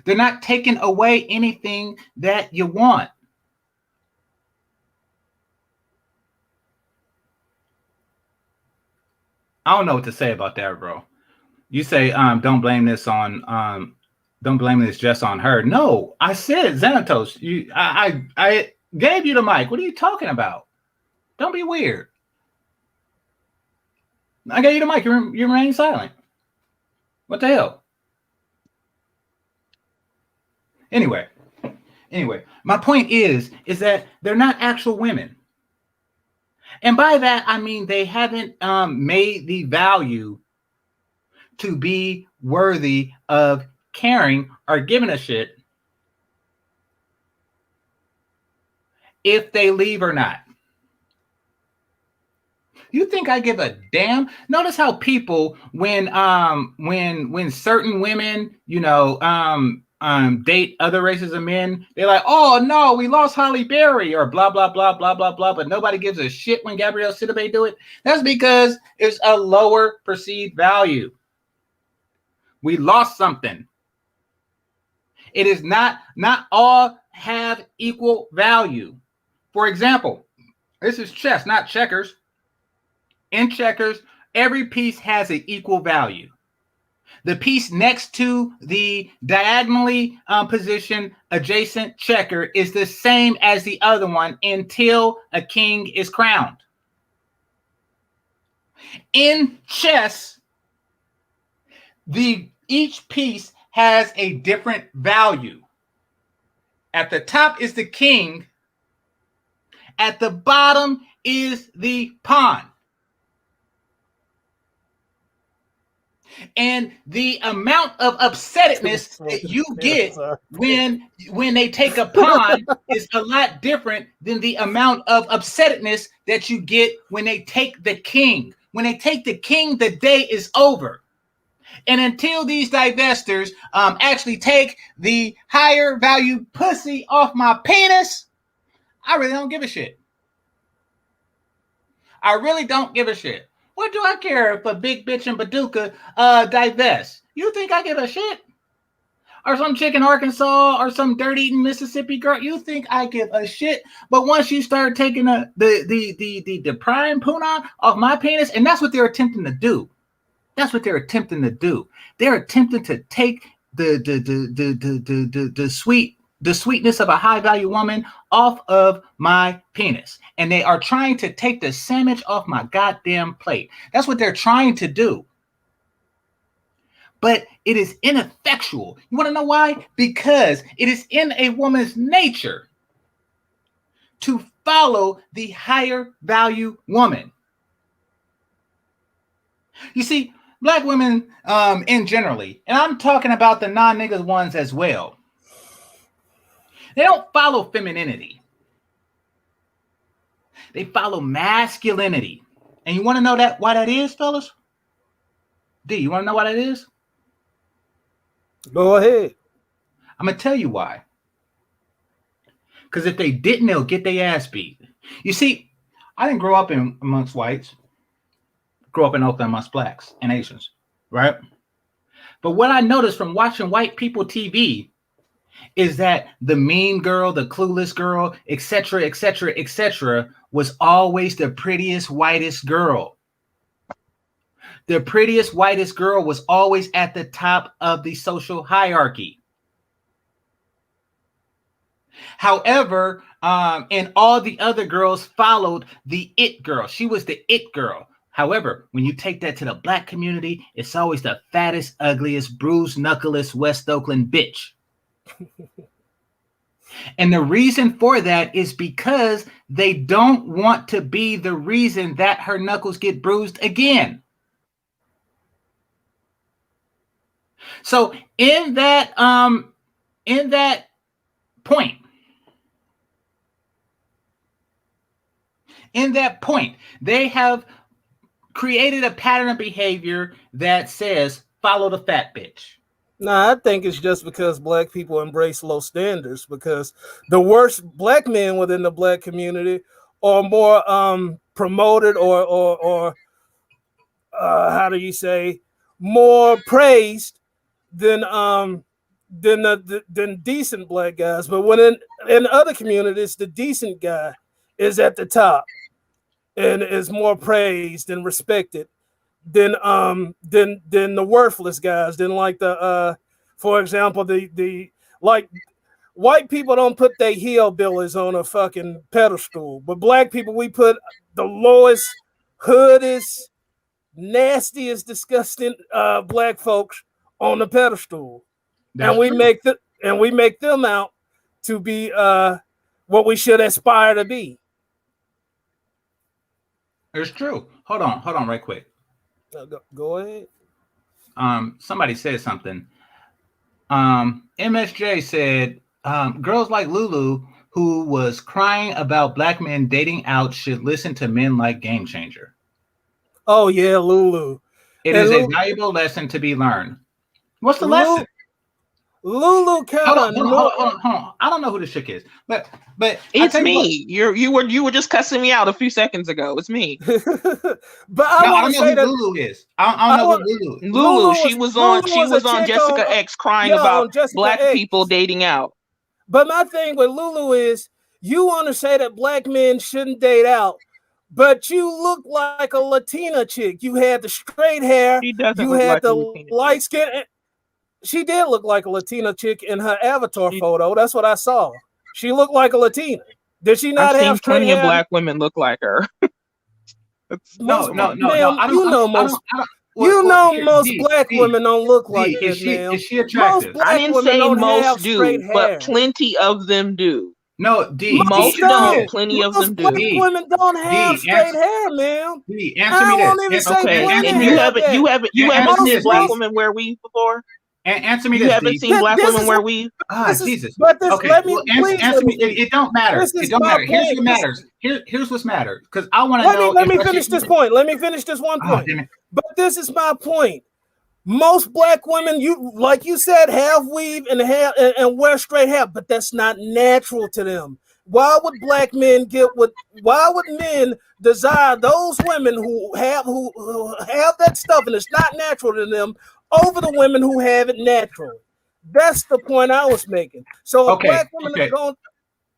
They're not taking away anything that you want. I don't know what to say about that, bro. You say, don't blame this just on her. No, I said, Xanatos, I gave you the mic. What are you talking about? Don't be weird. I gave you the mic. You remain silent. What the hell? Anyway, my point is that they're not actual women. And by that, I mean they haven't made the value to be worthy of caring or giving a shit if they leave or not. You think I give a damn? Notice how people, when certain women, date other races of men, they're like, oh no, we lost Halle Berry or blah blah blah blah blah blah, but nobody gives a shit when Gabrielle Sidibe do it. That's because it's a lower perceived value. We lost something. It is not all have equal value. For example, this is chess, not checkers. In checkers, every piece has an equal value. The piece next to the diagonally positioned adjacent checker is the same as the other one until a king is crowned. In chess, each piece has a different value. At the top is the king. At the bottom is the pawn. And the amount of upsetness that you get when they take a pawn is a lot different than the amount of upsetness that you get when they take the king. When they take the king, the day is over. And until these divestors actually take the higher value pussy off my penis, I really don't give a shit. I really don't give a shit. What do I care if a big bitch in Paducah divest? You think I give a shit? Or some chick in Arkansas or some dirt-eating Mississippi girl? You think I give a shit? But once you start taking the prime puna off my penis, and that's what they're attempting to do. That's what they're attempting to do. They're attempting to take the sweetness of a high-value woman off of my penis. And they are trying to take the sandwich off my goddamn plate. That's what they're trying to do. But it is ineffectual. You want to know why? Because it is in a woman's nature to follow the higher value woman. You see, black women in generally, and I'm talking about the non-niggas ones as well, they don't follow femininity. They follow masculinity. And you want to know why that is, fellas? D, you want to know why that is? Go ahead. I'm going to tell you why. Because if they didn't, they'll get their ass beat. You see, I didn't grow up amongst whites. Grew up in Oakland amongst blacks and Asians, right? But what I noticed from watching white people TV is that the mean girl, the clueless girl, etc., etc., etc., was always the prettiest, whitest girl. The prettiest, whitest girl was always at the top of the social hierarchy. However, and all the other girls followed the it girl. She was the it girl. However, when you take that to the black community, it's always the fattest, ugliest, bruised, knuckleless West Oakland bitch. And the reason for that is because they don't want to be the reason that her knuckles get bruised again. So in that point, they have created a pattern of behavior that says, follow the fat bitch. Nah, I think it's just because black people embrace low standards, because the worst black men within the black community are more promoted or how do you say, more praised than decent black guys. But when in other communities, the decent guy is at the top and is more praised and respected than the worthless guys, than like for example, the like white people don't put their hillbillies on a fucking pedestal, but black people, we put the lowest, hoodest, nastiest, disgusting black folks on the pedestal. That's and we true. make them out to be what we should aspire to be. It's true. Hold on right quick. Go ahead. Somebody said something. MSJ said, girls like Lulu, who was crying about black men dating out, should listen to men like Game Changer. Oh yeah, Lulu. It is a valuable lesson to be learned. What's the lesson? Lulu kind of. Hold on. I don't know who this chick is, but it's me. You were just cussing me out a few seconds ago. It's me. But I don't know who Lulu is. I don't know who Lulu. She was on Jessica X crying about black people dating out. But my thing with Lulu is, you want to say that black men shouldn't date out, but you look like a Latina chick. You had the straight hair. She doesn't you look had like the light skin. She did look like a Latina chick in her avatar photo. That's what I saw. She looked like a Latina. Did she not have straight hair? Plenty of black women look like her. No. Most black women don't look like that. Is she attractive? I didn't say most do, but plenty of them do. No, D. Most don't. Plenty of them do. Black women don't have straight hair, man. D, answer me this. Okay, and you haven't seen black women wear weave before? Answer me this. You haven't seen black women wear weave? Jesus. But this, okay, answer me. It don't matter. It don't matter. Here's what matters. Here's what's matter. Because I want to know. Let me finish this point. Let me finish this one point. But this is my point. Most black women, like you said, have weave and wear straight hair, but that's not natural to them. Why would black men why would men desire those women who have that stuff and it's not natural to them over the women who have it naturally? That's the point I was making. So if black women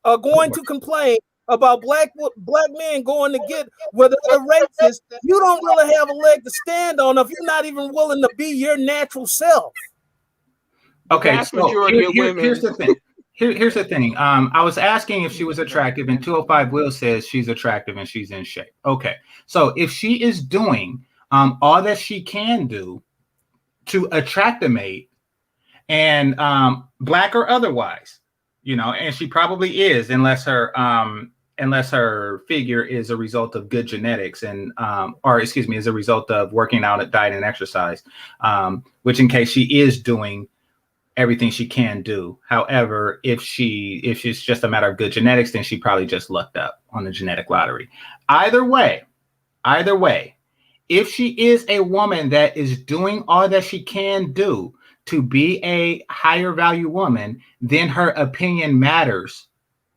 are going to complain about black men going to get with other races, you don't really have a leg to stand on if you're not even willing to be your natural self. Okay, so here's the thing. Here's the thing. I was asking if she was attractive, and 205 Will says she's attractive and she's in shape. Okay, so if she is doing all that she can do to attract a mate, and black or otherwise, and she probably is, unless her figure is a result of good genetics and is a result of working out at diet and exercise, which in case she is doing everything she can do. However, if it's just a matter of good genetics, then she probably just lucked up on the genetic lottery. Either way, if she is a woman that is doing all that she can do to be a higher value woman, then her opinion matters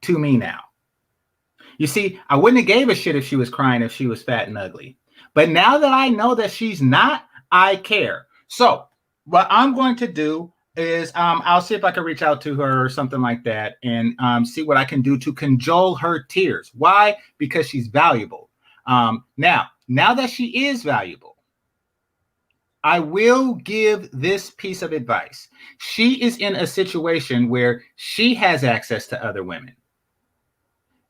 to me now. You see, I wouldn't have gave a shit if she was crying if she was fat and ugly. But now that I know that she's not, I care. So what I'm going to do is I'll see if I can reach out to her or something like that and see what I can do to cajole her tears. Why? Because she's valuable. Now that she is valuable, I will give this piece of advice. She is in a situation where she has access to other women.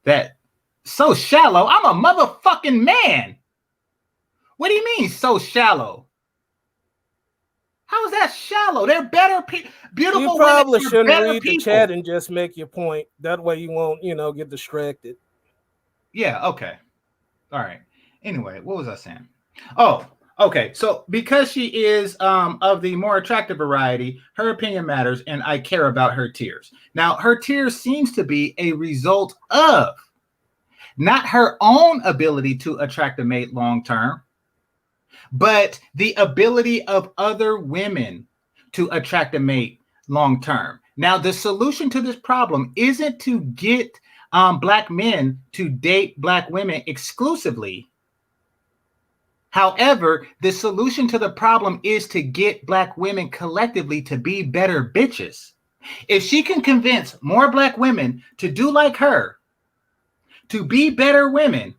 That so shallow. I'm a motherfucking man. What do you mean so shallow? How is that shallow? They're better people. Beautiful women. You probably shouldn't read the chat and just make your point. That way you won't, get distracted. Yeah, okay. All right. Anyway, what was I saying? Oh, okay. So because she is of the more attractive variety, her opinion matters, and I care about her tears. Now, her tears seems to be a result of not her own ability to attract a mate long term, but the ability of other women to attract a mate long term. Now, the solution to this problem isn't to get black men to date black women exclusively. However, the solution to the problem is to get black women collectively to be better bitches. If she can convince more black women to do like her, to be better women,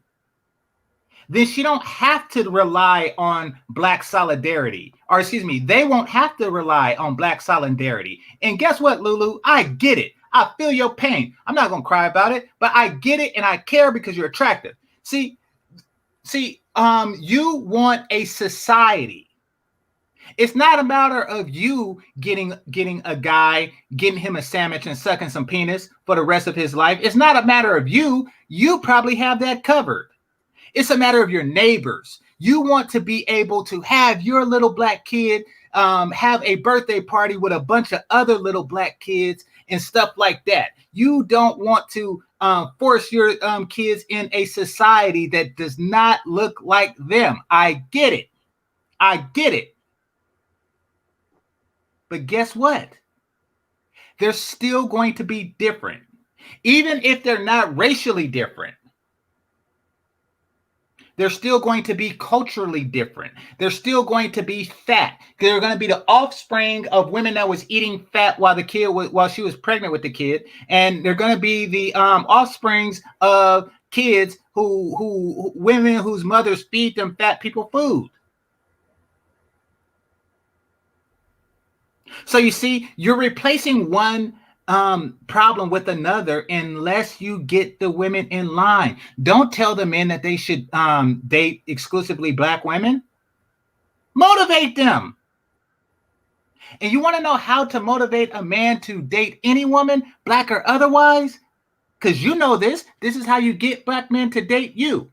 then she don't have to rely on black solidarity. Or they won't have to rely on black solidarity. And guess what, Lulu? I get it. I feel your pain. I'm not going to cry about it, but I get it and I care because you're attractive. See, you want a society. It's not a matter of you getting a guy, getting him a sandwich and sucking some penis for the rest of his life. It's not a matter of you. You probably have that covered. It's a matter of your neighbors. You want to be able to have your little black kid have a birthday party with a bunch of other little black kids and stuff like that. You don't want to force your kids in a society that does not look like them. I get it. But guess what? They're still going to be different. Even if they're not racially different. They're still going to be culturally different. They're still going to be fat. They're going to be the offspring of women that was eating fat while she was pregnant with the kid, and they're going to be the offsprings of kids who women whose mothers feed them fat people food. So you see, you're replacing one problem with another unless you get the women in line. Don't tell the men that they should date exclusively black women. Motivate them. And you want to know how to motivate a man to date any woman, black or otherwise? Because you know this. This is how you get black men to date you.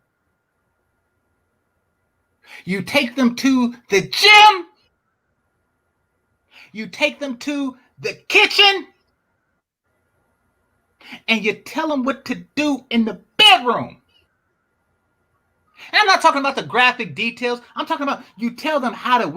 You take them to the gym. You take them to the kitchen. And you tell them what to do in the bedroom. And I'm not talking about the graphic details. I'm talking about you tell them how to